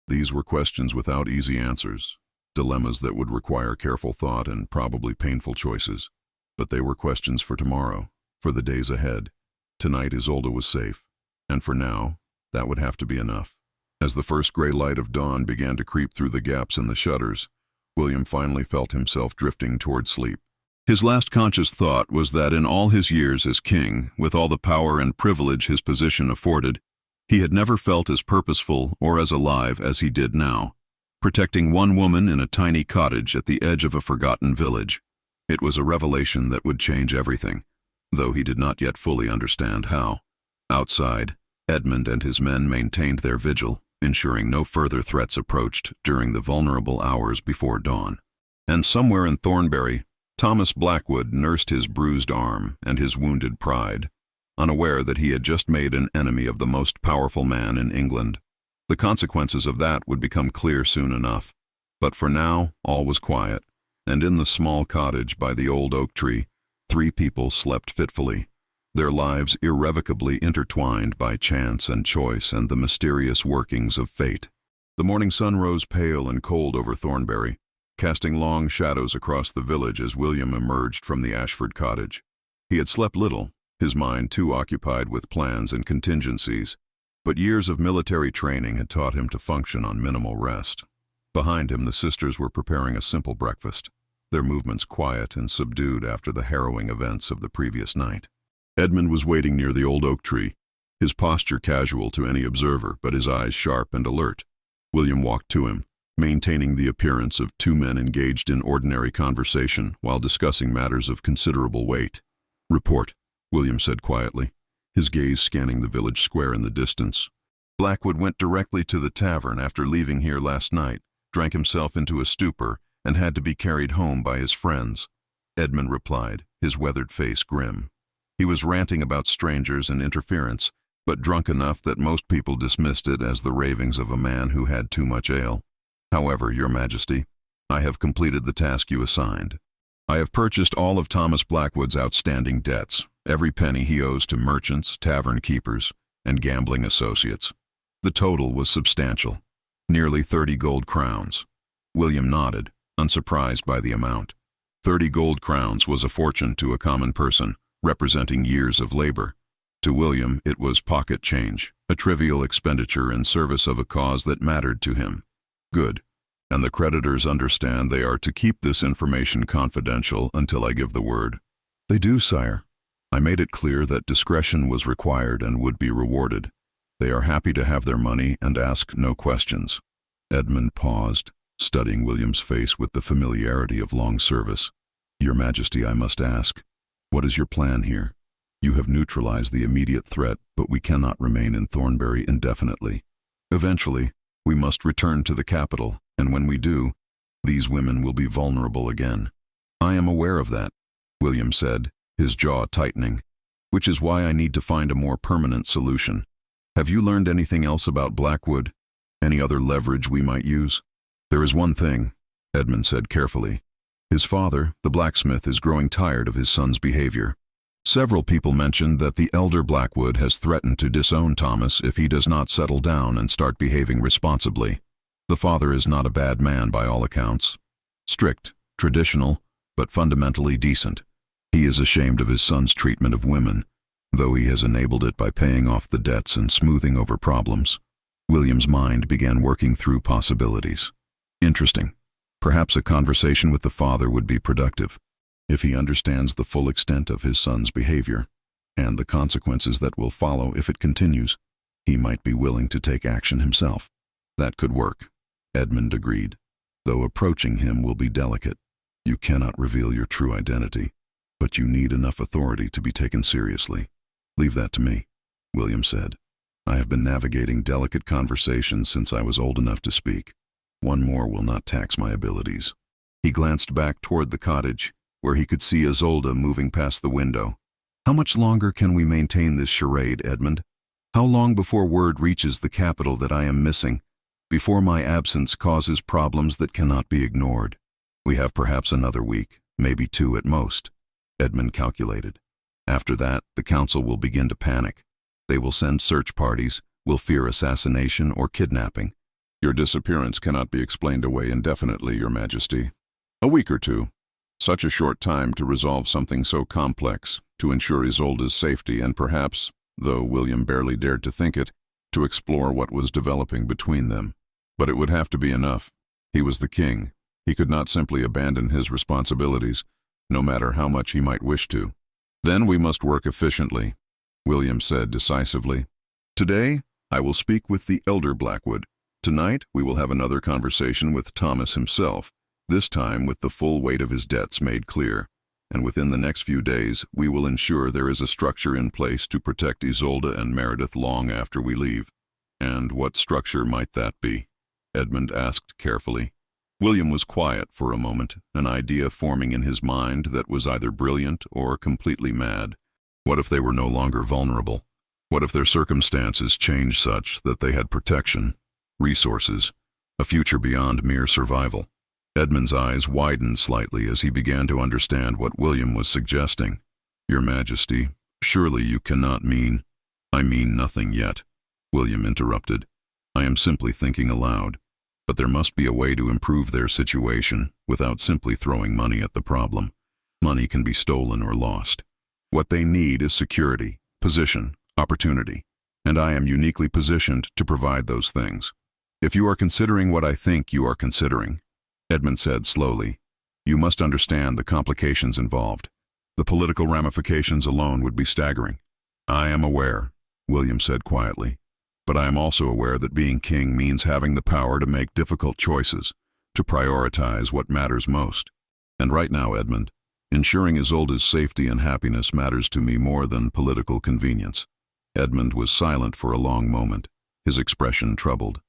These were questions without easy answers, dilemmas that would require careful thought and probably painful choices. But they were questions for tomorrow, for the days ahead. Tonight Isolde was safe, and for now, that would have to be enough. As the first gray light of dawn began to creep through the gaps in the shutters, William finally felt himself drifting toward sleep. His last conscious thought was that in all his years as king, with all the power and privilege his position afforded, he had never felt as purposeful or as alive as he did now, protecting one woman in a tiny cottage at the edge of a forgotten village. It was a revelation that would change everything, though he did not yet fully understand how. Outside, Edmund and his men maintained their vigil, ensuring no further threats approached during the vulnerable hours before dawn. And somewhere in Thornbury, Thomas Blackwood nursed his bruised arm and his wounded pride, unaware that he had just made an enemy of the most powerful man in England. The consequences of that would become clear soon enough. But for now, all was quiet, and in the small cottage by the old oak tree, 3 people slept fitfully, their lives irrevocably intertwined by chance and choice and the mysterious workings of fate. The morning sun rose pale and cold over Thornbury, casting long shadows across the village as William emerged from the Ashford cottage. He had slept little, his mind too occupied with plans and contingencies, but years of military training had taught him to function on minimal rest. Behind him, the sisters were preparing a simple breakfast, their movements quiet and subdued after the harrowing events of the previous night. Edmund was waiting near the old oak tree, his posture casual to any observer, but his eyes sharp and alert. William walked to him, maintaining the appearance of 2 men engaged in ordinary conversation while discussing matters of considerable weight. "Report," William said quietly, his gaze scanning the village square in the distance. "Blackwood went directly to the tavern after leaving here last night, drank himself into a stupor, and had to be carried home by his friends," Edmund replied, his weathered face grim. He was ranting about strangers and interference, but drunk enough that most people dismissed it as the ravings of a man who had too much ale. "However, Your Majesty, I have completed the task you assigned. I have purchased all of Thomas Blackwood's outstanding debts, every penny he owes to merchants, tavern keepers, and gambling associates. The total was substantial, nearly 30 gold crowns. William nodded, unsurprised by the amount. 30 gold crowns was a fortune to a common person, representing years of labor. To William, it was pocket change, a trivial expenditure in service of a cause that mattered to him. Good. And the creditors understand they are to keep this information confidential until I give the word. They do, sire. I made it clear that discretion was required and would be rewarded. They are happy to have their money and ask no questions. Edmund paused, studying William's face with the familiarity of long service. Your Majesty, I must ask, what is your plan here? You have neutralized the immediate threat, but we cannot remain in Thornbury indefinitely. Eventually, we must return to the capital, and when we do, these women will be vulnerable again. I am aware of that, William said, his jaw tightening, which is why I need to find a more permanent solution. Have you learned anything else about Blackwood? Any other leverage we might use? There is one thing, Edmund said carefully. His father, the blacksmith, is growing tired of his son's behavior. Several people mentioned that the elder Blackwood has threatened to disown Thomas if he does not settle down and start behaving responsibly. The father is not a bad man by all accounts. Strict, traditional, but fundamentally decent. He is ashamed of his son's treatment of women, though he has enabled it by paying off the debts and smoothing over problems. William's mind began working through possibilities. Interesting. Perhaps a conversation with the father would be productive. If he understands the full extent of his son's behavior, and the consequences that will follow if it continues, he might be willing to take action himself. That could work, Edmund agreed, though approaching him will be delicate. You cannot reveal your true identity, but you need enough authority to be taken seriously. Leave that to me, William said. I have been navigating delicate conversations since I was old enough to speak. One more will not tax my abilities. He glanced back toward the cottage, where he could see Isolde moving past the window. How much longer can we maintain this charade, Edmund? How long before word reaches the capital that I am missing, before my absence causes problems that cannot be ignored? We have perhaps another week, maybe 2 at most, Edmund calculated. After that, the council will begin to panic. They will send search parties, will fear assassination or kidnapping. Your disappearance cannot be explained away indefinitely, Your Majesty. A week or 2. Such a short time to resolve something so complex, to ensure Isolde's safety and perhaps, though William barely dared to think it, to explore what was developing between them. But it would have to be enough. He was the king. He could not simply abandon his responsibilities, no matter how much he might wish to. Then we must work efficiently, William said decisively. Today, I will speak with the elder Blackwood. Tonight, we will have another conversation with Thomas himself, this time with the full weight of his debts made clear. And within the next few days, we will ensure there is a structure in place to protect Isolde and Meredith long after we leave. And what structure might that be? Edmund asked carefully. William was quiet for a moment, an idea forming in his mind that was either brilliant or completely mad. What if they were no longer vulnerable? What if their circumstances changed such that they had protection? resources, a future beyond mere survival. Edmund's eyes widened slightly as he began to understand what William was suggesting. Your Majesty, surely you cannot mean— I mean nothing yet, William interrupted. I am simply thinking aloud. But there must be a way to improve their situation without simply throwing money at the problem. Money can be stolen or lost. What they need is security, position, opportunity, and I am uniquely positioned to provide those things. If you are considering what I think you are considering, Edmund said slowly, you must understand the complications involved. The political ramifications alone would be staggering. I am aware, William said quietly, but I am also aware that being king means having the power to make difficult choices, to prioritize what matters most. And right now, Edmund, ensuring Isolde's safety and happiness matters to me more than political convenience. Edmund was silent for a long moment, his expression troubled.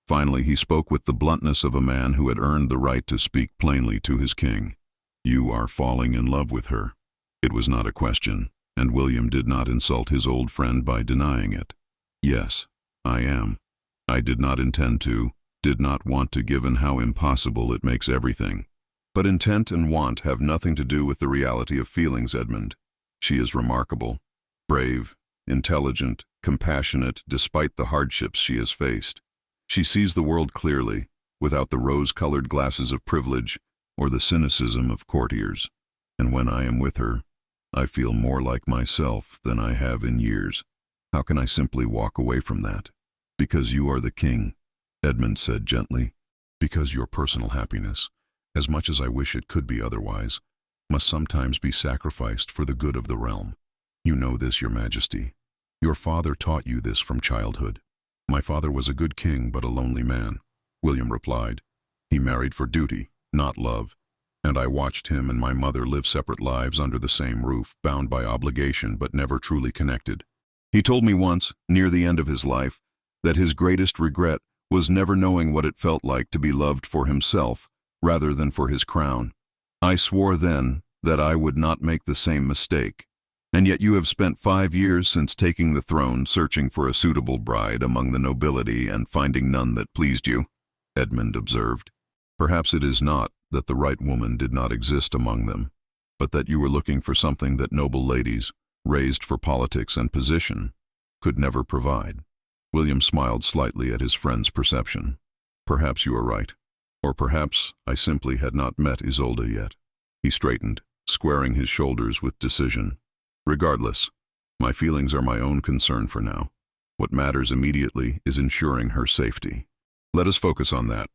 Finally, he spoke with the bluntness of a man who had earned the right to speak plainly to his king. You are falling in love with her. It was not a question, and William did not insult his old friend by denying it. Yes, I am. I did not intend to, did not want to, given how impossible it makes everything. But intent and want have nothing to do with the reality of feelings, Edmund. She is remarkable, brave, intelligent, compassionate, despite the hardships she has faced. She sees the world clearly, without the rose-colored glasses of privilege or the cynicism of courtiers. And when I am with her, I feel more like myself than I have in years. How can I simply walk away from that? Because you are the king, Edmund said gently. Because your personal happiness, as much as I wish it could be otherwise, must sometimes be sacrificed for the good of the realm. You know this, Your Majesty. Your father taught you this from childhood. My father was a good king, but a lonely man, William replied. He married for duty, not love, and I watched him and my mother live separate lives under the same roof, bound by obligation but never truly connected. He told me once, near the end of his life, that his greatest regret was never knowing what it felt like to be loved for himself rather than for his crown. I swore then that I would not make the same mistake. And yet you have spent 5 years since taking the throne searching for a suitable bride among the nobility and finding none that pleased you, Edmund observed. Perhaps it is not that the right woman did not exist among them, but that you were looking for something that noble ladies, raised for politics and position, could never provide. William smiled slightly at his friend's perception. Perhaps you are right. Or perhaps I simply had not met Isolde yet. He straightened, squaring his shoulders with decision. Regardless, my feelings are my own concern for now. What matters immediately is ensuring her safety. Let us focus on that,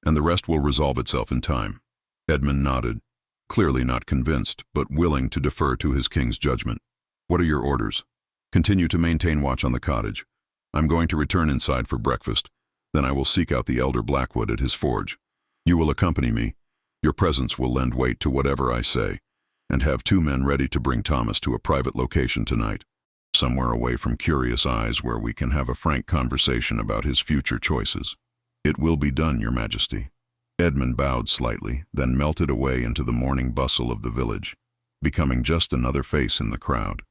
and the rest will resolve itself in time. Edmund nodded, clearly not convinced, but willing to defer to his king's judgment. What are your orders? Continue to maintain watch on the cottage. I'm going to return inside for breakfast. Then I will seek out the elder Blackwood at his forge. You will accompany me. Your presence will lend weight to whatever I say, and have 2 men ready to bring Thomas to a private location tonight, somewhere away from curious eyes where we can have a frank conversation about his future choices. It will be done, Your Majesty. Edmund bowed slightly, then melted away into the morning bustle of the village, becoming just another face in the crowd.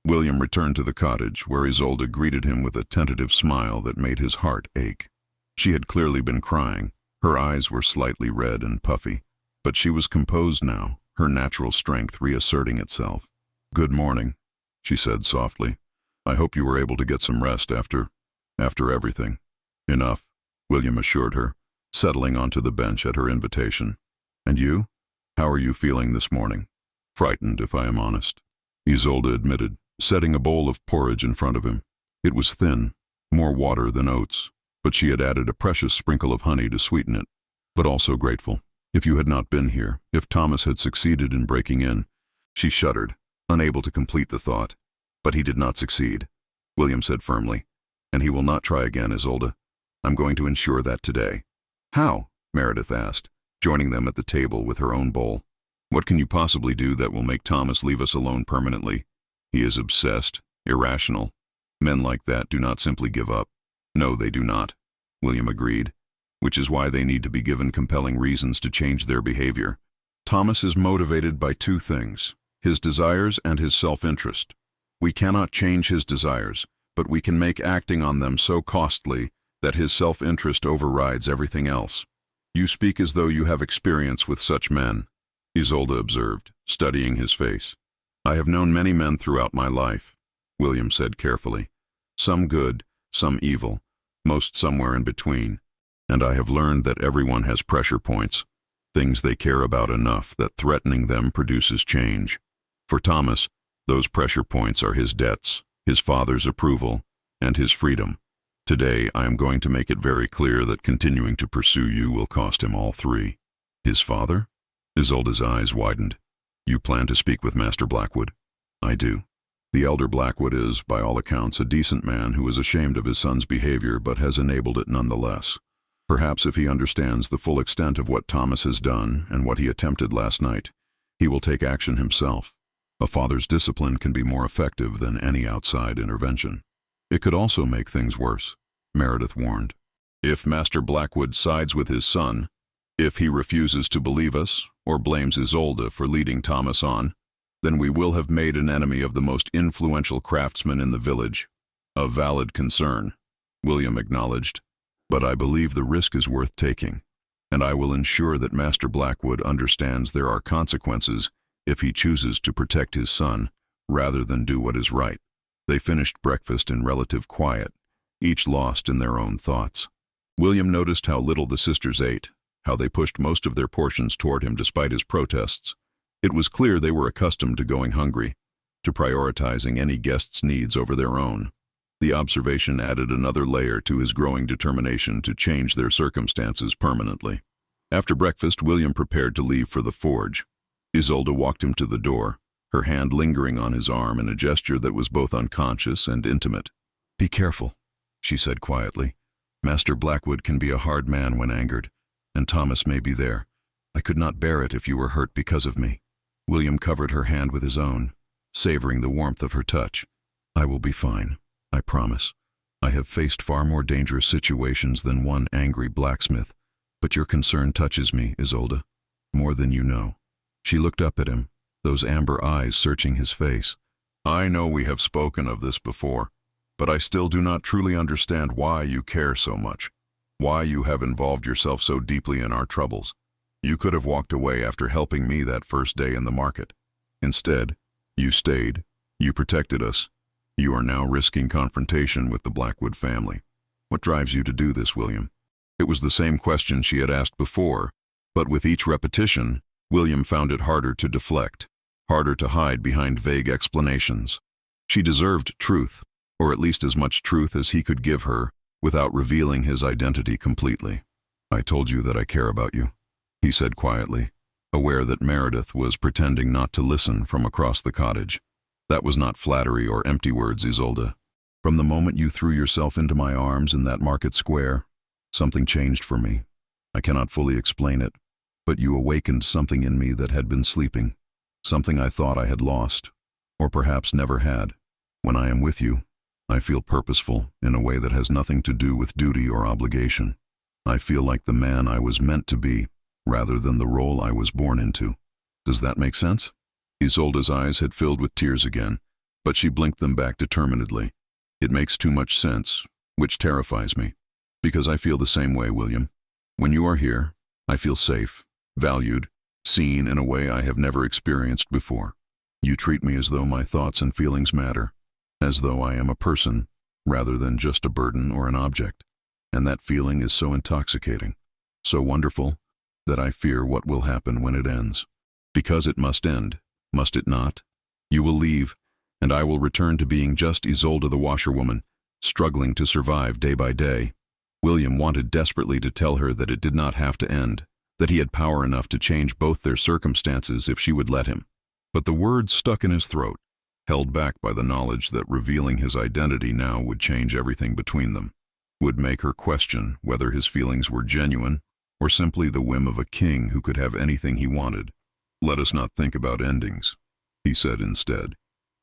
William returned to the cottage, where Isolde greeted him with a tentative smile that made his heart ache. She had clearly been crying. Her eyes were slightly red and puffy, but she was composed now, her natural strength reasserting itself. Good morning, she said softly. I hope you were able to get some rest after everything. Enough, William assured her, settling onto the bench at her invitation. And you? How are you feeling this morning? Frightened, if I am honest, Isolde admitted, setting a bowl of porridge in front of him. It was thin, more water than oats, but she had added a precious sprinkle of honey to sweeten it. But also grateful. If you had not been here, if Thomas had succeeded in breaking in, she shuddered, unable to complete the thought. But he did not succeed, William said firmly, and he will not try again, Isolde. I'm going to ensure that today. How? Meredith asked, joining them at the table with her own bowl. What can you possibly do that will make Thomas leave us alone permanently? He is obsessed, irrational. Men like that do not simply give up. No, they do not, William agreed, which is why they need to be given compelling reasons to change their behavior. Thomas is motivated by 2 things, his desires and his self-interest. We cannot change his desires, but we can make acting on them so costly that his self-interest overrides everything else. You speak as though you have experience with such men, Isolde observed, studying his face. I have known many men throughout my life, William said carefully. Some good, some evil, most somewhere in between. And I have learned that everyone has pressure points, things they care about enough that threatening them produces change. For Thomas, those pressure points are his debts, his father's approval, and his freedom. Today, I am going to make it very clear that continuing to pursue you will cost him all three. His father? Isolde's eyes widened. You plan to speak with Master Blackwood? I do. The elder Blackwood is, by all accounts, a decent man who is ashamed of his son's behavior but has enabled it nonetheless. Perhaps if he understands the full extent of what Thomas has done and what he attempted last night, he will take action himself. A father's discipline can be more effective than any outside intervention. It could also make things worse, Meredith warned. If Master Blackwood sides with his son, if he refuses to believe us or blames Isolde for leading Thomas on, then we will have made an enemy of the most influential craftsman in the village. A valid concern, William acknowledged, but I believe the risk is worth taking, and I will ensure that Master Blackwood understands there are consequences if he chooses to protect his son rather than do what is right. They finished breakfast in relative quiet, each lost in their own thoughts. William noticed how little the sisters ate, how they pushed most of their portions toward him despite his protests. It was clear they were accustomed to going hungry, to prioritizing any guest's needs over their own. The observation added another layer to his growing determination to change their circumstances permanently. After breakfast, William prepared to leave for the forge. Isolde walked him to the door, her hand lingering on his arm in a gesture that was both unconscious and intimate. Be careful, she said quietly. Master Blackwood can be a hard man when angered, and Thomas may be there. I could not bear it if you were hurt because of me. William covered her hand with his own, savoring the warmth of her touch. I will be fine, I promise. I have faced far more dangerous situations than one angry blacksmith, but your concern touches me, Isolde, more than you know. She looked up at him, those amber eyes searching his face. I know we have spoken of this before, but I still do not truly understand why you care so much, why you have involved yourself so deeply in our troubles. You could have walked away after helping me that first day in the market. Instead, you stayed, you protected us. You are now risking confrontation with the Blackwood family. What drives you to do this, William? It was the same question she had asked before, but with each repetition, William found it harder to deflect, harder to hide behind vague explanations. She deserved truth, or at least as much truth as he could give her, without revealing his identity completely. I told you that I care about you, he said quietly, aware that Meredith was pretending not to listen from across the cottage. That was not flattery or empty words, Isolde. From the moment you threw yourself into my arms in that market square, something changed for me. I cannot fully explain it, but you awakened something in me that had been sleeping, something I thought I had lost, or perhaps never had. When I am with you, I feel purposeful in a way that has nothing to do with duty or obligation. I feel like the man I was meant to be, rather than the role I was born into. Does that make sense? Isolde's eyes had filled with tears again, but she blinked them back determinedly. It makes too much sense, which terrifies me, because I feel the same way, William. When you are here, I feel safe, valued, seen in a way I have never experienced before. You treat me as though my thoughts and feelings matter, as though I am a person, rather than just a burden or an object. And that feeling is so intoxicating, so wonderful, that I fear what will happen when it ends. Because it must end, must it not? You will leave, and I will return to being just Isolde the washerwoman, struggling to survive day by day. William wanted desperately to tell her that it did not have to end, that he had power enough to change both their circumstances if she would let him. But the words stuck in his throat, held back by the knowledge that revealing his identity now would change everything between them, would make her question whether his feelings were genuine or simply the whim of a king who could have anything he wanted. Let us not think about endings, he said instead,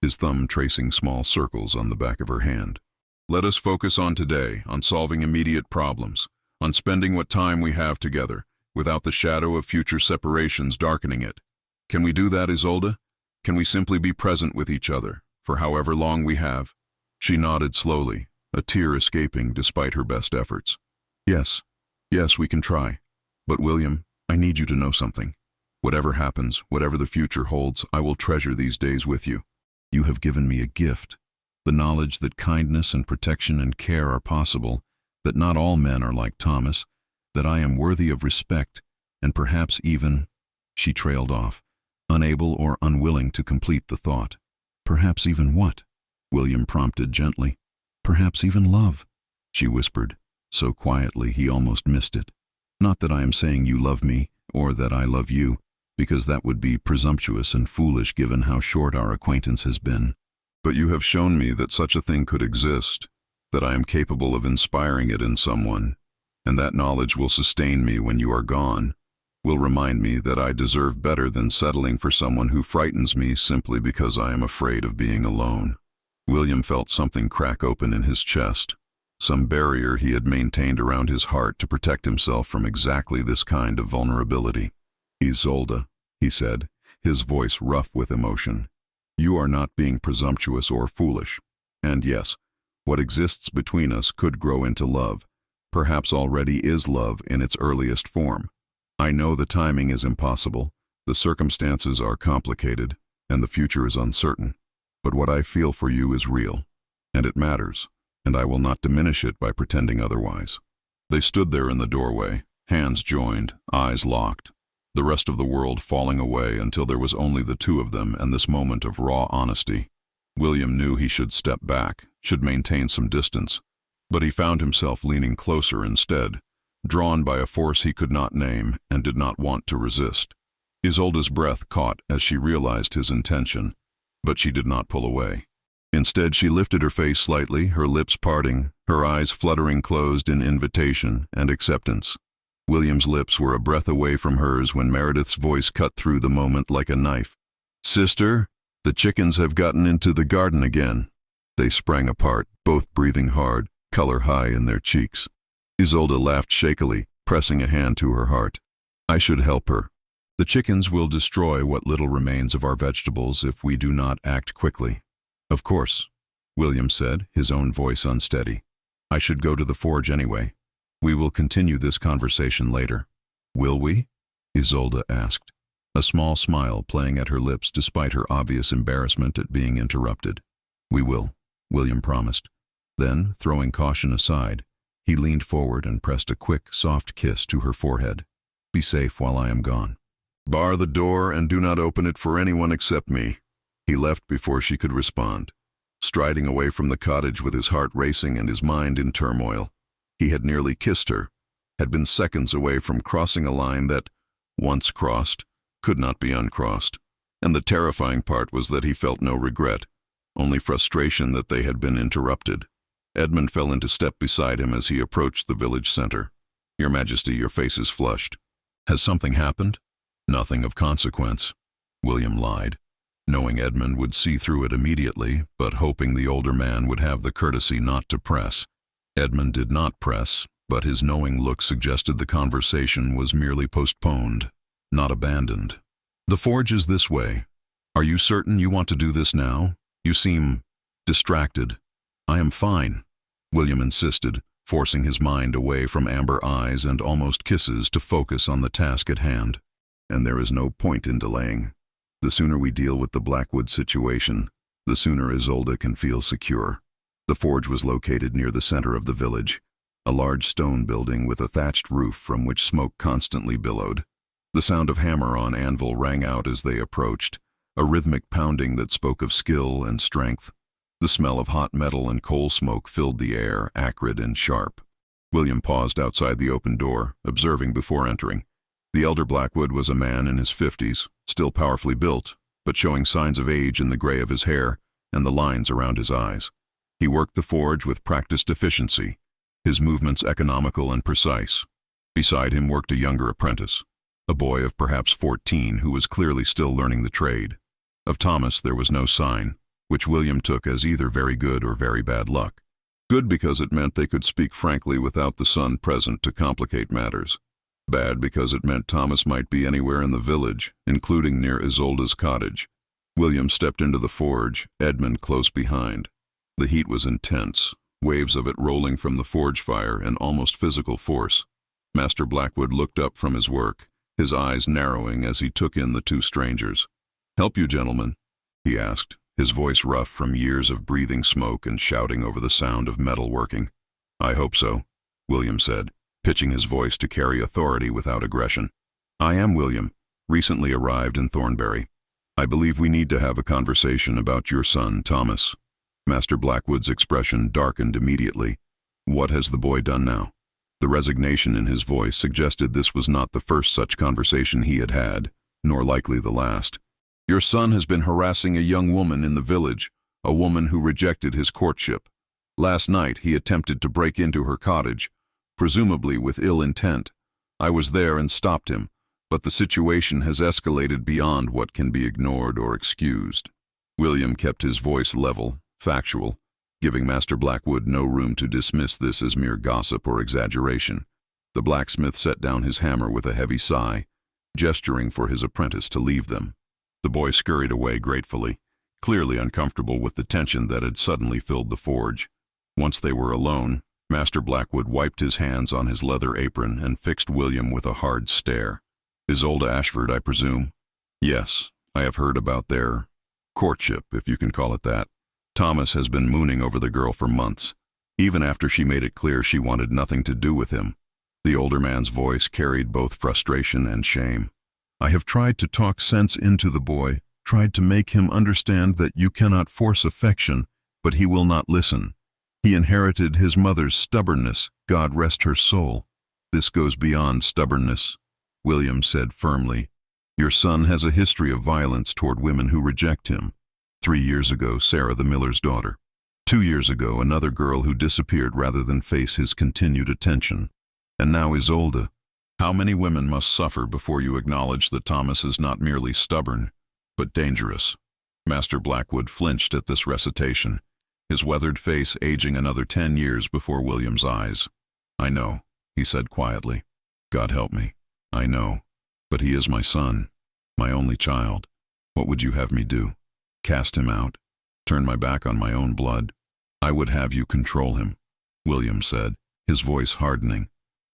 his thumb tracing small circles on the back of her hand. Let us focus on today, on solving immediate problems, on spending what time we have together, without the shadow of future separations darkening it. Can we do that, Isolde? Can we simply be present with each other, for however long we have? She nodded slowly, a tear escaping despite her best efforts. Yes, yes, we can try. But William, I need you to know something. Whatever happens, whatever the future holds, I will treasure these days with you. You have given me a gift, the knowledge that kindness and protection and care are possible, that not all men are like Thomas, that I am worthy of respect, and perhaps even— She trailed off, unable or unwilling to complete the thought. Perhaps even what? William prompted gently. Perhaps even love, she whispered, so quietly he almost missed it. Not that I am saying you love me, or that I love you, because that would be presumptuous and foolish given how short our acquaintance has been. But you have shown me that such a thing could exist, that I am capable of inspiring it in someone, and that knowledge will sustain me when you are gone, will remind me that I deserve better than settling for someone who frightens me simply because I am afraid of being alone. William felt something crack open in his chest, some barrier he had maintained around his heart to protect himself from exactly this kind of vulnerability. Isolde, he said, his voice rough with emotion, you are not being presumptuous or foolish. And yes, what exists between us could grow into love, perhaps already is love in its earliest form. I know the timing is impossible, the circumstances are complicated, and the future is uncertain. But what I feel for you is real, and it matters, and I will not diminish it by pretending otherwise. They stood there in the doorway, hands joined, eyes locked, the rest of the world falling away until there was only the two of them and this moment of raw honesty. William knew he should step back, should maintain some distance, but he found himself leaning closer instead, drawn by a force he could not name and did not want to resist. Isolde's breath caught as she realized his intention, but she did not pull away. Instead, she lifted her face slightly, her lips parting, her eyes fluttering closed in invitation and acceptance. William's lips were a breath away from hers when Meredith's voice cut through the moment like a knife. Sister, the chickens have gotten into the garden again. They sprang apart, both breathing hard, color high in their cheeks. Isolde laughed shakily, pressing a hand to her heart. I should help her. The chickens will destroy what little remains of our vegetables if we do not act quickly. Of course, William said, his own voice unsteady. I should go to the forge anyway. We will continue this conversation later. Will we? Isolde asked, a small smile playing at her lips despite her obvious embarrassment at being interrupted. We will, William promised. Then, throwing caution aside, he leaned forward and pressed a quick, soft kiss to her forehead. Be safe while I am gone. Bar the door and do not open it for anyone except me. He left before she could respond, striding away from the cottage with his heart racing and his mind in turmoil. He had nearly kissed her, had been seconds away from crossing a line that, once crossed, could not be uncrossed. And the terrifying part was that he felt no regret, only frustration that they had been interrupted. Edmund fell into step beside him as he approached the village center. Your Majesty, your face is flushed. Has something happened? Nothing of consequence, William lied, knowing Edmund would see through it immediately, but hoping the older man would have the courtesy not to press. Edmund did not press, but his knowing look suggested the conversation was merely postponed, not abandoned. The forge is this way. Are you certain you want to do this now? You seem distracted. I am fine, William insisted, forcing his mind away from amber eyes and almost kisses to focus on the task at hand. And there is no point in delaying. The sooner we deal with the Blackwood situation, the sooner Isolde can feel secure. The forge was located near the center of the village, a large stone building with a thatched roof from which smoke constantly billowed. The sound of hammer on anvil rang out as they approached, a rhythmic pounding that spoke of skill and strength. The smell of hot metal and coal smoke filled the air, acrid and sharp. William paused outside the open door, observing before entering. The elder Blackwood was a man in his 50s, still powerfully built, but showing signs of age in the gray of his hair and the lines around his eyes. He worked the forge with practiced efficiency, his movements economical and precise. Beside him worked a younger apprentice, a boy of perhaps 14 who was clearly still learning the trade. Of Thomas there was no sign, which William took as either very good or very bad luck. Good because it meant they could speak frankly without the son present to complicate matters. Bad because it meant Thomas might be anywhere in the village, including near Isolde's cottage. William stepped into the forge, Edmund close behind. The heat was intense, waves of it rolling from the forge fire and almost physical force. Master Blackwood looked up from his work, his eyes narrowing as he took in the two strangers. "Help you, gentlemen?" he asked, his voice rough from years of breathing smoke and shouting over the sound of metal working. "I hope so," William said, pitching his voice to carry authority without aggression. "I am William, recently arrived in Thornbury. I believe we need to have a conversation about your son, Thomas." Master Blackwood's expression darkened immediately. What has the boy done now? The resignation in his voice suggested this was not the first such conversation he had had, nor likely the last. "Your son has been harassing a young woman in the village, a woman who rejected his courtship. Last night he attempted to break into her cottage, presumably with ill intent. I was there and stopped him, but the situation has escalated beyond what can be ignored or excused." William kept his voice level, factual, giving Master Blackwood no room to dismiss this as mere gossip or exaggeration. The blacksmith set down his hammer with a heavy sigh, gesturing for his apprentice to leave them. The boy scurried away gratefully, clearly uncomfortable with the tension that had suddenly filled the forge. Once they were alone, Master Blackwood wiped his hands on his leather apron and fixed William with a hard stare. "Isolde Ashford, I presume?" "Yes, I have heard about their courtship, if you can call it that. Thomas has been mooning over the girl for months, even after she made it clear she wanted nothing to do with him." The older man's voice carried both frustration and shame. "I have tried to talk sense into the boy, tried to make him understand that you cannot force affection, but he will not listen. He inherited his mother's stubbornness, God rest her soul. This goes beyond stubbornness," William said firmly. "Your son has a history of violence toward women who reject him. 3 years ago, Sarah, the miller's daughter. 2 years ago, another girl who disappeared rather than face his continued attention. And now Isolde. How many women must suffer before you acknowledge that Thomas is not merely stubborn, but dangerous?" Master Blackwood flinched at this recitation, his weathered face aging another 10 years before William's eyes. "I know," he said quietly. "God help me. I know. But he is my son, my only child. What would you have me do? Cast him out? Turn my back on my own blood? I would have you control him," William said, his voice hardening.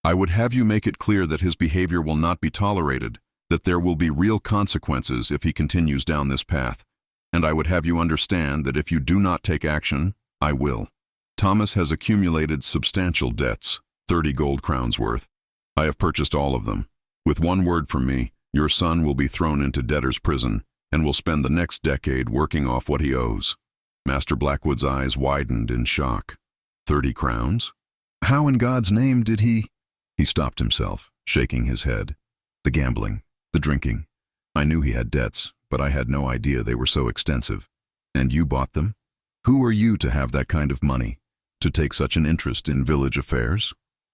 "I would have you make it clear that his behavior will not be tolerated, that there will be real consequences if he continues down this path. And I would have you understand that if you do not take action, I will. Thomas has accumulated substantial debts, 30 gold crowns worth. I have purchased all of them. With one word from me, your son will be thrown into debtor's prison and will spend the next decade working off what he owes." Master Blackwood's eyes widened in shock. 30 crowns? How in God's name did he? He stopped himself, shaking his head. "The gambling, the drinking. I knew he had debts, but I had no idea they were so extensive. And you bought them? Who are you to have that kind of money, to take such an interest in village affairs?"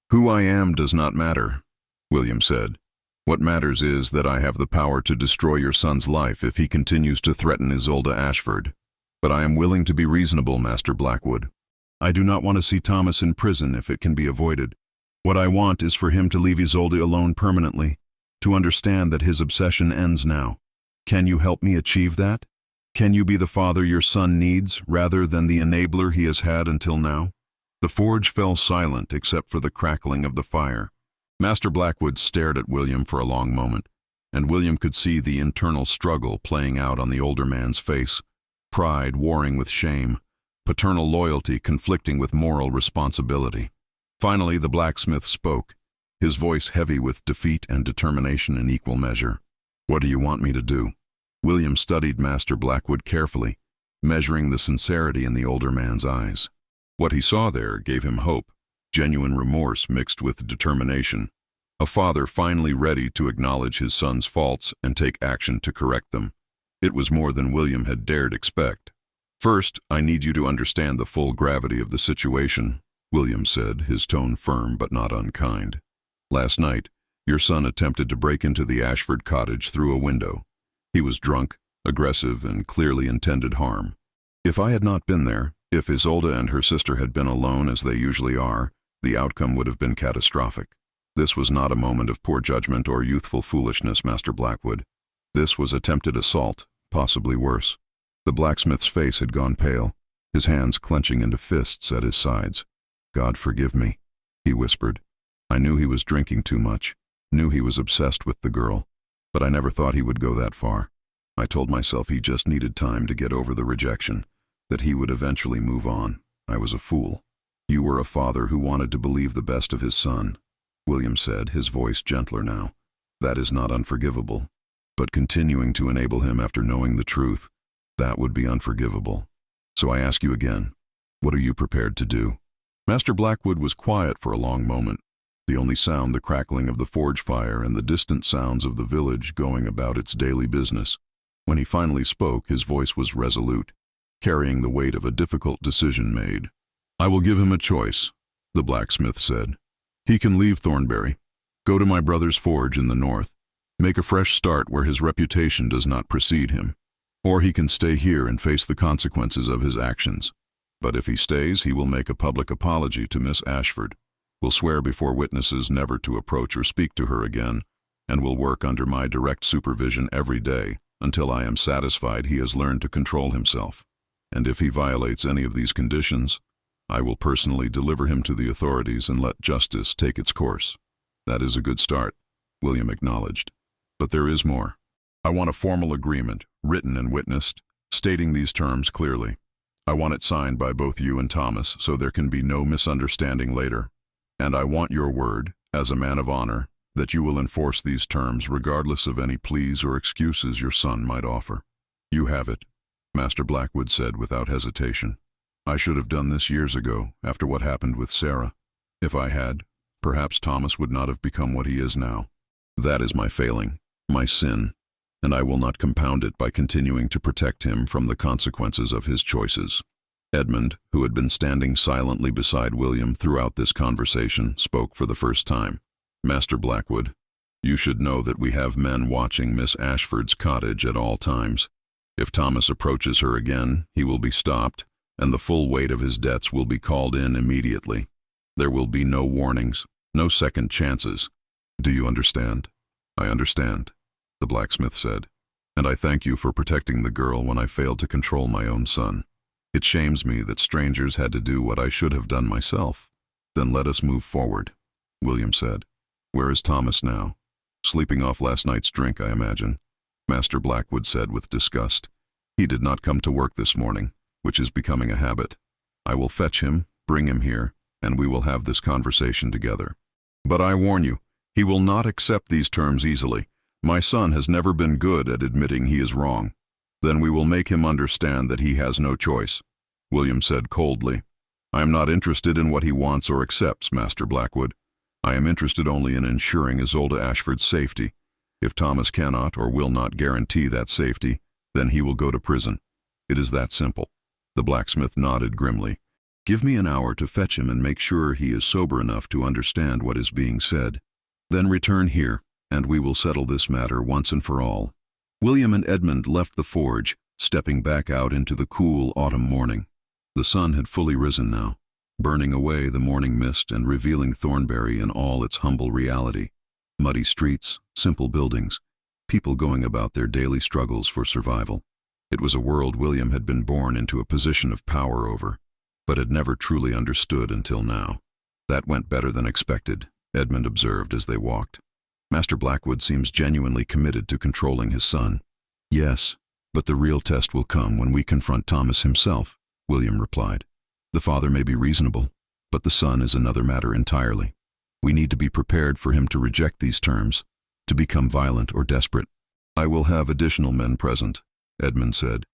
"Who I am does not matter," William said. "What matters is that I have the power to destroy your son's life if he continues to threaten Isolde Ashford. But I am willing to be reasonable, Master Blackwood. I do not want to see Thomas in prison if it can be avoided. What I want is for him to leave Isolde alone permanently, to understand that his obsession ends now. Can you help me achieve that? Can you be the father your son needs rather than the enabler he has had until now?" The forge fell silent except for the crackling of the fire. Master Blackwood stared at William for a long moment, and William could see the internal struggle playing out on the older man's face, pride warring with shame, paternal loyalty conflicting with moral responsibility. Finally, the blacksmith spoke, his voice heavy with defeat and determination in equal measure. "What do you want me to do?" William studied Master Blackwood carefully, measuring the sincerity in the older man's eyes. What he saw there gave him hope, genuine remorse mixed with determination. A father finally ready to acknowledge his son's faults and take action to correct them. It was more than William had dared expect. "First, I need you to understand the full gravity of the situation," William said, his tone firm but not unkind. "Last night, your son attempted to break into the Ashford cottage through a window. He was drunk, aggressive, and clearly intended harm. If I had not been there, if Isolde and her sister had been alone as they usually are, the outcome would have been catastrophic. This was not a moment of poor judgment or youthful foolishness, Master Blackwood. This was attempted assault, possibly worse." The blacksmith's face had gone pale, his hands clenching into fists at his sides. "God forgive me," he whispered. "I knew he was drinking too much, knew he was obsessed with the girl, but I never thought he would go that far. I told myself he just needed time to get over the rejection, that he would eventually move on. I was a fool." "You were a father who wanted to believe the best of his son," William said, his voice gentler now. "That is not unforgivable. But continuing to enable him after knowing the truth, that would be unforgivable. So I ask you again, what are you prepared to do?" Master Blackwood was quiet for a long moment, the only sound the crackling of the forge fire and the distant sounds of the village going about its daily business. When he finally spoke, his voice was resolute, carrying the weight of a difficult decision made. "I will give him a choice," the blacksmith said. "He can leave Thornbury, go to my brother's forge in the north, make a fresh start where his reputation does not precede him. Or he can stay here and face the consequences of his actions. But if he stays, he will make a public apology to Miss Ashford, will swear before witnesses never to approach or speak to her again, and will work under my direct supervision every day until I am satisfied he has learned to control himself. And if he violates any of these conditions, I will personally deliver him to the authorities and let justice take its course." "That is a good start," William acknowledged. "But there is more. I want a formal agreement, written and witnessed, stating these terms clearly. I want it signed by both you and Thomas so there can be no misunderstanding later. And I want your word, as a man of honor, that you will enforce these terms regardless of any pleas or excuses your son might offer." "You have it," Master Blackwood said without hesitation. "I should have done this years ago, after what happened with Sarah. If I had, perhaps Thomas would not have become what he is now. That is my failing, my sin, and I will not compound it by continuing to protect him from the consequences of his choices." Edmund, who had been standing silently beside William throughout this conversation, spoke for the first time. "Master Blackwood, you should know that we have men watching Miss Ashford's cottage at all times. If Thomas approaches her again, he will be stopped, and the full weight of his debts will be called in immediately. There will be no warnings, no second chances. Do you understand?" "I understand," the blacksmith said, "and I thank you for protecting the girl when I failed to control my own son. It shames me that strangers had to do what I should have done myself." "Then let us move forward," William said. "Where is Thomas now?" "Sleeping off last night's drink, I imagine," Master Blackwood said with disgust. "He did not come to work this morning, which is becoming a habit. I will fetch him, bring him here, and we will have this conversation together. But I warn you, he will not accept these terms easily. My son has never been good at admitting he is wrong. Then we will make him understand that he has no choice," William said coldly. "I am not interested in what he wants or accepts, Master Blackwood. I am interested only in ensuring Isolde Ashford's safety. If Thomas cannot or will not guarantee that safety, then he will go to prison. It is that simple." The blacksmith nodded grimly. "Give me an hour to fetch him and make sure he is sober enough to understand what is being said. Then return here, and we will settle this matter once and for all." William and Edmund left the forge, stepping back out into the cool autumn morning. The sun had fully risen now, burning away the morning mist and revealing Thornbury in all its humble reality. Muddy streets, simple buildings, people going about their daily struggles for survival. It was a world William had been born into a position of power over, but had never truly understood until now. "That went better than expected," Edmund observed as they walked. "Master Blackwood seems genuinely committed to controlling his son." "Yes, but the real test will come when we confront Thomas himself," William replied. "The father may be reasonable, but the son is another matter entirely. We need to be prepared for him to reject these terms, to become violent or desperate." "I will have additional men present," Edmund said,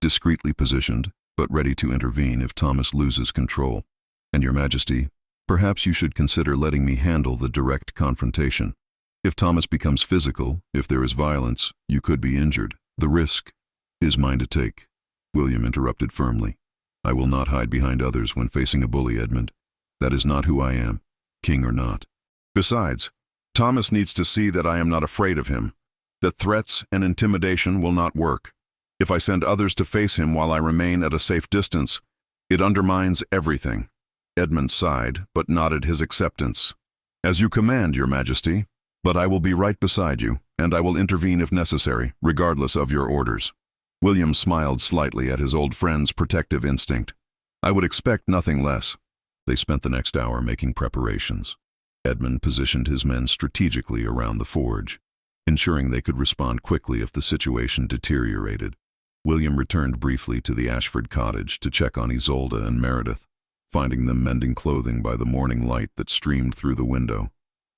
"discreetly positioned, but ready to intervene if Thomas loses control. And Your Majesty, perhaps you should consider letting me handle the direct confrontation. If Thomas becomes physical, if there is violence, you could be injured. The risk is mine to take," William interrupted firmly. "I will not hide behind others when facing a bully, Edmund. That is not who I am, king or not. Besides, Thomas needs to see that I am not afraid of him, that threats and intimidation will not work. If I send others to face him while I remain at a safe distance, it undermines everything." Edmund sighed, but nodded his acceptance. "As you command, Your Majesty, but I will be right beside you, and I will intervene if necessary, regardless of your orders." William smiled slightly at his old friend's protective instinct. I would expect nothing less. They spent the next hour making preparations. Edmund positioned his men strategically around the forge, ensuring they could respond quickly if the situation deteriorated. William returned briefly to the Ashford cottage to check on Isolde and Meredith, finding them mending clothing by the morning light that streamed through the window.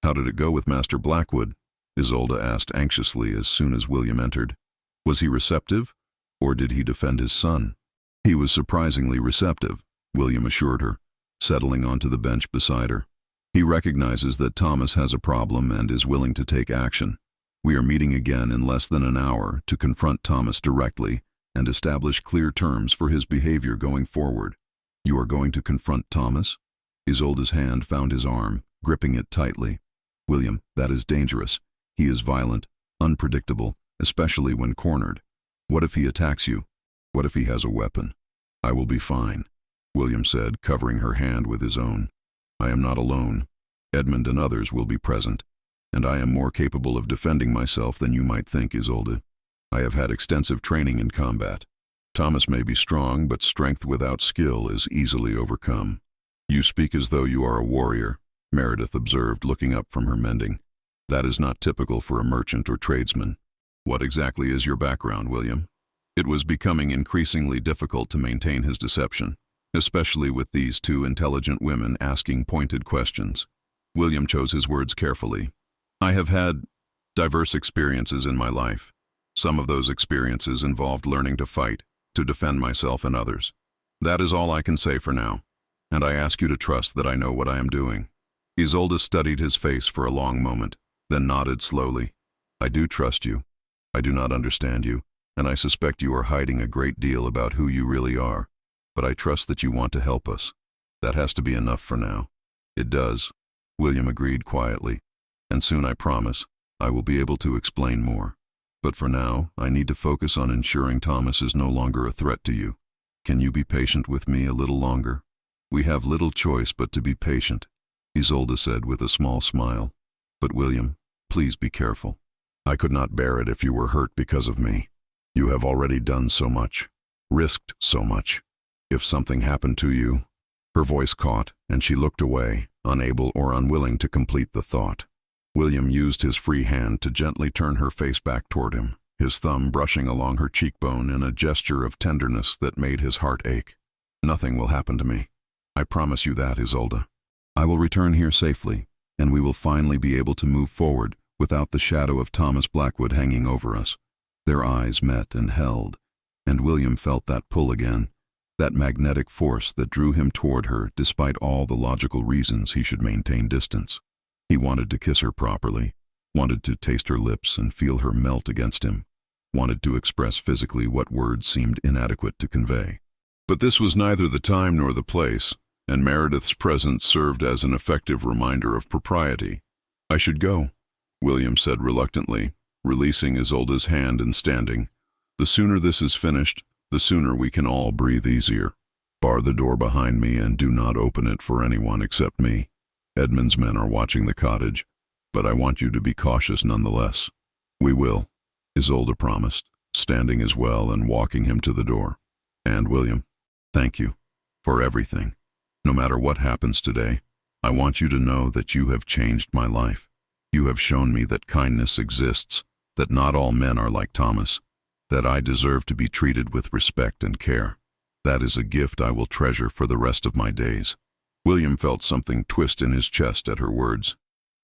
"How did it go with Master Blackwood?" Isolde asked anxiously as soon as William entered. "Was he receptive, or did he defend his son?" "He was surprisingly receptive," William assured her, settling onto the bench beside her. "He recognizes that Thomas has a problem and is willing to take action. We are meeting again in less than an hour to confront Thomas directly and establish clear terms for his behavior going forward." "You are going to confront Thomas?" Isolde's hand found his arm, gripping it tightly. "William, that is dangerous. He is violent, unpredictable, especially when cornered. What if he attacks you? What if he has a weapon?" "I will be fine," William said, covering her hand with his own. "I am not alone. Edmund and others will be present, and I am more capable of defending myself than you might think, Isolde. I have had extensive training in combat. Thomas may be strong, but strength without skill is easily overcome." "You speak as though you are a warrior," Meredith observed, looking up from her mending. "That is not typical for a merchant or tradesman. What exactly is your background, William?" It was becoming increasingly difficult to maintain his deception, especially with these two intelligent women asking pointed questions. William chose his words carefully. "I have had diverse experiences in my life. Some of those experiences involved learning to fight, to defend myself and others. That is all I can say for now, and I ask you to trust that I know what I am doing." Isolde studied his face for a long moment, then nodded slowly. "I do trust you. I do not understand you, and I suspect you are hiding a great deal about who you really are, but I trust that you want to help us. That has to be enough for now." "It does," William agreed quietly, "and soon, I promise, I will be able to explain more. But for now, I need to focus on ensuring Thomas is no longer a threat to you. Can you be patient with me a little longer?" "We have little choice but to be patient," Isolde said with a small smile. "But William, please be careful. I could not bear it if you were hurt because of me. You have already done so much, risked so much. If something happened to you—" Her voice caught, and she looked away, unable or unwilling to complete the thought. William used his free hand to gently turn her face back toward him, his thumb brushing along her cheekbone in a gesture of tenderness that made his heart ache. "Nothing will happen to me. I promise you that, Isolde. I will return here safely, and we will finally be able to move forward without the shadow of Thomas Blackwood hanging over us." Their eyes met and held, and William felt that pull again, that magnetic force that drew him toward her despite all the logical reasons he should maintain distance. He wanted to kiss her properly, wanted to taste her lips and feel her melt against him, wanted to express physically what words seemed inadequate to convey. But this was neither the time nor the place, and Meredith's presence served as an effective reminder of propriety. "I should go," William said reluctantly, releasing Isolde's hand and standing. "The sooner this is finished, the sooner we can all breathe easier. Bar the door behind me and do not open it for anyone except me. Edmund's men are watching the cottage, but I want you to be cautious nonetheless." "We will," Isolde promised, standing as well and walking him to the door. "And William, thank you for everything. No matter what happens today, I want you to know that you have changed my life. You have shown me that kindness exists, that not all men are like Thomas, that I deserve to be treated with respect and care. That is a gift I will treasure for the rest of my days." William felt something twist in his chest at her words,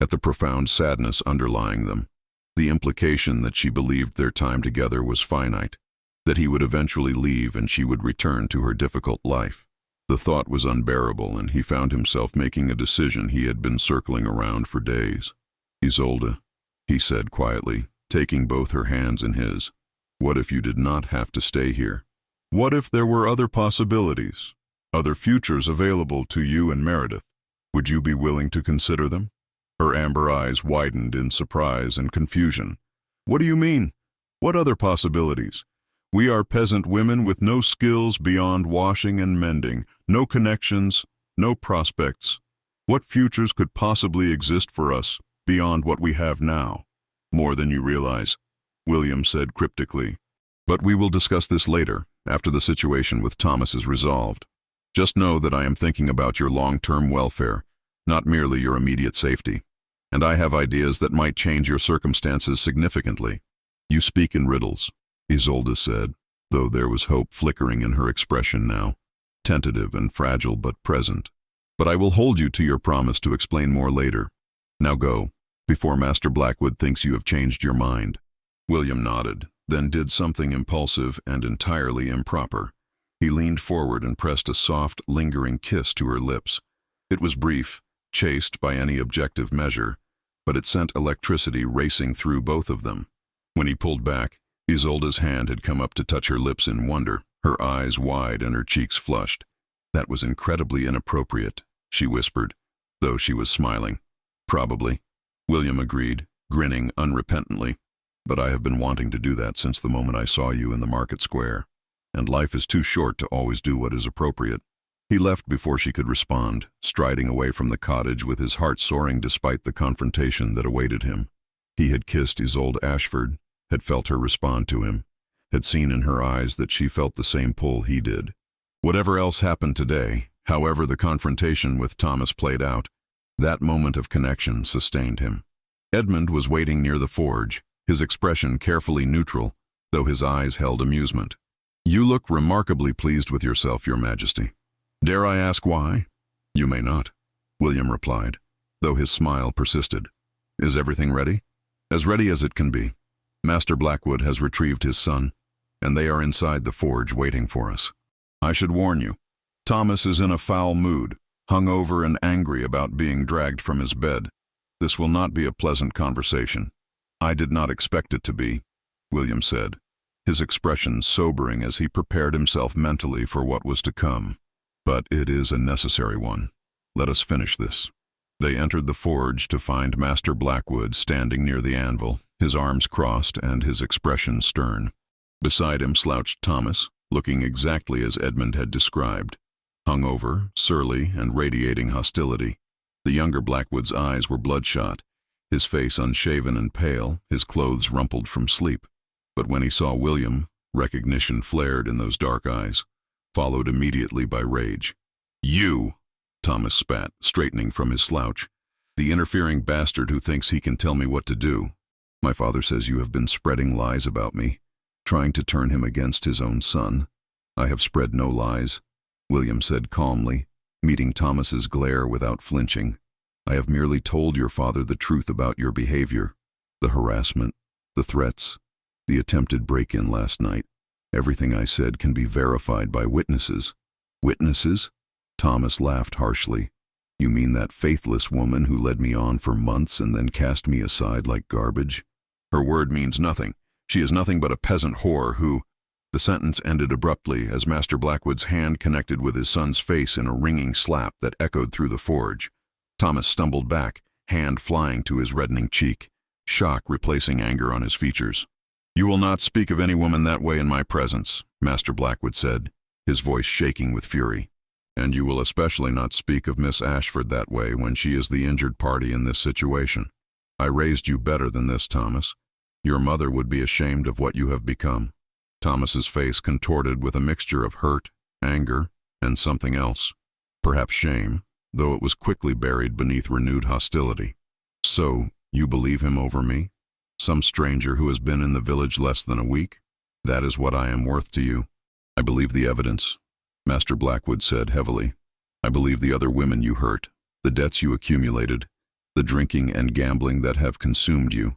at the profound sadness underlying them, the implication that she believed their time together was finite, that he would eventually leave and she would return to her difficult life. The thought was unbearable, and he found himself making a decision he had been circling around for days. "Isolde," he said quietly, taking both her hands in his, "what if you did not have to stay here? What if there were other possibilities, other futures available to you and Meredith? Would you be willing to consider them?" Her amber eyes widened in surprise and confusion. "What do you mean? What other possibilities? We are peasant women with no skills beyond washing and mending, no connections, no prospects. What futures could possibly exist for us beyond what we have now?" "More than you realize," William said cryptically. "But we will discuss this later, after the situation with Thomas is resolved. Just know that I am thinking about your long-term welfare, not merely your immediate safety. And I have ideas that might change your circumstances significantly. You speak in riddles, Isolde said, though there was hope flickering in her expression now, tentative and fragile but present. But I will hold you to your promise to explain more later. Now go, before Master Blackwood thinks you have changed your mind. William nodded, then did something impulsive and entirely improper. He leaned forward and pressed a soft, lingering kiss to her lips. It was brief, chaste by any objective measure, but it sent electricity racing through both of them. When he pulled back, Isolde's hand had come up to touch her lips in wonder, her eyes wide and her cheeks flushed. That was incredibly inappropriate, she whispered, though she was smiling. Probably, William agreed, grinning unrepentantly. But I have been wanting to do that since the moment I saw you in the market square, and life is too short to always do what is appropriate. He left before she could respond, striding away from the cottage with his heart soaring despite the confrontation that awaited him. He had kissed Isolde Ashford, had felt her respond to him, had seen in her eyes that she felt the same pull he did. Whatever else happened today, however the confrontation with Thomas played out, that moment of connection sustained him. Edmund was waiting near the forge, his expression carefully neutral, though his eyes held amusement. You look remarkably pleased with yourself, Your Majesty. Dare I ask why? You may not, William replied, though his smile persisted. Is everything ready? As ready as it can be. Master Blackwood has retrieved his son, and they are inside the forge waiting for us. I should warn you, Thomas is in a foul mood, hungover and angry about being dragged from his bed. This will not be a pleasant conversation. I did not expect it to be, William said, his expression sobering as he prepared himself mentally for what was to come. But it is a necessary one. Let us finish this. They entered the forge to find Master Blackwood standing near the anvil, his arms crossed and his expression stern. Beside him slouched Thomas, looking exactly as Edmund had described, hungover, surly, and radiating hostility. The younger Blackwood's eyes were bloodshot, his face unshaven and pale, his clothes rumpled from sleep. But when he saw William, recognition flared in those dark eyes, followed immediately by rage. You! Thomas spat, straightening from his slouch. The interfering bastard who thinks he can tell me what to do. My father says you have been spreading lies about me, trying to turn him against his own son. I have spread no lies, William said calmly, meeting Thomas's glare without flinching. I have merely told your father the truth about your behavior, the harassment, the threats, the attempted break-in last night. Everything I said can be verified by witnesses. Witnesses? Thomas laughed harshly. You mean that faithless woman who led me on for months and then cast me aside like garbage? Her word means nothing. She is nothing but a peasant whore who... The sentence ended abruptly as Master Blackwood's hand connected with his son's face in a ringing slap that echoed through the forge. Thomas stumbled back, hand flying to his reddening cheek, shock replacing anger on his features. You will not speak of any woman that way in my presence, Master Blackwood said, his voice shaking with fury. And you will especially not speak of Miss Ashford that way when she is the injured party in this situation. I raised you better than this, Thomas. Your mother would be ashamed of what you have become. Thomas's face contorted with a mixture of hurt, anger, and something else. Perhaps shame, though it was quickly buried beneath renewed hostility. So, you believe him over me? Some stranger who has been in the village less than a week? That is what I am worth to you. I believe the evidence, Master Blackwood said heavily. I believe the other women you hurt, the debts you accumulated, the drinking and gambling that have consumed you.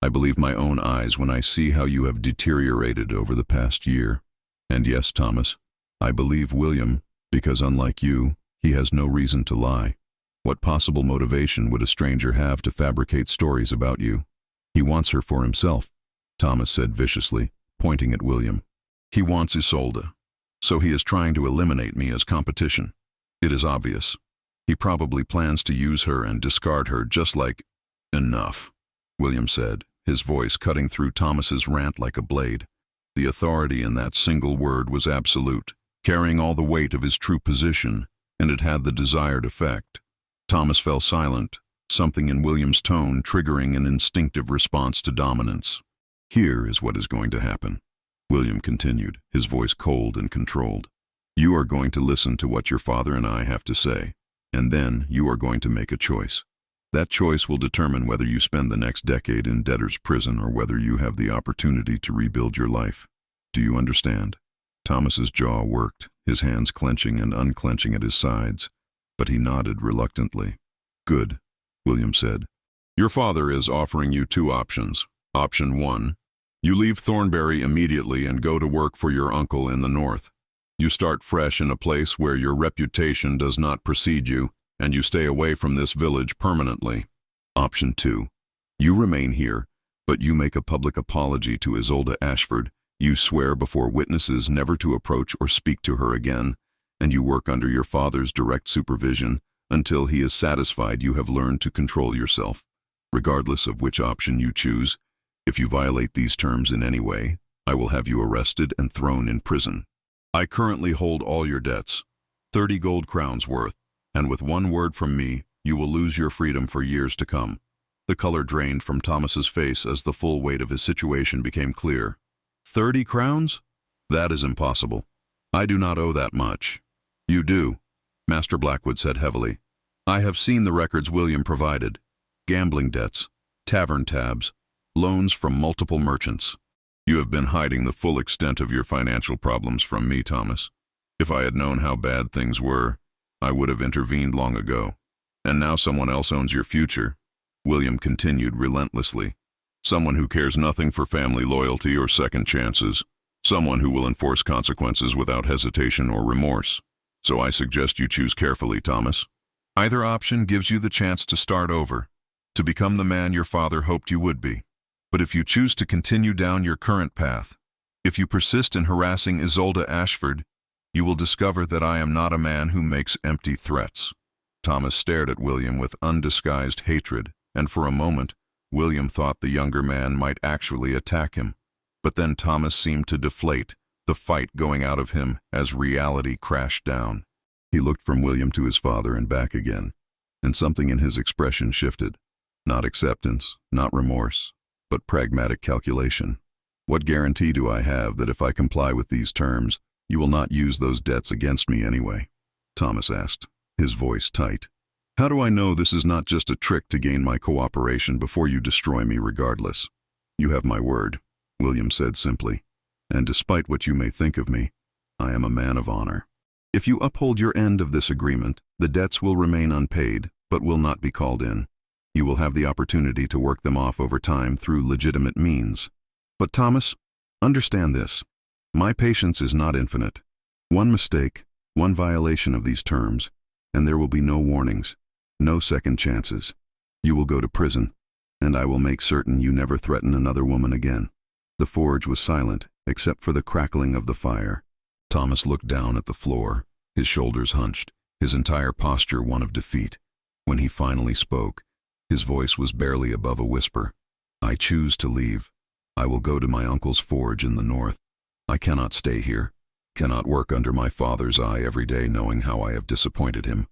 I believe my own eyes when I see how you have deteriorated over the past year. And yes, Thomas, I believe William, because unlike you, he has no reason to lie. What possible motivation would a stranger have to fabricate stories about you? He wants her for himself, Thomas said viciously, pointing at William. He wants Isolde, so he is trying to eliminate me as competition. It is obvious. He probably plans to use her and discard her just like... Enough, William said, his voice cutting through Thomas's rant like a blade. The authority in that single word was absolute, carrying all the weight of his true position, and it had the desired effect. Thomas fell silent, something in William's tone triggering an instinctive response to dominance. Here is what is going to happen, William continued, his voice cold and controlled. You are going to listen to what your father and I have to say, and then you are going to make a choice. That choice will determine whether you spend the next decade in debtor's prison or whether you have the opportunity to rebuild your life. Do you understand? Thomas's jaw worked, his hands clenching and unclenching at his sides, but he nodded reluctantly. Good, William said. Your father is offering you two options. Option 1. You leave Thornbury immediately and go to work for your uncle in the north. You start fresh in a place where your reputation does not precede you, and you stay away from this village permanently. Option 2. You remain here, but you make a public apology to Isolde Ashford. You swear before witnesses never to approach or speak to her again, and you work under your father's direct supervision until he is satisfied you have learned to control yourself. Regardless of which option you choose, if you violate these terms in any way, I will have you arrested and thrown in prison. I currently hold all your debts, 30 gold crowns worth, and with one word from me, you will lose your freedom for years to come. The color drained from Thomas's face as the full weight of his situation became clear. 30 crowns? That is impossible. I do not owe that much. You do, Master Blackwood said heavily. I have seen the records William provided. Gambling debts, tavern tabs, loans from multiple merchants. You have been hiding the full extent of your financial problems from me, Thomas. If I had known how bad things were, I would have intervened long ago. And now someone else owns your future, William continued relentlessly. Someone who cares nothing for family loyalty or second chances. Someone who will enforce consequences without hesitation or remorse. So I suggest you choose carefully, Thomas. Either option gives you the chance to start over, to become the man your father hoped you would be. But if you choose to continue down your current path, if you persist in harassing Isolde Ashford, you will discover that I am not a man who makes empty threats. Thomas stared at William with undisguised hatred, and for a moment, William thought the younger man might actually attack him. But then Thomas seemed to deflate, the fight going out of him as reality crashed down. He looked from William to his father and back again, and something in his expression shifted. Not acceptance, not remorse, but pragmatic calculation. What guarantee do I have that if I comply with these terms, you will not use those debts against me anyway? Thomas asked, his voice tight. How do I know this is not just a trick to gain my cooperation before you destroy me regardless? You have my word, William said simply, and despite what you may think of me, I am a man of honor. If you uphold your end of this agreement, the debts will remain unpaid, but will not be called in. You will have the opportunity to work them off over time through legitimate means. But Thomas, understand this. My patience is not infinite. One mistake, one violation of these terms, and there will be no warnings, no second chances. You will go to prison, and I will make certain you never threaten another woman again. The forge was silent, except for the crackling of the fire. Thomas looked down at the floor, his shoulders hunched, his entire posture one of defeat. When he finally spoke, his voice was barely above a whisper. I choose to leave. I will go to my uncle's forge in the north. I cannot stay here, cannot work under my father's eye every day knowing how I have disappointed him,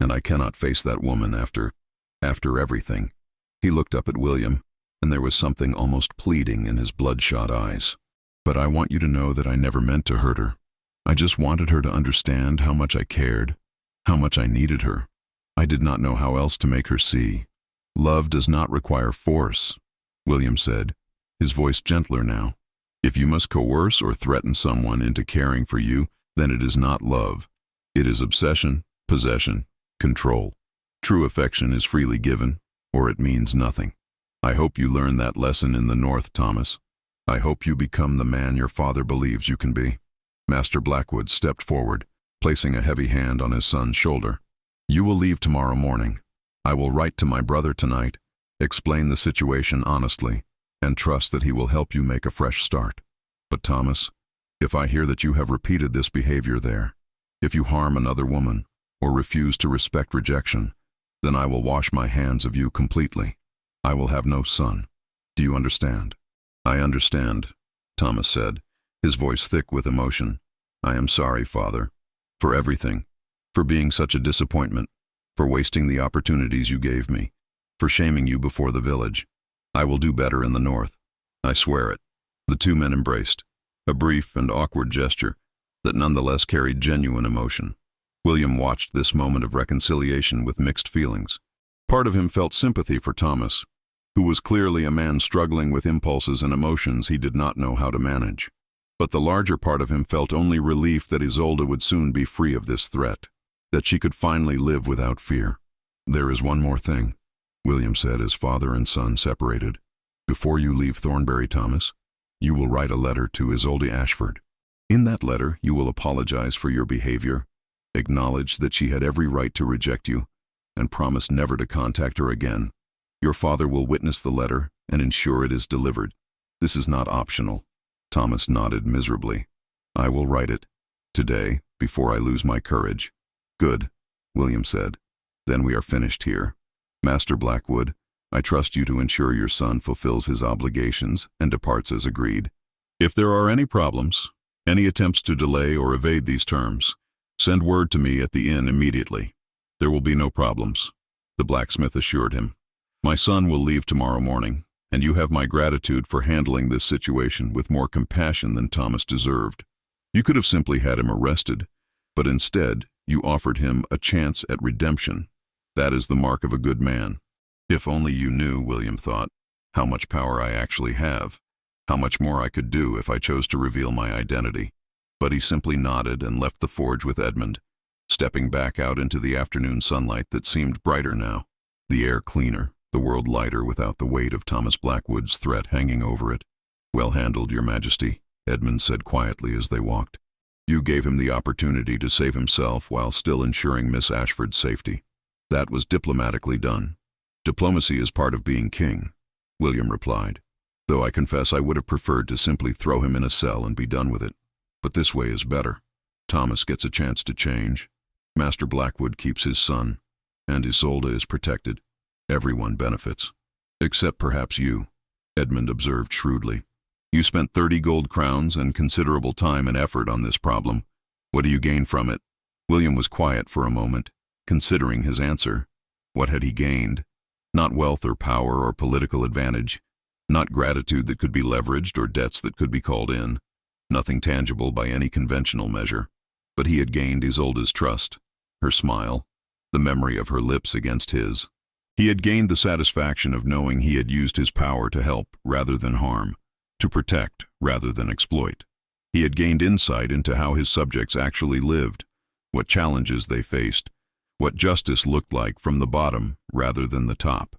and I cannot face that woman after everything. He looked up at William, and there was something almost pleading in his bloodshot eyes. But I want you to know that I never meant to hurt her. I just wanted her to understand how much I cared, how much I needed her. I did not know how else to make her see. Love does not require force, William said, his voice gentler now. If you must coerce or threaten someone into caring for you, then it is not love. It is obsession, possession, control. True affection is freely given, or it means nothing. I hope you learn that lesson in the north, Thomas. I hope you become the man your father believes you can be. Master Blackwood stepped forward, placing a heavy hand on his son's shoulder. You will leave tomorrow morning. I will write to my brother tonight, explain the situation honestly, and trust that he will help you make a fresh start. But Thomas, if I hear that you have repeated this behavior there, if you harm another woman, or refuse to respect rejection, then I will wash my hands of you completely. I will have no son. Do you understand? I understand, Thomas said, his voice thick with emotion. I am sorry, Father, for everything, for being such a disappointment, for wasting the opportunities you gave me, for shaming you before the village. I will do better in the north. I swear it. The two men embraced, a brief and awkward gesture, that nonetheless carried genuine emotion. William watched this moment of reconciliation with mixed feelings. Part of him felt sympathy for Thomas, who was clearly a man struggling with impulses and emotions he did not know how to manage. But the larger part of him felt only relief that Isolde would soon be free of this threat, that she could finally live without fear. "There is one more thing," William said as father and son separated. "Before you leave Thornbury, Thomas, you will write a letter to Isolde Ashford. In that letter, you will apologize for your behavior, acknowledge that she had every right to reject you, and promise never to contact her again. Your father will witness the letter and ensure it is delivered. This is not optional." Thomas nodded miserably. "I will write it. Today, before I lose my courage." "Good," William said. "Then we are finished here. Master Blackwood, I trust you to ensure your son fulfills his obligations and departs as agreed. If there are any problems, any attempts to delay or evade these terms, send word to me at the inn immediately." "There will be no problems," the blacksmith assured him. "My son will leave tomorrow morning, and you have my gratitude for handling this situation with more compassion than Thomas deserved. You could have simply had him arrested, but instead you offered him a chance at redemption. That is the mark of a good man." "If only you knew," William thought, "how much power I actually have, how much more I could do if I chose to reveal my identity." But he simply nodded and left the forge with Edmund, stepping back out into the afternoon sunlight that seemed brighter now, the air cleaner, the world lighter without the weight of Thomas Blackwood's threat hanging over it. "Well handled, Your Majesty," Edmund said quietly as they walked. "You gave him the opportunity to save himself while still ensuring Miss Ashford's safety. That was diplomatically done." "Diplomacy is part of being king," William replied, "though I confess I would have preferred to simply throw him in a cell and be done with it. But this way is better. Thomas gets a chance to change. Master Blackwood keeps his son, and Isolde is protected. Everyone benefits. Except perhaps you," Edmund observed shrewdly. "You spent 30 gold crowns and considerable time and effort on this problem. What do you gain from it?" William was quiet for a moment, considering his answer. What had he gained? Not wealth or power or political advantage, not gratitude that could be leveraged or debts that could be called in. Nothing tangible by any conventional measure. But he had gained Isolde's trust, her smile, the memory of her lips against his. He had gained the satisfaction of knowing he had used his power to help rather than harm, to protect rather than exploit. He had gained insight into how his subjects actually lived, what challenges they faced, what justice looked like from the bottom rather than the top.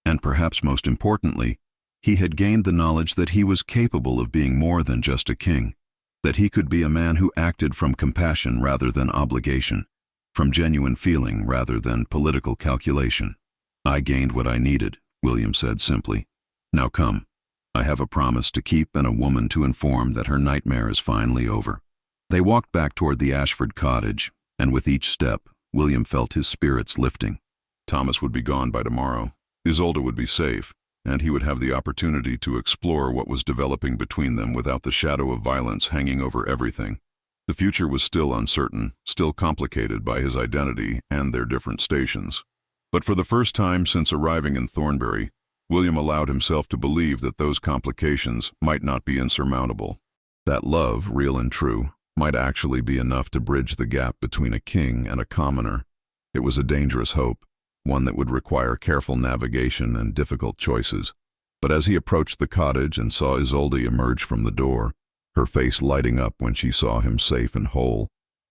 And perhaps most importantly, he had gained the knowledge that he was capable of being more than just a king, that he could be a man who acted from compassion rather than obligation, from genuine feeling rather than political calculation. "I gained what I needed," William said simply. "Now come. I have a promise to keep and a woman to inform that her nightmare is finally over." They walked back toward the Ashford cottage, and with each step, William felt his spirits lifting. Thomas would be gone by tomorrow. Isolde would be safe, and he would have the opportunity to explore what was developing between them without the shadow of violence hanging over everything. The future was still uncertain, still complicated by his identity and their different stations. But for the first time since arriving in Thornbury, William allowed himself to believe that those complications might not be insurmountable. That love, real and true, might actually be enough to bridge the gap between a king and a commoner. It was a dangerous hope, one that would require careful navigation and difficult choices. But as he approached the cottage and saw Isolde emerge from the door, her face lighting up when she saw him safe and whole,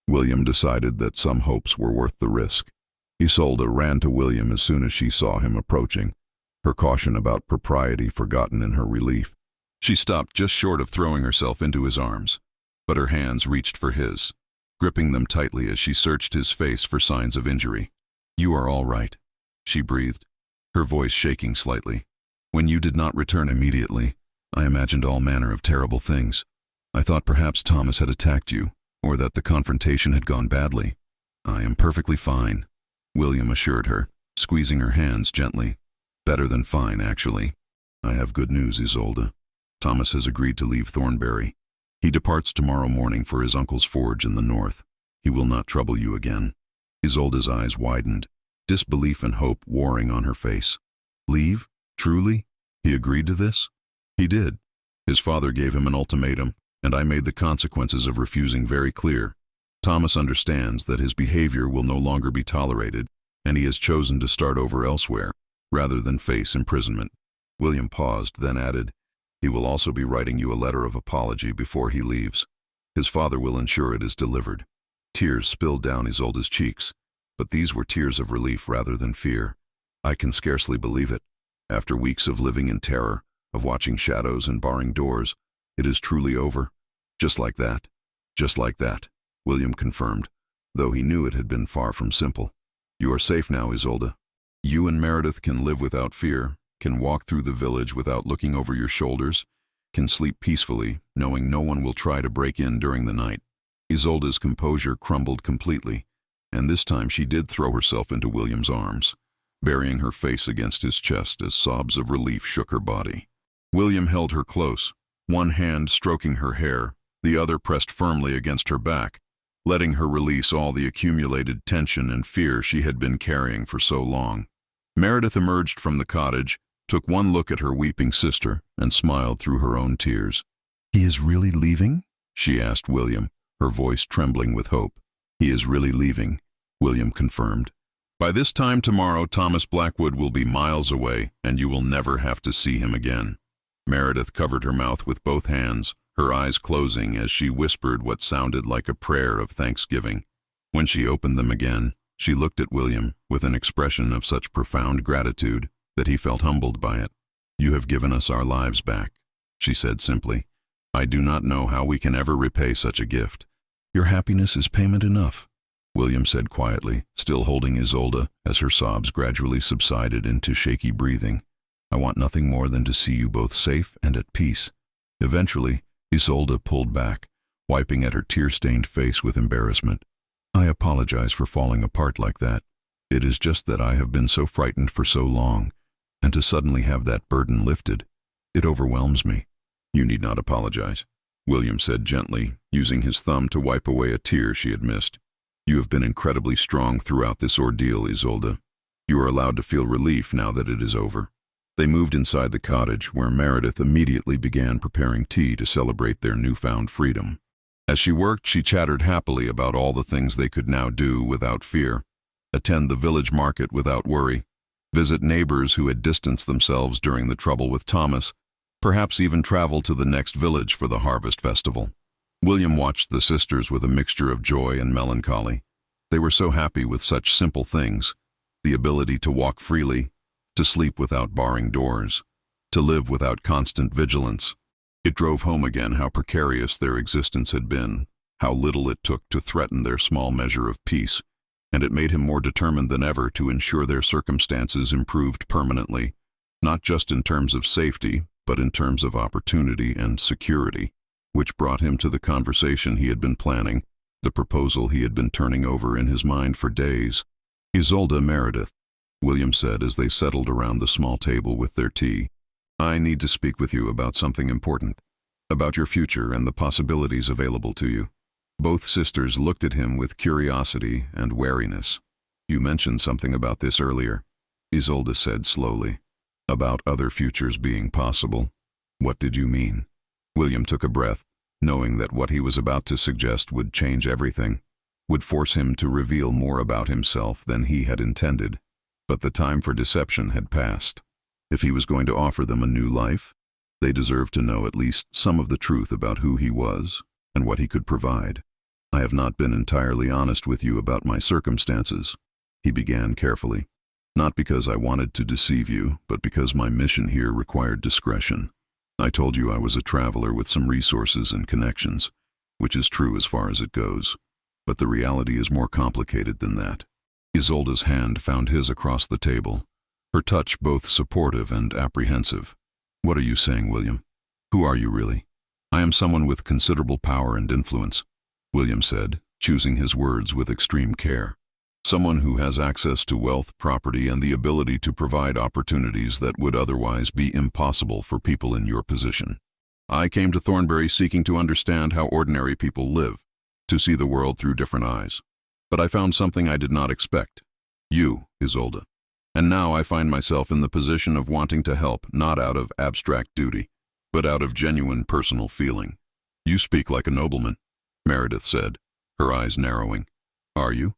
William decided that some hopes were worth the risk. Isolde ran to William as soon as she saw him approaching, her caution about propriety forgotten in her relief. She stopped just short of throwing herself into his arms, but her hands reached for his, gripping them tightly as she searched his face for signs of injury. "You are all right," she breathed, her voice shaking slightly. "When you did not return immediately, I imagined all manner of terrible things. I thought perhaps Thomas had attacked you, or that the confrontation had gone badly. I am perfectly fine," William assured her, squeezing her hands gently. "Better than fine, actually. I have good news, Isolde. Thomas has agreed to leave Thornbury. He departs tomorrow morning for his uncle's forge in the north. He will not trouble you again." Isolde's eyes widened, disbelief and hope warring on her face. "Leave? Truly? He agreed to this?" "He did. His father gave him an ultimatum, and I made the consequences of refusing very clear. Thomas understands that his behavior will no longer be tolerated, and he has chosen to start over elsewhere, rather than face imprisonment. William paused, then added, he will also be writing you a letter of apology before he leaves. His father will ensure it is delivered. Tears spilled down Isolde's cheeks, but these were tears of relief rather than fear. I can scarcely believe it. After weeks of living in terror, of watching shadows and barring doors, it is truly over. Just like that. Just like that, William confirmed, though he knew it had been far from simple. You are safe now, Isolde. You and Meredith can live without fear, can walk through the village without looking over your shoulders, can sleep peacefully, knowing no one will try to break in during the night. Isolde's composure crumbled completely, and this time she did throw herself into William's arms, burying her face against his chest as sobs of relief shook her body. William held her close, one hand stroking her hair, the other pressed firmly against her back, letting her release all the accumulated tension and fear she had been carrying for so long. Meredith emerged from the cottage, took one look at her weeping sister, and smiled through her own tears. He is really leaving? She asked William, her voice trembling with hope. He is really leaving, William confirmed. By this time tomorrow, Thomas Blackwood will be miles away, and you will never have to see him again. Meredith covered her mouth with both hands, her eyes closing as she whispered what sounded like a prayer of thanksgiving. When she opened them again, she looked at William with an expression of such profound gratitude that he felt humbled by it. You have given us our lives back, she said simply. I do not know how we can ever repay such a gift. Your happiness is payment enough, William said quietly, still holding Isolde as her sobs gradually subsided into shaky breathing. I want nothing more than to see you both safe and at peace. Eventually, Isolde pulled back, wiping at her tear-stained face with embarrassment. I apologize for falling apart like that. It is just that I have been so frightened for so long, and to suddenly have that burden lifted, it overwhelms me. You need not apologize, William said gently, using his thumb to wipe away a tear she had missed. You have been incredibly strong throughout this ordeal, Isolde. You are allowed to feel relief now that it is over. They moved inside the cottage, where Meredith immediately began preparing tea to celebrate their newfound freedom. As she worked, she chattered happily about all the things they could now do without fear. Attend the village market without worry, visit neighbors who had distanced themselves during the trouble with Thomas, perhaps even travel to the next village for the harvest festival. William watched the sisters with a mixture of joy and melancholy. They were so happy with such simple things, the ability to walk freely, to sleep without barring doors, to live without constant vigilance. It drove home again how precarious their existence had been, how little it took to threaten their small measure of peace, and it made him more determined than ever to ensure their circumstances improved permanently, not just in terms of safety, but in terms of opportunity and security, which brought him to the conversation he had been planning, the proposal he had been turning over in his mind for days. Isolde Meredith, William said as they settled around the small table with their tea. I need to speak with you about something important, about your future and the possibilities available to you. Both sisters looked at him with curiosity and wariness. You mentioned something about this earlier, Isolde said slowly. About other futures being possible. What did you mean? William took a breath, knowing that what he was about to suggest would change everything, would force him to reveal more about himself than he had intended. But the time for deception had passed. If he was going to offer them a new life, they deserved to know at least some of the truth about who he was and what he could provide. I have not been entirely honest with you about my circumstances, he began carefully. Not because I wanted to deceive you, but because my mission here required discretion. I told you I was a traveler with some resources and connections, which is true as far as it goes. But the reality is more complicated than that. Isolde's hand found his across the table, her touch both supportive and apprehensive. What are you saying, William? Who are you really? I am someone with considerable power and influence, William said, choosing his words with extreme care. Someone who has access to wealth, property, and the ability to provide opportunities that would otherwise be impossible for people in your position. I came to Thornbury seeking to understand how ordinary people live, to see the world through different eyes. But I found something I did not expect. You, Isolde. And now I find myself in the position of wanting to help not out of abstract duty, but out of genuine personal feeling. You speak like a nobleman, Meredith said, her eyes narrowing. Are you?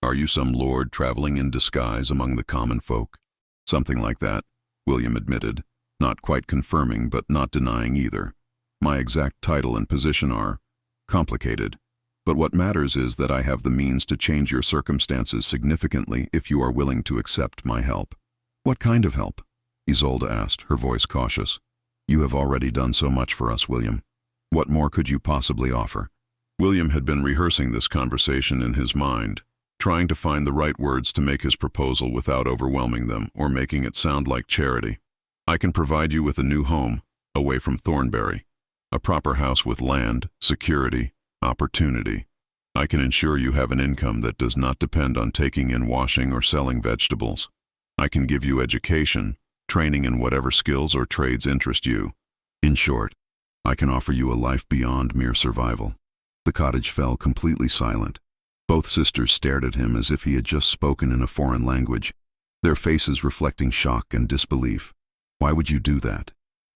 Are you some lord traveling in disguise among the common folk? Something like that, William admitted, not quite confirming but not denying either. My exact title and position are complicated, but what matters is that I have the means to change your circumstances significantly if you are willing to accept my help. What kind of help? Isolde asked, her voice cautious. You have already done so much for us, William. What more could you possibly offer? William had been rehearsing this conversation in his mind, trying to find the right words to make his proposal without overwhelming them or making it sound like charity. I can provide you with a new home, away from Thornbury. A proper house with land, security, opportunity. I can ensure you have an income that does not depend on taking in washing or selling vegetables. I can give you education, training in whatever skills or trades interest you. In short, I can offer you a life beyond mere survival. The cottage fell completely silent. Both sisters stared at him as if he had just spoken in a foreign language, their faces reflecting shock and disbelief. Why would you do that?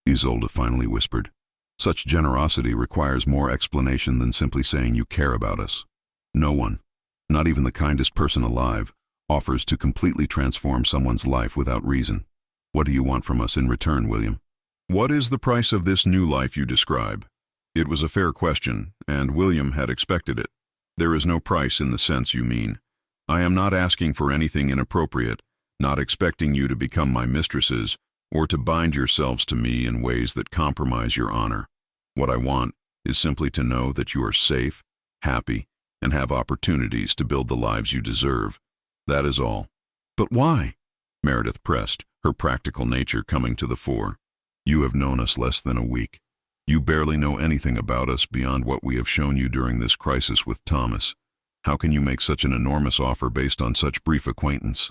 Isolde finally whispered. Such generosity requires more explanation than simply saying you care about us. No one, not even the kindest person alive, offers to completely transform someone's life without reason. What do you want from us in return, William? What is the price of this new life you describe? It was a fair question, and William had expected it. There is no price in the sense you mean. I am not asking for anything inappropriate, not expecting you to become my mistresses, or to bind yourselves to me in ways that compromise your honor. What I want is simply to know that you are safe, happy, and have opportunities to build the lives you deserve. That is all. But why? Meredith pressed, her practical nature coming to the fore. You have known us less than a week. You barely know anything about us beyond what we have shown you during this crisis with Thomas. How can you make such an enormous offer based on such brief acquaintance?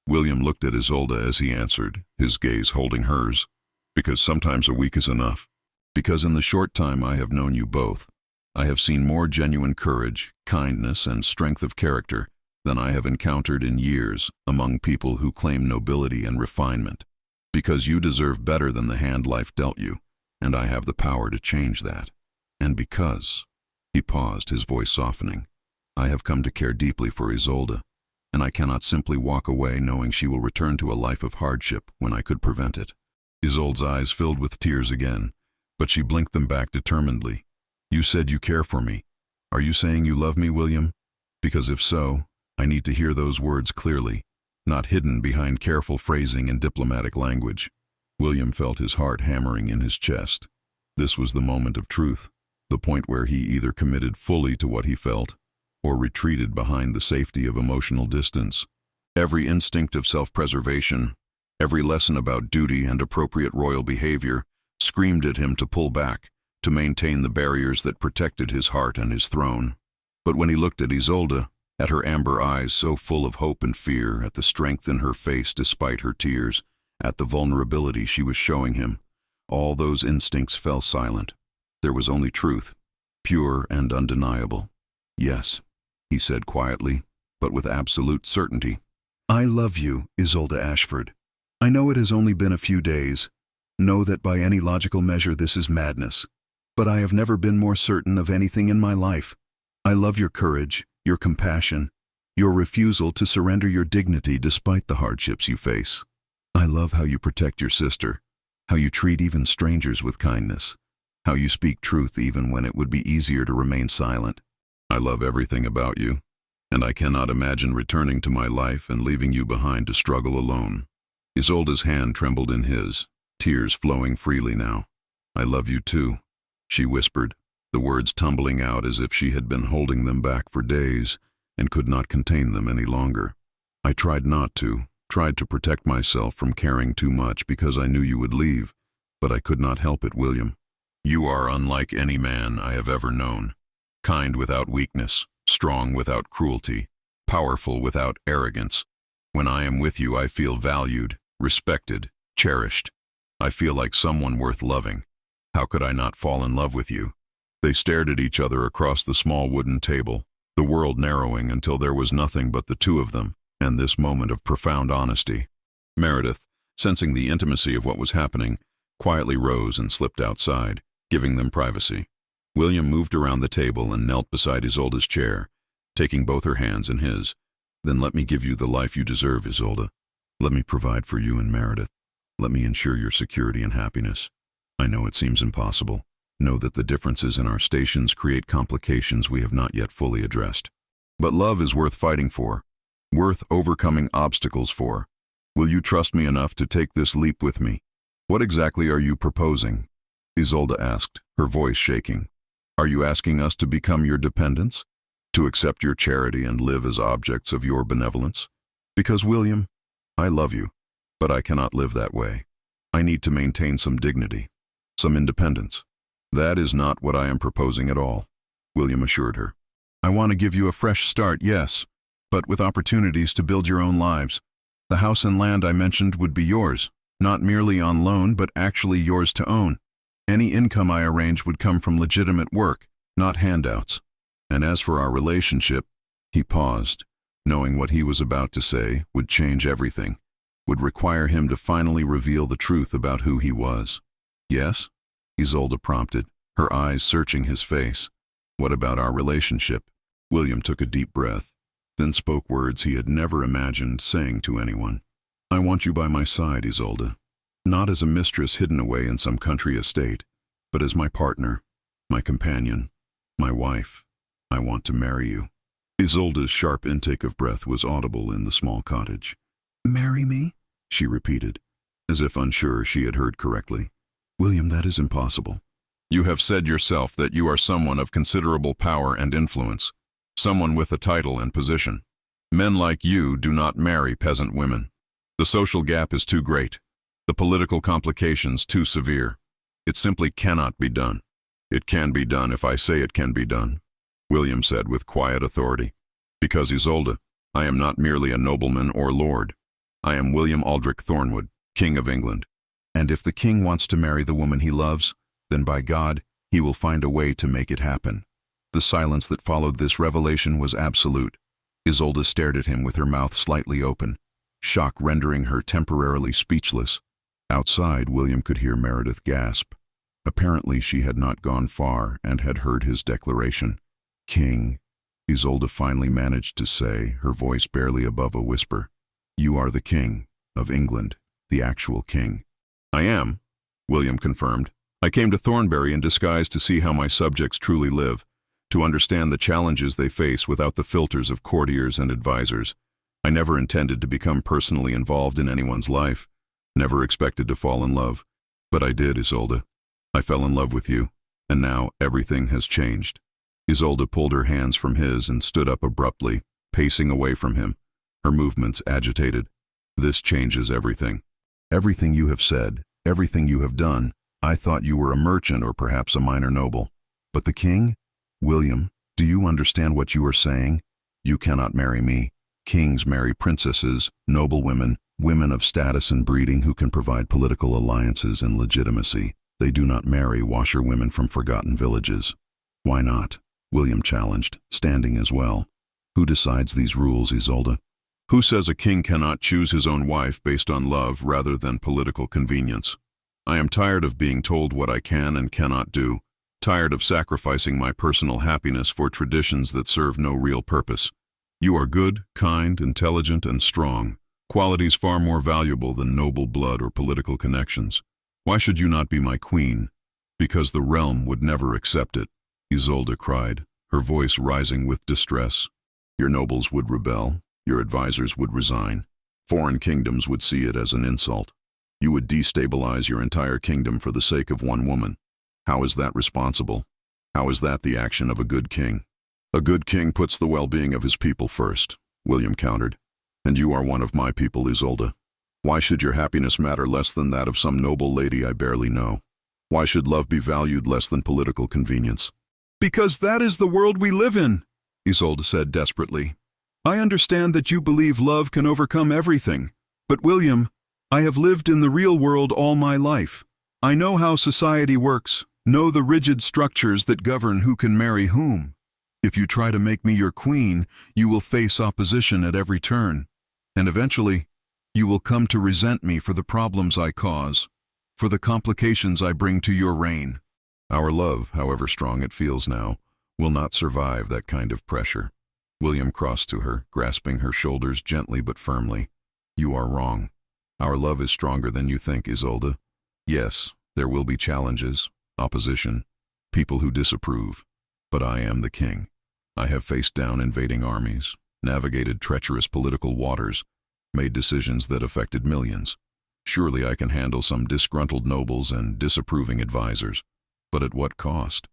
William looked at Isolde as he answered, his gaze holding hers. Because sometimes a week is enough. Because in the short time I have known you both, I have seen more genuine courage, kindness, and strength of character than I have encountered in years among people who claim nobility and refinement. Because you deserve better than the hand life dealt you, and I have the power to change that. And because, he paused, his voice softening, I have come to care deeply for Isolde, and I cannot simply walk away knowing she will return to a life of hardship when I could prevent it. Isolde's eyes filled with tears again, but she blinked them back determinedly. You said you care for me. Are you saying you love me, William? Because if so, I need to hear those words clearly, not hidden behind careful phrasing and diplomatic language. William felt his heart hammering in his chest. This was the moment of truth, the point where he either committed fully to what he felt, or retreated behind the safety of emotional distance. Every instinct of self-preservation, every lesson about duty and appropriate royal behavior, screamed at him to pull back, to maintain the barriers that protected his heart and his throne. But when he looked at Isolde, at her amber eyes so full of hope and fear, at the strength in her face despite her tears, at the vulnerability she was showing him, all those instincts fell silent. There was only truth, pure and undeniable. Yes, he said quietly, but with absolute certainty. I love you, Isolde Ashford. I know it has only been a few days. Know that by any logical measure this is madness. But I have never been more certain of anything in my life. I love your courage, your compassion, your refusal to surrender your dignity despite the hardships you face. I love how you protect your sister, how you treat even strangers with kindness, how you speak truth even when it would be easier to remain silent. I love everything about you, and I cannot imagine returning to my life and leaving you behind to struggle alone. Isolde's hand trembled in his, tears flowing freely now. I love you too, she whispered, the words tumbling out as if she had been holding them back for days and could not contain them any longer. I tried not to, tried to protect myself from caring too much because I knew you would leave, but I could not help it, William. You are unlike any man I have ever known. Kind without weakness, strong without cruelty, powerful without arrogance. When I am with you, I feel valued, respected, cherished. I feel like someone worth loving. How could I not fall in love with you? They stared at each other across the small wooden table, the world narrowing until there was nothing but the two of them, and this moment of profound honesty. Meredith, sensing the intimacy of what was happening, quietly rose and slipped outside, giving them privacy. William moved around the table and knelt beside Isolde's chair, taking both her hands in his. Then let me give you the life you deserve, Isolde. Let me provide for you and Meredith. Let me ensure your security and happiness. I know it seems impossible. Know that the differences in our stations create complications we have not yet fully addressed. But love is worth fighting for, worth overcoming obstacles for. Will you trust me enough to take this leap with me? What exactly are you proposing? Isolde asked, her voice shaking. Are you asking us to become your dependents? To accept your charity and live as objects of your benevolence? Because, William, I love you, but I cannot live that way. I need to maintain some dignity, some independence. That is not what I am proposing at all, William assured her. I want to give you a fresh start, yes, but with opportunities to build your own lives. The house and land I mentioned would be yours, not merely on loan, but actually yours to own. Any income I arrange would come from legitimate work, not handouts. And as for our relationship, he paused, knowing what he was about to say would change everything, would require him to finally reveal the truth about who he was. Yes? Isolde prompted, her eyes searching his face. What about our relationship? William took a deep breath, then spoke words he had never imagined saying to anyone. I want you by my side, Isolde. Not as a mistress hidden away in some country estate, but as my partner, my companion, my wife. I want to marry you. Isolde's sharp intake of breath was audible in the small cottage. Marry me? She repeated, as if unsure she had heard correctly. William, that is impossible. You have said yourself that you are someone of considerable power and influence, someone with a title and position. Men like you do not marry peasant women. The social gap is too great. The political complications too severe. It simply cannot be done. It can be done if I say it can be done, William said with quiet authority. Because, Isolde, I am not merely a nobleman or lord. I am William Aldrich Thornwood, King of England. And if the king wants to marry the woman he loves, then by God, he will find a way to make it happen. The silence that followed this revelation was absolute. Isolde stared at him with her mouth slightly open, shock rendering her temporarily speechless. Outside, William could hear Meredith gasp. Apparently she had not gone far and had heard his declaration. King, Isolde finally managed to say, her voice barely above a whisper. You are the king of England, the actual king. I am, William confirmed. I came to Thornbury in disguise to see how my subjects truly live, to understand the challenges they face without the filters of courtiers and advisors. I never intended to become personally involved in anyone's life, never expected to fall in love. But I did, Isolde. I fell in love with you, and now everything has changed. Isolde pulled her hands from his and stood up abruptly, pacing away from him, her movements agitated. This changes everything. Everything you have said, everything you have done. I thought you were a merchant or perhaps a minor noble. But the king? William, do you understand what you are saying? You cannot marry me. Kings marry princesses, noblewomen, women of status and breeding who can provide political alliances and legitimacy. They do not marry washerwomen from forgotten villages. Why not? William challenged, standing as well. Who decides these rules, Isolde? Who says a king cannot choose his own wife based on love rather than political convenience? I am tired of being told what I can and cannot do, tired of sacrificing my personal happiness for traditions that serve no real purpose. You are good, kind, intelligent, and strong, qualities far more valuable than noble blood or political connections. Why should you not be my queen? Because the realm would never accept it, Isolde cried, her voice rising with distress. Your nobles would rebel, your advisors would resign. Foreign kingdoms would see it as an insult. You would destabilize your entire kingdom for the sake of one woman. How is that responsible? How is that the action of a good king? A good king puts the well-being of his people first, William countered. And you are one of my people, Isolde. Why should your happiness matter less than that of some noble lady I barely know? Why should love be valued less than political convenience? Because that is the world we live in, Isolde said desperately. I understand that you believe love can overcome everything. But William, I have lived in the real world all my life. I know how society works, know the rigid structures that govern who can marry whom. If you try to make me your queen, you will face opposition at every turn. And eventually, you will come to resent me for the problems I cause, for the complications I bring to your reign. Our love, however strong it feels now, will not survive that kind of pressure. William crossed to her, grasping her shoulders gently but firmly. You are wrong. Our love is stronger than you think, Isolde. Yes, there will be challenges, opposition, people who disapprove. But I am the king. I have faced down invading armies, navigated treacherous political waters, made decisions that affected millions. Surely I can handle some disgruntled nobles and disapproving advisors. But at what cost?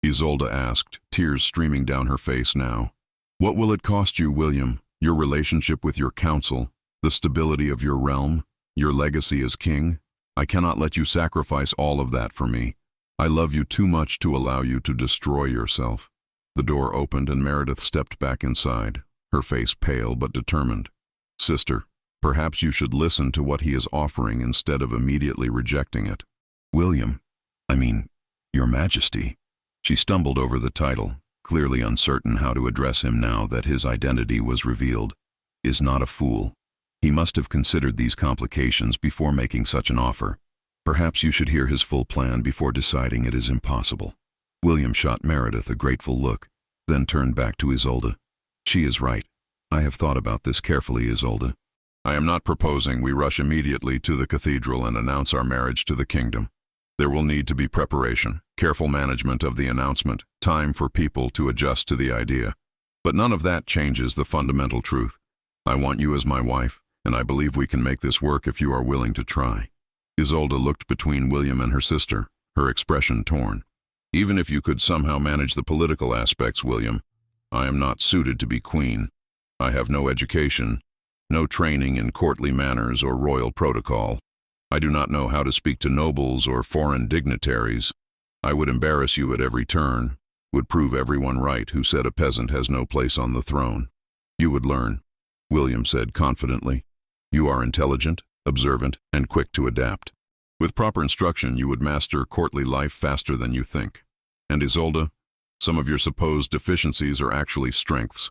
Isolde asked, tears streaming down her face now. What will it cost you, William? Your relationship with your council, the stability of your realm, your legacy as king? I cannot let you sacrifice all of that for me. I love you too much to allow you to destroy yourself. The door opened and Meredith stepped back inside, her face pale but determined. Sister, perhaps you should listen to what he is offering instead of immediately rejecting it. William, Your Majesty. She stumbled over the title, clearly uncertain how to address him now that his identity was revealed. Is not a fool. He must have considered these complications before making such an offer. Perhaps you should hear his full plan before deciding it is impossible. William shot Meredith a grateful look, then turned back to Isolde. She is right. I have thought about this carefully, Isolde. I am not proposing we rush immediately to the cathedral and announce our marriage to the kingdom. There will need to be preparation, careful management of the announcement, time for people to adjust to the idea. But none of that changes the fundamental truth. I want you as my wife, and I believe we can make this work if you are willing to try. Isolde looked between William and her sister, her expression torn. Even if you could somehow manage the political aspects, William, I am not suited to be queen. I have no education, no training in courtly manners or royal protocol. I do not know how to speak to nobles or foreign dignitaries. I would embarrass you at every turn, would prove everyone right who said a peasant has no place on the throne. You would learn, William said confidently. You are intelligent, observant, and quick to adapt. With proper instruction, you would master courtly life faster than you think. And Isolde, some of your supposed deficiencies are actually strengths.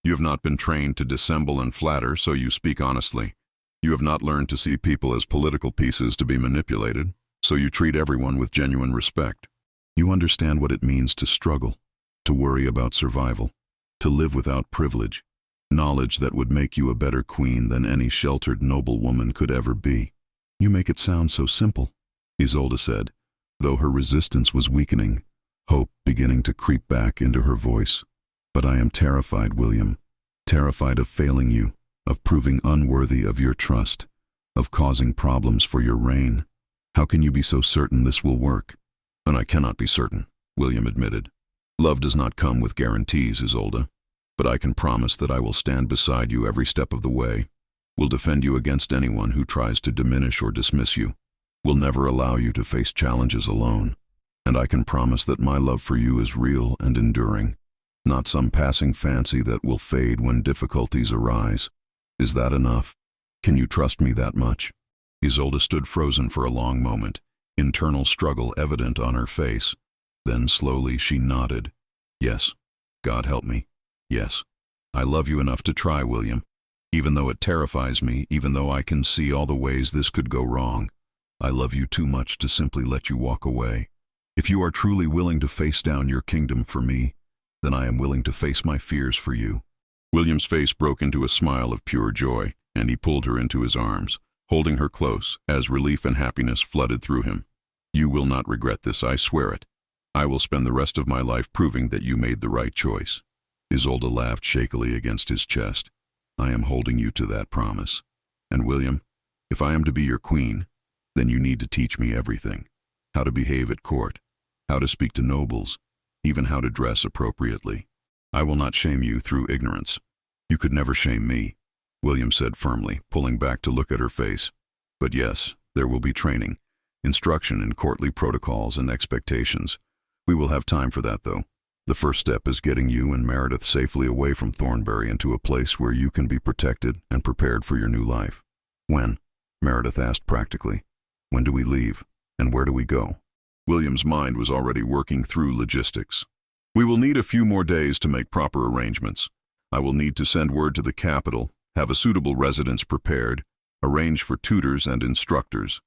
You have not been trained to dissemble and flatter, so you speak honestly. You have not learned to see people as political pieces to be manipulated, so you treat everyone with genuine respect. You understand what it means to struggle, to worry about survival, to live without privilege, knowledge that would make you a better queen than any sheltered noblewoman could ever be. You make it sound so simple, Isolde said, though her resistance was weakening, hope beginning to creep back into her voice. But I am terrified, William, terrified of failing you, of proving unworthy of your trust, of causing problems for your reign. How can you be so certain this will work? And I cannot be certain, William admitted. Love does not come with guarantees, Isolde, but I can promise that I will stand beside you every step of the way, will defend you against anyone who tries to diminish or dismiss you, will never allow you to face challenges alone, and I can promise that my love for you is real and enduring, not some passing fancy that will fade when difficulties arise. Is that enough? Can you trust me that much? Isolde stood frozen for a long moment, internal struggle evident on her face. Then slowly she nodded. Yes. God help me. Yes. I love you enough to try, William. Even though it terrifies me, even though I can see all the ways this could go wrong, I love you too much to simply let you walk away. If you are truly willing to face down your kingdom for me, then I am willing to face my fears for you. William's face broke into a smile of pure joy, and he pulled her into his arms, holding her close as relief and happiness flooded through him. You will not regret this, I swear it. I will spend the rest of my life proving that you made the right choice. Isolde laughed shakily against his chest. I am holding you to that promise. And William, if I am to be your queen, then you need to teach me everything. How to behave at court, how to speak to nobles, even how to dress appropriately. I will not shame you through ignorance. You could never shame me, William said firmly, pulling back to look at her face. But yes, there will be training, instruction in courtly protocols and expectations. We will have time for that, though. The first step is getting you and Meredith safely away from Thornbury into a place where you can be protected and prepared for your new life. When? Meredith asked practically. When do we leave? And where do we go? William's mind was already working through logistics. We will need a few more days to make proper arrangements. I will need to send word to the capital, have a suitable residence prepared, arrange for tutors and instructors.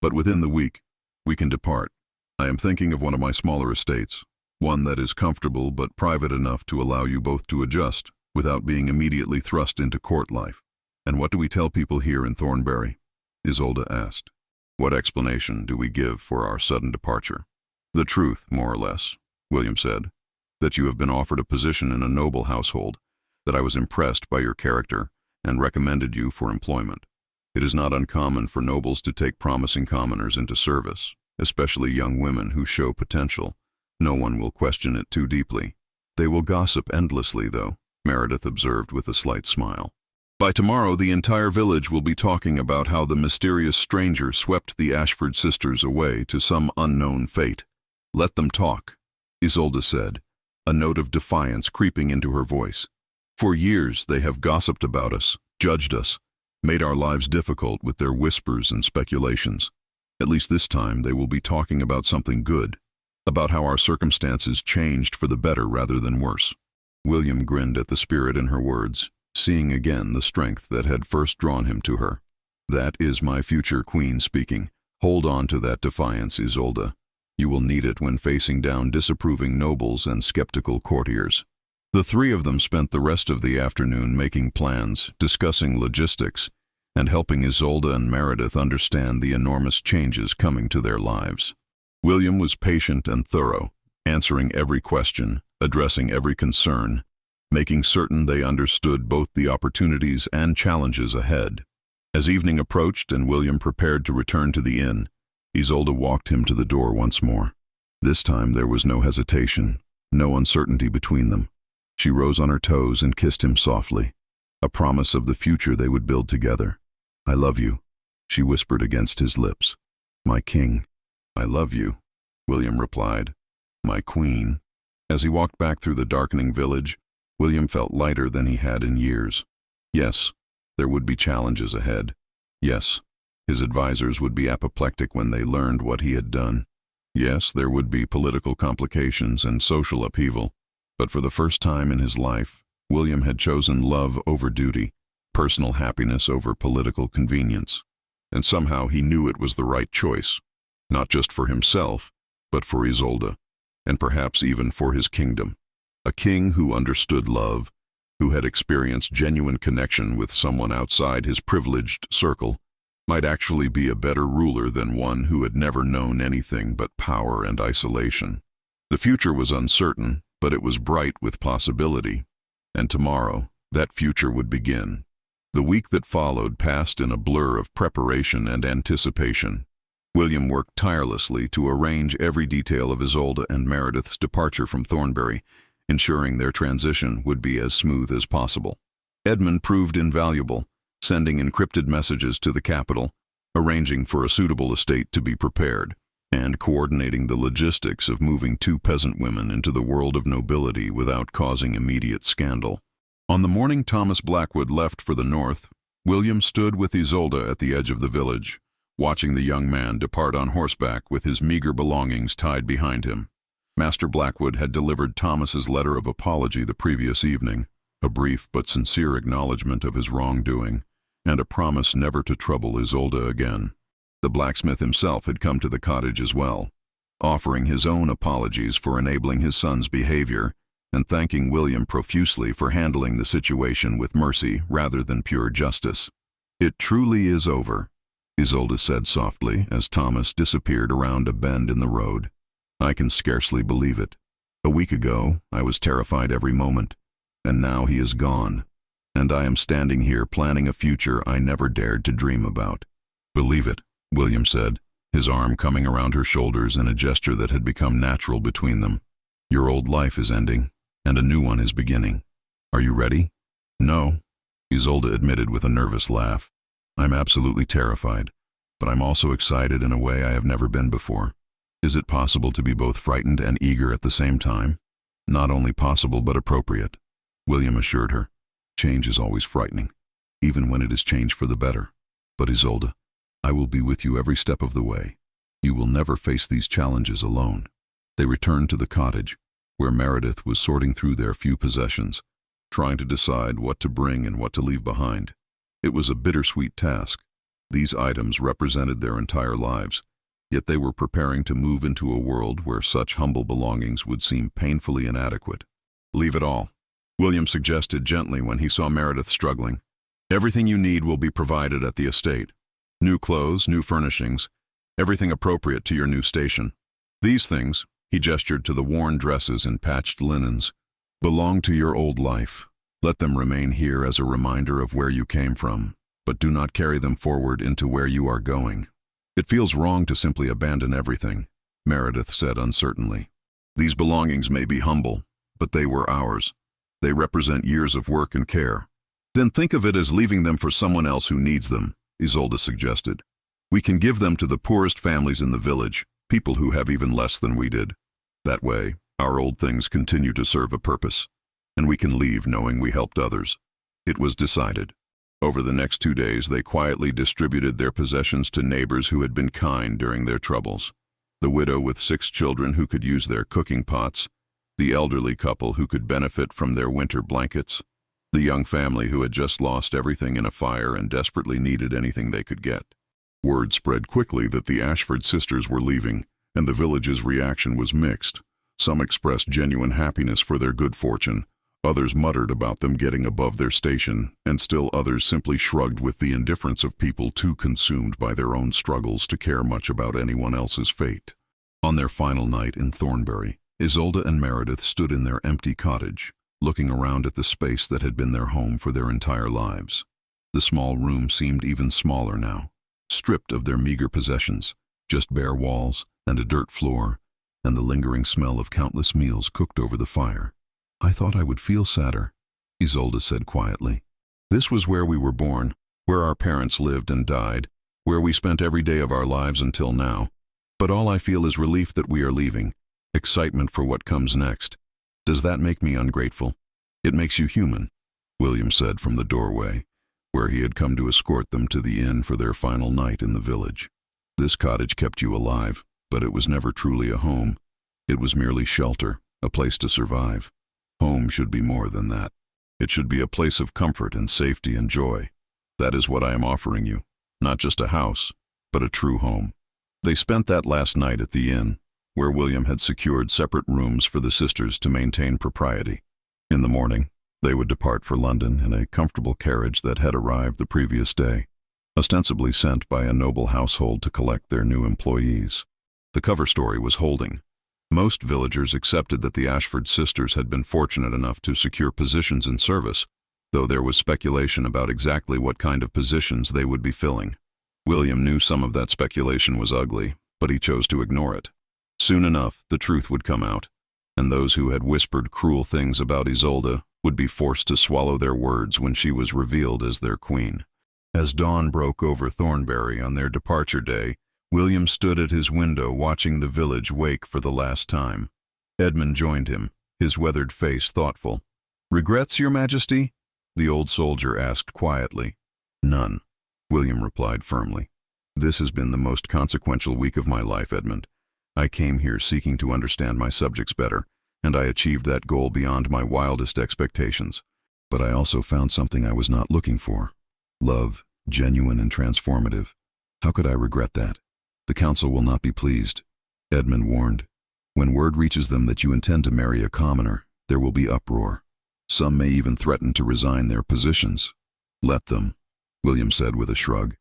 But within the week, we can depart. I am thinking of one of my smaller estates, one that is comfortable but private enough to allow you both to adjust without being immediately thrust into court life. And what do we tell people here in Thornbury? Isolde asked. What explanation do we give for our sudden departure? The truth, more or less, William said, that you have been offered a position in a noble household, that I was impressed by your character and recommended you for employment. It is not uncommon for nobles to take promising commoners into service, especially young women who show potential. No one will question it too deeply. They will gossip endlessly, though, Meredith observed with a slight smile. By tomorrow, the entire village will be talking about how the mysterious stranger swept the Ashford sisters away to some unknown fate. Let them talk, Isolde said, a note of defiance creeping into her voice. For years they have gossiped about us, judged us, made our lives difficult with their whispers and speculations. At least this time they will be talking about something good, about how our circumstances changed for the better rather than worse. William grinned at the spirit in her words, seeing again the strength that had first drawn him to her. That is my future queen speaking. Hold on to that defiance, Isolde. You will need it when facing down disapproving nobles and skeptical courtiers. The three of them spent the rest of the afternoon making plans, discussing logistics, and helping Isolde and Meredith understand the enormous changes coming to their lives. William was patient and thorough, answering every question, addressing every concern, making certain they understood both the opportunities and challenges ahead. As evening approached and William prepared to return to the inn, Isolde walked him to the door once more. This time there was no hesitation, no uncertainty between them. She rose on her toes and kissed him softly, a promise of the future they would build together. I love you, she whispered against his lips. My king. I love you, William replied. My queen. As he walked back through the darkening village, William felt lighter than he had in years. Yes, there would be challenges ahead. Yes, his advisors would be apoplectic when they learned what he had done. Yes, there would be political complications and social upheaval. But for the first time in his life, William had chosen love over duty, personal happiness over political convenience. And somehow he knew it was the right choice, not just for himself, but for Isolde, and perhaps even for his kingdom. A king who understood love, who had experienced genuine connection with someone outside his privileged circle, might actually be a better ruler than one who had never known anything but power and isolation. The future was uncertain, but it was bright with possibility. And tomorrow, that future would begin. The week that followed passed in a blur of preparation and anticipation. William worked tirelessly to arrange every detail of Isolde and Meredith's departure from Thornbury, ensuring their transition would be as smooth as possible. Edmund proved invaluable, sending encrypted messages to the capital, arranging for a suitable estate to be prepared, and coordinating the logistics of moving two peasant women into the world of nobility without causing immediate scandal. On the morning Thomas Blackwood left for the north, William stood with Isolde at the edge of the village, watching the young man depart on horseback with his meager belongings tied behind him. Master Blackwood had delivered Thomas's letter of apology the previous evening, a brief but sincere acknowledgment of his wrongdoing, and a promise never to trouble Isolde again. The blacksmith himself had come to the cottage as well, offering his own apologies for enabling his son's behavior, and thanking William profusely for handling the situation with mercy rather than pure justice. It truly is over, Isolde said softly as Thomas disappeared around a bend in the road. I can scarcely believe it. A week ago, I was terrified every moment, and now he is gone, and I am standing here planning a future I never dared to dream about. Believe it, William said, his arm coming around her shoulders in a gesture that had become natural between them. Your old life is ending, and a new one is beginning. Are you ready? No, Isolde admitted with a nervous laugh. I'm absolutely terrified, but I'm also excited in a way I have never been before. Is it possible to be both frightened and eager at the same time? Not only possible, but appropriate, William assured her. Change is always frightening, even when it is change for the better. But Isolde, I will be with you every step of the way. You will never face these challenges alone. They returned to the cottage, where Meredith was sorting through their few possessions, trying to decide what to bring and what to leave behind. It was a bittersweet task. These items represented their entire lives, Yet they were preparing to move into a world where such humble belongings would seem painfully inadequate. "Leave it all," William suggested gently when he saw Meredith struggling. "Everything you need will be provided at the estate. New clothes, new furnishings, everything appropriate to your new station. These things," he gestured to the worn dresses and patched linens, "belong to your old life. Let them remain here as a reminder of where you came from, but do not carry them forward into where you are going." "It feels wrong to simply abandon everything," Meredith said uncertainly. "These belongings may be humble, but they were ours. They represent years of work and care." "Then think of it as leaving them for someone else who needs them," Isolde suggested. "We can give them to the poorest families in the village, people who have even less than we did. That way, our old things continue to serve a purpose, and we can leave knowing we helped others." It was decided. Over the next 2 days, they quietly distributed their possessions to neighbors who had been kind during their troubles. The widow with 6 children who could use their cooking pots, the elderly couple who could benefit from their winter blankets, the young family who had just lost everything in a fire and desperately needed anything they could get. Word spread quickly that the Ashford sisters were leaving, and the village's reaction was mixed. Some expressed genuine happiness for their good fortune, others muttered about them getting above their station, and still others simply shrugged with the indifference of people too consumed by their own struggles to care much about anyone else's fate. On their final night in Thornbury, Isolde and Meredith stood in their empty cottage, looking around at the space that had been their home for their entire lives. The small room seemed even smaller now, stripped of their meager possessions, just bare walls and a dirt floor, and the lingering smell of countless meals cooked over the fire. "I thought I would feel sadder," Isolde said quietly. "This was where we were born, where our parents lived and died, where we spent every day of our lives until now. But all I feel is relief that we are leaving, excitement for what comes next. Does that make me ungrateful?" "It makes you human," William said from the doorway, where he had come to escort them to the inn for their final night in the village. "This cottage kept you alive, but it was never truly a home. It was merely shelter, a place to survive. Home should be more than that. It should be a place of comfort and safety and joy. That is what I am offering you, not just a house, but a true home." They spent that last night at the inn, where William had secured separate rooms for the sisters to maintain propriety. In the morning, they would depart for London in a comfortable carriage that had arrived the previous day, ostensibly sent by a noble household to collect their new employees. The cover story was holding. Most villagers accepted that the Ashford sisters had been fortunate enough to secure positions in service, though there was speculation about exactly what kind of positions they would be filling. William knew some of that speculation was ugly, but he chose to ignore it. Soon enough, the truth would come out, and those who had whispered cruel things about Isolde would be forced to swallow their words when she was revealed as their queen. As dawn broke over Thornbury on their departure day, William stood at his window watching the village wake for the last time. Edmund joined him, his weathered face thoughtful. "Regrets, Your Majesty?" the old soldier asked quietly. "None," William replied firmly. "This has been the most consequential week of my life, Edmund. I came here seeking to understand my subjects better, and I achieved that goal beyond my wildest expectations. But I also found something I was not looking for. Love, genuine and transformative. How could I regret that? The council will not be pleased," Edmund warned. "When word reaches them that you intend to marry a commoner, there will be uproar. Some may even threaten to resign their positions." "Let them," William said with a shrug.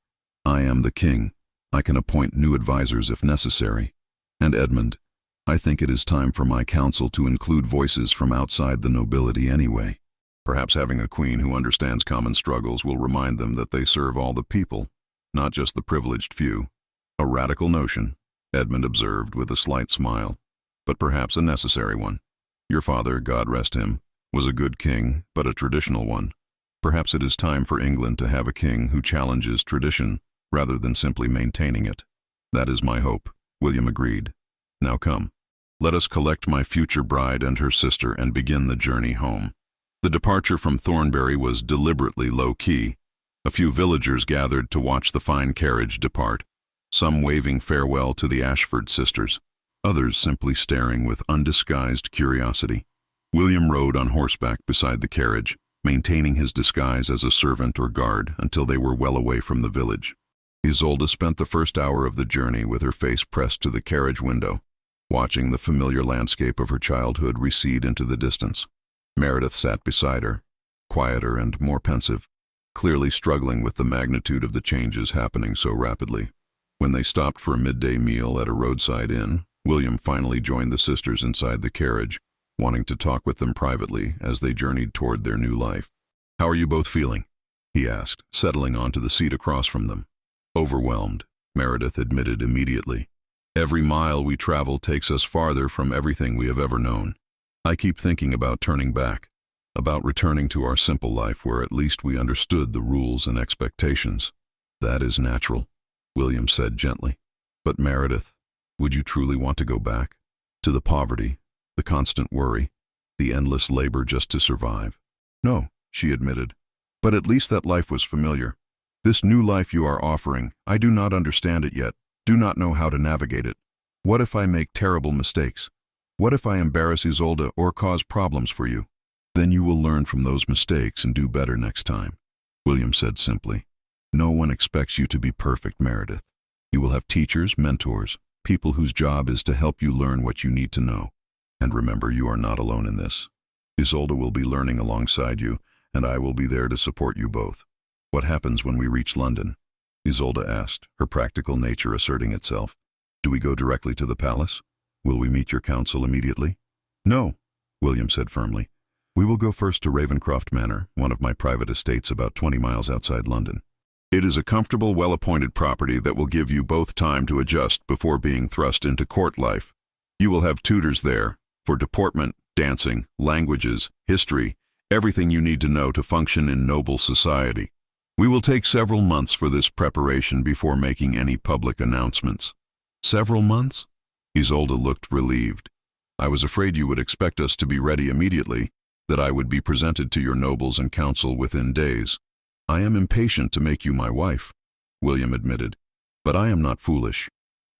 "I am the king. I can appoint new advisors if necessary. And Edmund, I think it is time for my council to include voices from outside the nobility anyway. Perhaps having a queen who understands common struggles will remind them that they serve all the people, not just the privileged few." "A radical notion," Edmund observed with a slight smile, "but perhaps a necessary one. Your father, God rest him, was a good king, but a traditional one. Perhaps it is time for England to have a king who challenges tradition rather than simply maintaining it." "That is my hope," William agreed. "Now come, let us collect my future bride and her sister and begin the journey home." The departure from Thornbury was deliberately low-key. A few villagers gathered to watch the fine carriage depart, some waving farewell to the Ashford sisters, others simply staring with undisguised curiosity. William rode on horseback beside the carriage, maintaining his disguise as a servant or guard until they were well away from the village. Isolde spent the first hour of the journey with her face pressed to the carriage window, watching the familiar landscape of her childhood recede into the distance. Meredith sat beside her, quieter and more pensive, clearly struggling with the magnitude of the changes happening so rapidly. When they stopped for a midday meal at a roadside inn, William finally joined the sisters inside the carriage, wanting to talk with them privately as they journeyed toward their new life. "How are you both feeling?" he asked, settling onto the seat across from them. "Overwhelmed," Meredith admitted immediately. "Every mile we travel takes us farther from everything we have ever known. I keep thinking about turning back, about returning to our simple life where at least we understood the rules and expectations." "That is natural," William said gently. "But Meredith, would you truly want to go back? To the poverty, the constant worry, the endless labor just to survive?" "No," she admitted. "But at least that life was familiar. This new life you are offering, I do not understand it yet, do not know how to navigate it. What if I make terrible mistakes? What if I embarrass Isolde or cause problems for you? Then you will learn from those mistakes and do better next time," William said simply. "No one expects you to be perfect, Meredith. You will have teachers, mentors, people whose job is to help you learn what you need to know. And remember, you are not alone in this. Isolde will be learning alongside you, and I will be there to support you both." "What happens when we reach London?" Isolde asked, her practical nature asserting itself. "Do we go directly to the palace? Will we meet your council immediately?" "No," William said firmly. "We will go first to Ravenscroft Manor, one of my private estates about 20 miles outside London. It is a comfortable, well-appointed property that will give you both time to adjust before being thrust into court life. You will have tutors there for deportment, dancing, languages, history, everything you need to know to function in noble society. We will take several months for this preparation before making any public announcements." "Several months?" Isolde looked relieved. "I was afraid you would expect us to be ready immediately, that I would be presented to your nobles and council within days." "I am impatient to make you my wife," William admitted, "but I am not foolish.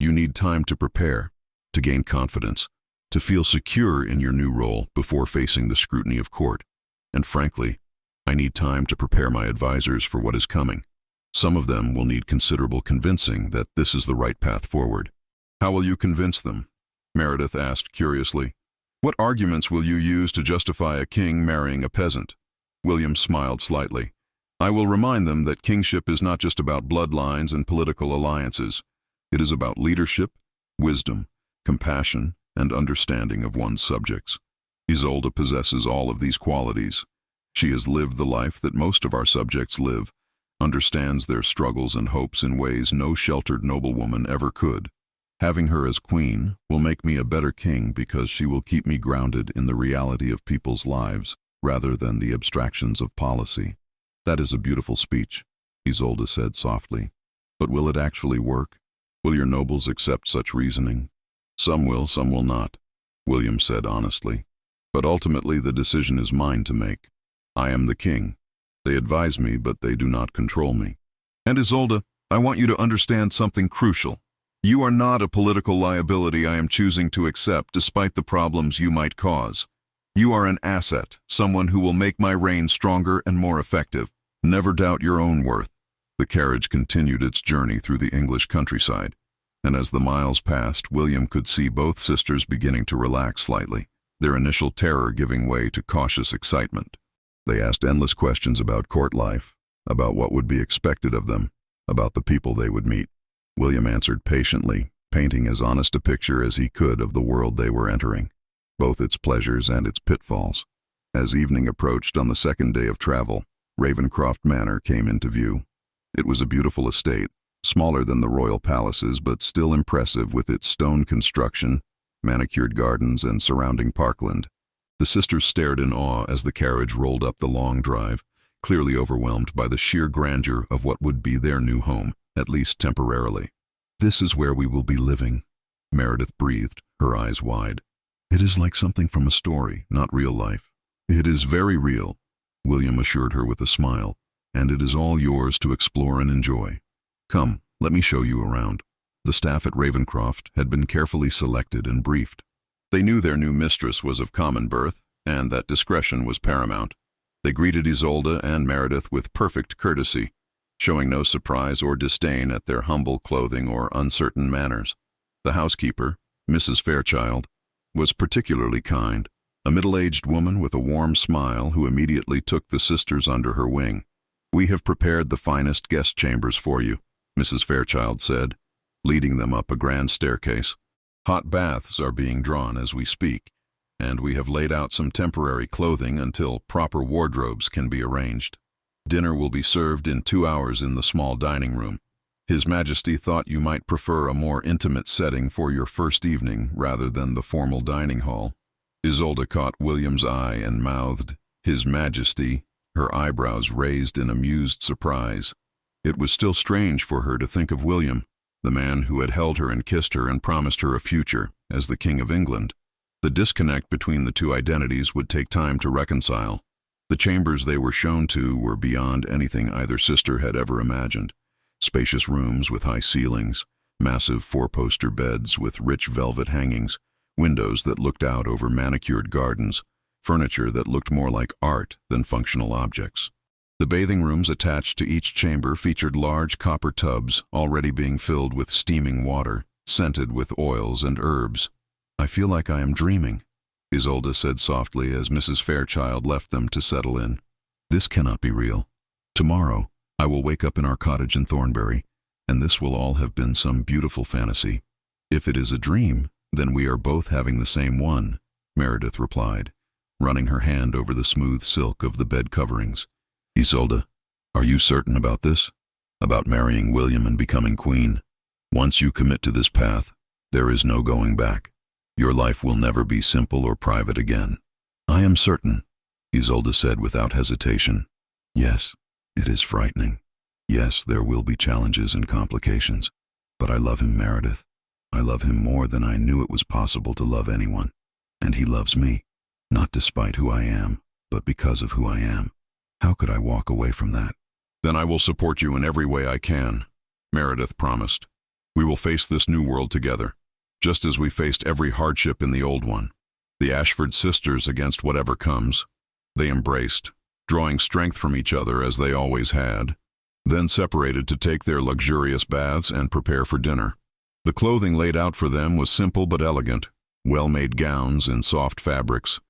You need time to prepare, to gain confidence, to feel secure in your new role before facing the scrutiny of court. And frankly, I need time to prepare my advisors for what is coming. Some of them will need considerable convincing that this is the right path forward." "How will you convince them?" Meredith asked curiously. "What arguments will you use to justify a king marrying a peasant?" William smiled slightly. "I will remind them that kingship is not just about bloodlines and political alliances. It is about leadership, wisdom, compassion, and understanding of one's subjects. Isolde possesses all of these qualities. She has lived the life that most of our subjects live, understands their struggles and hopes in ways no sheltered noblewoman ever could. Having her as queen will make me a better king because she will keep me grounded in the reality of people's lives rather than the abstractions of policy." "That is a beautiful speech," Isolde said softly. "But will it actually work? Will your nobles accept such reasoning?" "Some will not," William said honestly. "But ultimately the decision is mine to make. I am the king. They advise me, but they do not control me." "And Isolde, I want you to understand something crucial. You are not a political liability I am choosing to accept despite the problems you might cause. You are an asset, someone who will make my reign stronger and more effective. Never doubt your own worth." The carriage continued its journey through the English countryside, and as the miles passed, William could see both sisters beginning to relax slightly, their initial terror giving way to cautious excitement. They asked endless questions about court life, about what would be expected of them, about the people they would meet. William answered patiently, painting as honest a picture as he could of the world they were entering, both its pleasures and its pitfalls. As evening approached on the second day of travel, Ravenscroft Manor came into view. It was a beautiful estate, smaller than the royal palaces but still impressive with its stone construction, manicured gardens, and surrounding parkland. The sisters stared in awe as the carriage rolled up the long drive, clearly overwhelmed by the sheer grandeur of what would be their new home, at least temporarily. "This is where we will be living," Meredith breathed, her eyes wide. "It is like something from a story, not real life." "It is very real," William assured her with a smile, "and it is all yours to explore and enjoy. Come, let me show you around." The staff at Ravenscroft had been carefully selected and briefed. They knew their new mistress was of common birth, and that discretion was paramount. They greeted Isolde and Meredith with perfect courtesy, showing no surprise or disdain at their humble clothing or uncertain manners. The housekeeper, Mrs. Fairchild, was particularly kind, a middle-aged woman with a warm smile who immediately took the sisters under her wing. "We have prepared the finest guest chambers for you," Mrs. Fairchild said, leading them up a grand staircase. "Hot baths are being drawn as we speak, and we have laid out some temporary clothing until proper wardrobes can be arranged. Dinner will be served in 2 hours in the small dining room. His Majesty thought you might prefer a more intimate setting for your first evening rather than the formal dining hall." Isolde caught William's eye and mouthed, "His Majesty," her eyebrows raised in amused surprise. It was still strange for her to think of William, the man who had held her and kissed her and promised her a future as the King of England. The disconnect between the two identities would take time to reconcile. The chambers they were shown to were beyond anything either sister had ever imagined. Spacious rooms with high ceilings, massive four-poster beds with rich velvet hangings, windows that looked out over manicured gardens, furniture that looked more like art than functional objects. The bathing rooms attached to each chamber featured large copper tubs already being filled with steaming water, scented with oils and herbs. "I feel like I am dreaming," Isolde said softly as Mrs. Fairchild left them to settle in. "This cannot be real. Tomorrow, I will wake up in our cottage in Thornbury, and this will all have been some beautiful fantasy. If it is a dream, then we are both having the same one," Meredith replied, running her hand over the smooth silk of the bed coverings. "Isolde, are you certain about this? About marrying William and becoming queen? Once you commit to this path, there is no going back. Your life will never be simple or private again." "I am certain," Isolde said without hesitation. "Yes, it is frightening. Yes, there will be challenges and complications. But I love him, Meredith. I love him more than I knew it was possible to love anyone. And he loves me, not despite who I am, but because of who I am. How could I walk away from that?" "Then I will support you in every way I can," Meredith promised. "We will face this new world together, just as we faced every hardship in the old one. The Ashford sisters against whatever comes." They embraced, drawing strength from each other as they always had, then separated to take their luxurious baths and prepare for dinner. The clothing laid out for them was simple but elegant, well-made gowns in soft fabrics,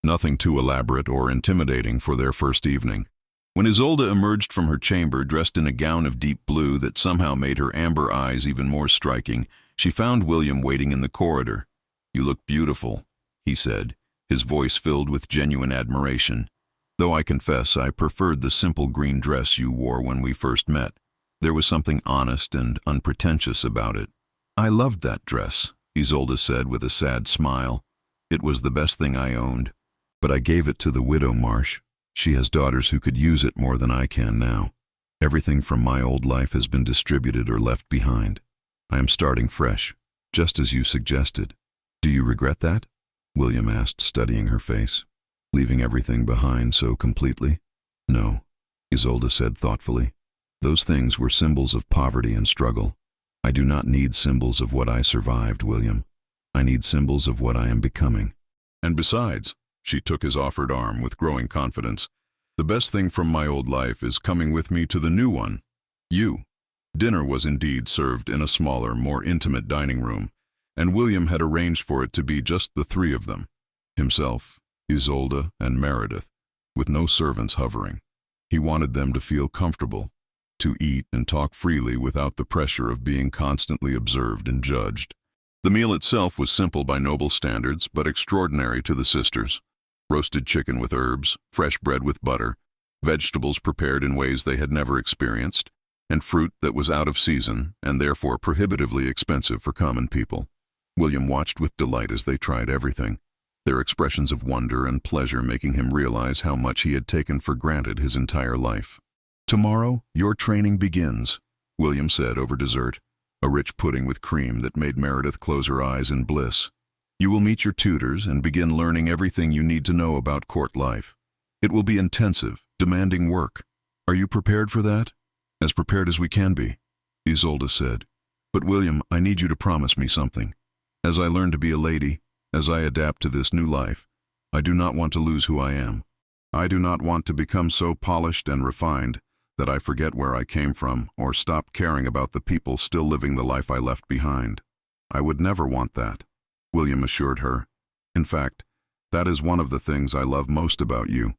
nothing too elaborate or intimidating for their first evening. When Isolde emerged from her chamber dressed in a gown of deep blue that somehow made her amber eyes even more striking, she found William waiting in the corridor. "You look beautiful," he said, his voice filled with genuine admiration. "Though I confess I preferred the simple green dress you wore when we first met. There was something honest and unpretentious about it." "I loved that dress," Isolde said with a sad smile. "It was the best thing I owned. But I gave it to the widow Marsh. She has daughters who could use it more than I can now. Everything from my old life has been distributed or left behind. I am starting fresh, just as you suggested. Do you regret that?" William asked, studying her face. "Leaving everything behind so completely?" "No," Isolde said thoughtfully. "Those things were symbols of poverty and struggle. I do not need symbols of what I survived, William. I need symbols of what I am becoming. And besides," she took his offered arm with growing confidence, "the best thing from my old life is coming with me to the new one. You." Dinner was indeed served in a smaller, more intimate dining room, and William had arranged for it to be just the three of them, himself, Isolde, and Meredith, with no servants hovering. He wanted them to feel comfortable, to eat and talk freely without the pressure of being constantly observed and judged. The meal itself was simple by noble standards, but extraordinary to the sisters. Roasted chicken with herbs, fresh bread with butter, vegetables prepared in ways they had never experienced, and fruit that was out of season and therefore prohibitively expensive for common people. William watched with delight as they tried everything, their expressions of wonder and pleasure making him realize how much he had taken for granted his entire life. "Tomorrow, your training begins," William said over dessert, a rich pudding with cream that made Meredith close her eyes in bliss. "You will meet your tutors and begin learning everything you need to know about court life. It will be intensive, demanding work. Are you prepared for that?" "As prepared as we can be," Isolde said. "But William, I need you to promise me something. As I learn to be a lady, as I adapt to this new life, I do not want to lose who I am. I do not want to become so polished and refined that I forget where I came from or stop caring about the people still living the life I left behind. I would never want that, William assured her. In fact, that is one of the things I love most about you,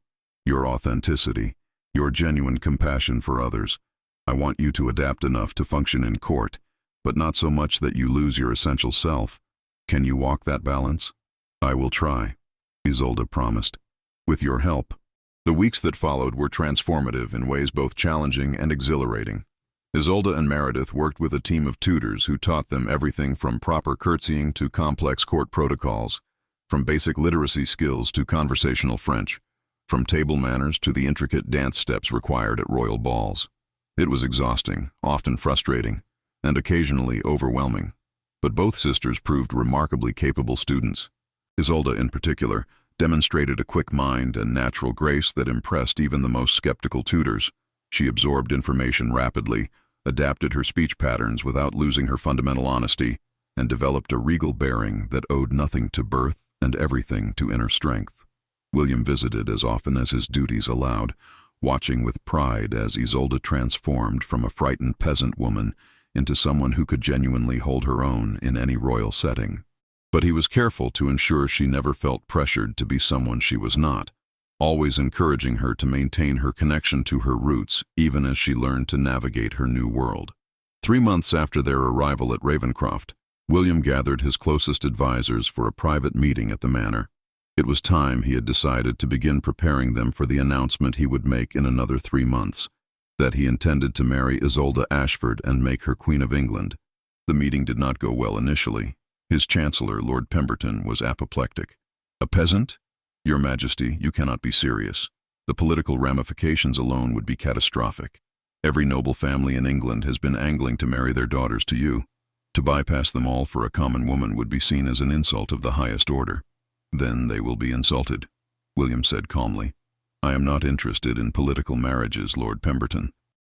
your authenticity, your genuine compassion for others. I want you to adapt enough to function in court, but not so much that you lose your essential self. Can you walk that balance? I will try, Isolde promised. With your help. The weeks that followed were transformative in ways both challenging and exhilarating. Isolde and Meredith worked with a team of tutors who taught them everything from proper curtsying to complex court protocols, from basic literacy skills to conversational French, from table manners to the intricate dance steps required at royal balls. It was exhausting, often frustrating, and occasionally overwhelming. But both sisters proved remarkably capable students. Isolde, in particular, demonstrated a quick mind and natural grace that impressed even the most skeptical tutors. She absorbed information rapidly, adapted her speech patterns without losing her fundamental honesty, and developed a regal bearing that owed nothing to birth and everything to inner strength. William visited as often as his duties allowed, watching with pride as Isolde transformed from a frightened peasant woman into someone who could genuinely hold her own in any royal setting. But he was careful to ensure she never felt pressured to be someone she was not, always encouraging her to maintain her connection to her roots even as she learned to navigate her new world. 3 months after their arrival at Ravenscroft, William gathered his closest advisors for a private meeting at the manor. It was time, he had decided, to begin preparing them for the announcement he would make in another 3 months, that he intended to marry Isolde Ashford and make her Queen of England. The meeting did not go well initially. His Chancellor, Lord Pemberton, was apoplectic. "A peasant? Your Majesty, you cannot be serious. The political ramifications alone would be catastrophic. Every noble family in England has been angling to marry their daughters to you. To bypass them all for a common woman would be seen as an insult of the highest order." "Then they will be insulted," William said calmly. "I am not interested in political marriages, Lord Pemberton.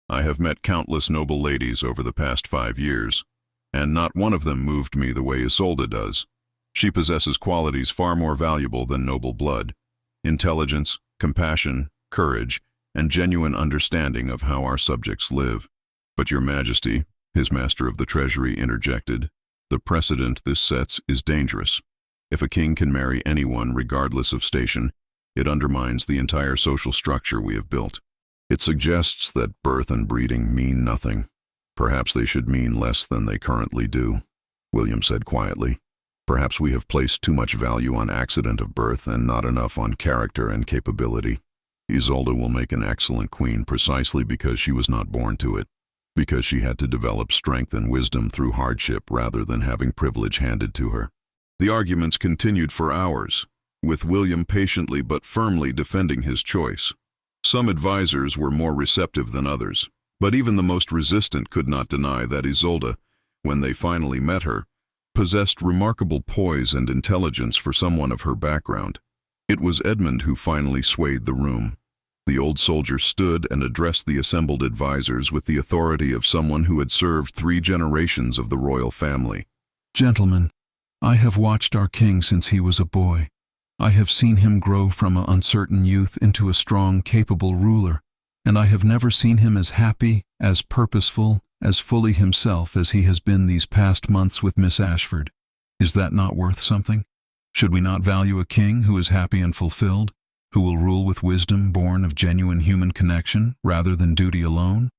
I have met countless noble ladies over the past 5 years, and not one of them moved me the way Isolde does. She possesses qualities far more valuable than noble blood: intelligence, compassion, courage, and genuine understanding of how our subjects live." "But your Majesty," his Master of the Treasury interjected, "the precedent this sets is dangerous. If a king can marry anyone regardless of station, it undermines the entire social structure we have built. It suggests that birth and breeding mean nothing. Perhaps they should mean less than they currently do," William said quietly. "Perhaps we have placed too much value on accident of birth and not enough on character and capability. Isolde will make an excellent queen precisely because she was not born to it, because she had to develop strength and wisdom through hardship rather than having privilege handed to her." The arguments continued for hours, with William patiently but firmly defending his choice. Some advisors were more receptive than others, but even the most resistant could not deny that Isolde, when they finally met her, possessed remarkable poise and intelligence for someone of her background. It was Edmund who finally swayed the room. The old soldier stood and addressed the assembled advisors with the authority of someone who had served 3 generations of the royal family. "Gentlemen, I have watched our king since he was a boy. I have seen him grow from an uncertain youth into a strong, capable ruler, and I have never seen him as happy, as purposeful, as fully himself as he has been these past months with Miss Ashford. Is that not worth something? Should we not value a king who is happy and fulfilled, who will rule with wisdom born of genuine human connection rather than duty alone?"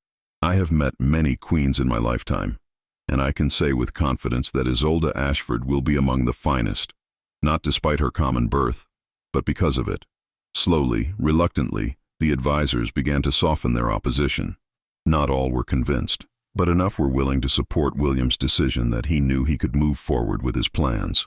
"I have met many queens in my lifetime, and I can say with confidence that Isolde Ashford will be among the finest, not despite her common birth, but because of it." Slowly, reluctantly, the advisors began to soften their opposition. Not all were convinced, but enough were willing to support William's decision that he knew he could move forward with his plans.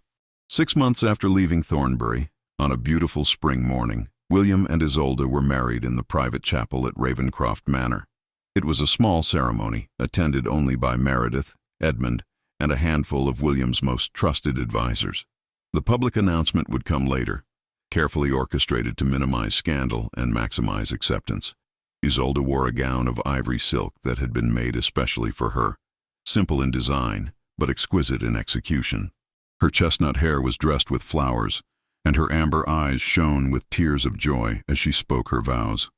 6 months after leaving Thornbury, on a beautiful spring morning, William and Isolde were married in the private chapel at Ravenscroft Manor. It was a small ceremony, attended only by Meredith, Edmund, and a handful of William's most trusted advisors. The public announcement would come later, carefully orchestrated to minimize scandal and maximize acceptance. Isolde wore a gown of ivory silk that had been made especially for her, simple in design, but exquisite in execution. Her chestnut hair was dressed with flowers, and her amber eyes shone with tears of joy as she spoke her vows.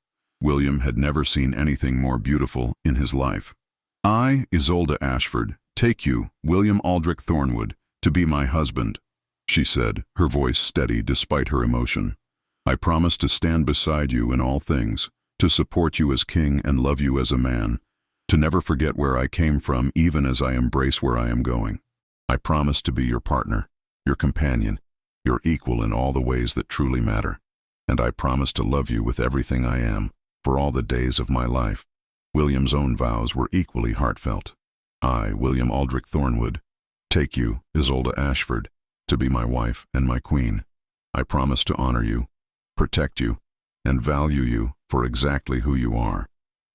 William had never seen anything more beautiful in his life. I, Isolde Ashford, take you, William Aldrich Thornwood, to be my husband, she said, her voice steady despite her emotion. I promise to stand beside you in all things, to support you as king and love you as a man, to never forget where I came from even as I embrace where I am going. I promise to be your partner, your companion, your equal in all the ways that truly matter. And I promise to love you with everything I am, for all the days of my life. William's own vows were equally heartfelt. I, William Aldrich Thornwood, take you, Isolde Ashford, to be my wife and my queen. I promise to honor you, protect you, and value you for exactly who you are.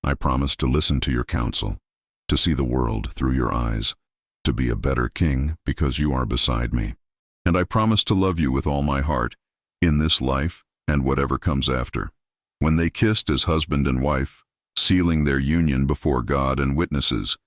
I promise to listen to your counsel, to see the world through your eyes, to be a better king because you are beside me. And I promise to love you with all my heart, in this life and whatever comes after. When they kissed as husband and wife, sealing their union before God and witnesses,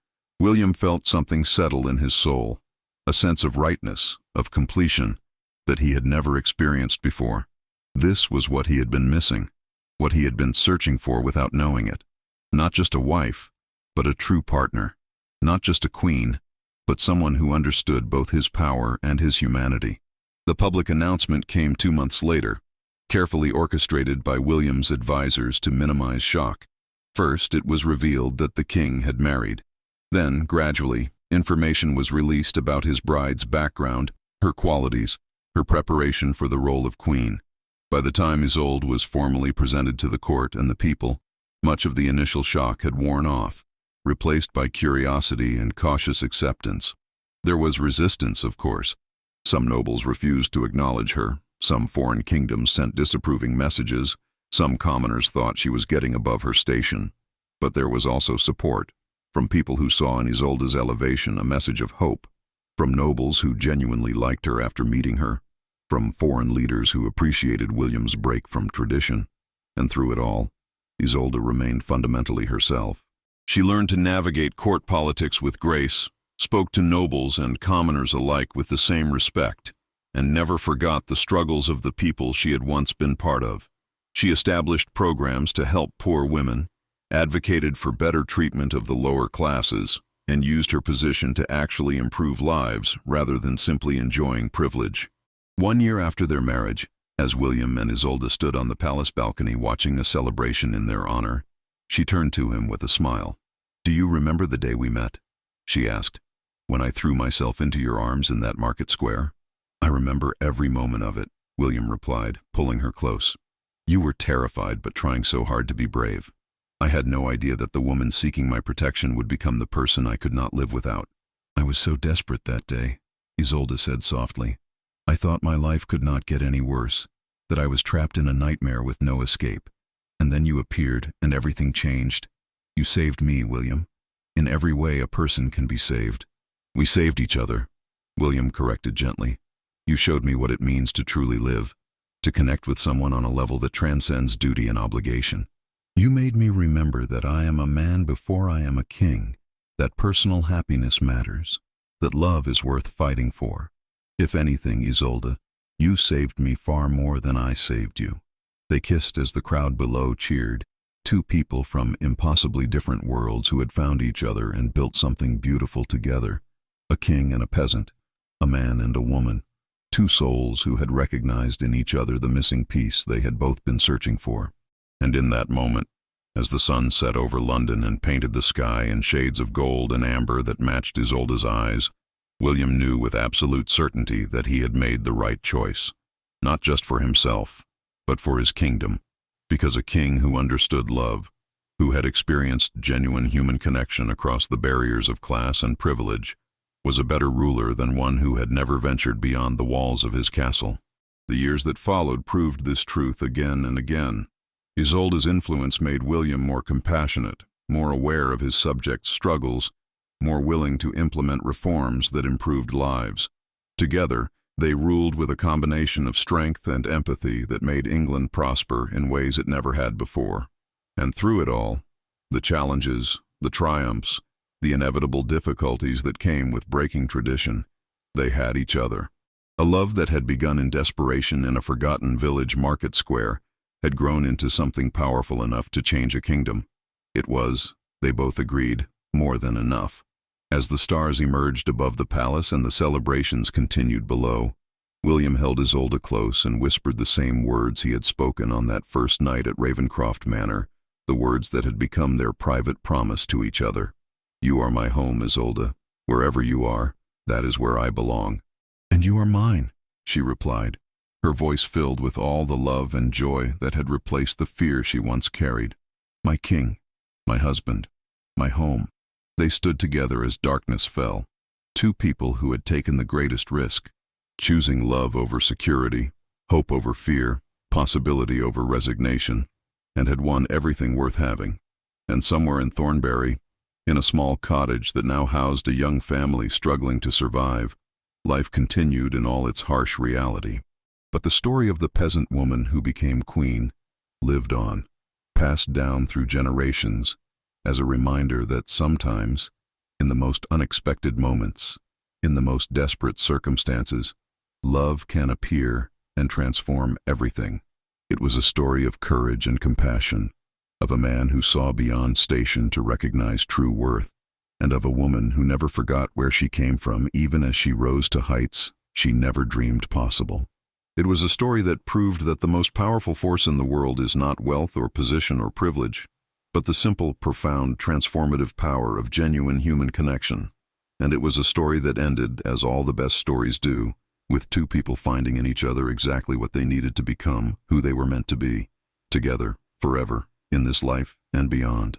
William felt something settle in his soul, a sense of rightness, of completion, that he had never experienced before. This was what he had been missing, what he had been searching for without knowing it. Not just a wife, but a true partner. Not just a queen, but someone who understood both his power and his humanity. The public announcement came 2 months later, carefully orchestrated by William's advisors to minimize shock. First, it was revealed that the king had married. Then, gradually, information was released about his bride's background, her qualities, her preparation for the role of queen. By the time Isolde was formally presented to the court and the people, much of the initial shock had worn off, replaced by curiosity and cautious acceptance. There was resistance, of course. Some nobles refused to acknowledge her, some foreign kingdoms sent disapproving messages, some commoners thought she was getting above her station. But there was also support, from people who saw in Isolde's elevation a message of hope, from nobles who genuinely liked her after meeting her, from foreign leaders who appreciated William's break from tradition. And through it all, Isolde remained fundamentally herself. She learned to navigate court politics with grace, spoke to nobles and commoners alike with the same respect, and never forgot the struggles of the people she had once been part of. She established programs to help poor women, advocated for better treatment of the lower classes, and used her position to actually improve lives rather than simply enjoying privilege. 1 year after their marriage, as William and Isolde stood on the palace balcony watching a celebration in their honor, she turned to him with a smile. "Do you remember the day we met?" she asked. "When I threw myself into your arms in that market square?" "I remember every moment of it," William replied, pulling her close. "You were terrified but trying so hard to be brave. I had no idea that the woman seeking my protection would become the person I could not live without." "I was so desperate that day," Isolde said softly. "I thought my life could not get any worse, that I was trapped in a nightmare with no escape. And then you appeared, and everything changed. You saved me, William. In every way a person can be saved." "We saved each other," William corrected gently. "You showed me what it means to truly live, to connect with someone on a level that transcends duty and obligation. You made me remember that I am a man before I am a king, that personal happiness matters, that love is worth fighting for. If anything, Isolde, you saved me far more than I saved you." They kissed as the crowd below cheered, two people from impossibly different worlds who had found each other and built something beautiful together. A king and a peasant, a man and a woman, two souls who had recognized in each other the missing piece they had both been searching for. And in that moment, as the sun set over London and painted the sky in shades of gold and amber that matched Isolde's eyes, William knew with absolute certainty that he had made the right choice, not just for himself, but for his kingdom, because a king who understood love, who had experienced genuine human connection across the barriers of class and privilege, was a better ruler than one who had never ventured beyond the walls of his castle. The years that followed proved this truth again and again. Isolde's influence made William more compassionate, more aware of his subjects' struggles, more willing to implement reforms that improved lives. Together, they ruled with a combination of strength and empathy that made England prosper in ways it never had before. And through it all, the challenges, the triumphs, the inevitable difficulties that came with breaking tradition, they had each other. A love that had begun in desperation in a forgotten village market square had grown into something powerful enough to change a kingdom. It was, they both agreed, more than enough. As the stars emerged above the palace and the celebrations continued below, William held Isolde close and whispered the same words he had spoken on that first night at Ravencroft Manor, the words that had become their private promise to each other. "You are my home, Isolde. Wherever you are, that is where I belong." "And you are mine," she replied, her voice filled with all the love and joy that had replaced the fear she once carried. "My king, my husband, my home." They stood together as darkness fell, two people who had taken the greatest risk, choosing love over security, hope over fear, possibility over resignation, and had won everything worth having. And somewhere in Thornbury, in a small cottage that now housed a young family struggling to survive, life continued in all its harsh reality. But the story of the peasant woman who became queen lived on, passed down through generations, as a reminder that sometimes, in the most unexpected moments, in the most desperate circumstances, love can appear and transform everything. It was a story of courage and compassion, of a man who saw beyond station to recognize true worth, and of a woman who never forgot where she came from even as she rose to heights she never dreamed possible. It was a story that proved that the most powerful force in the world is not wealth or position or privilege, but the simple, profound, transformative power of genuine human connection. And it was a story that ended, as all the best stories do, with two people finding in each other exactly what they needed to become, who they were meant to be, together, forever, in this life and beyond.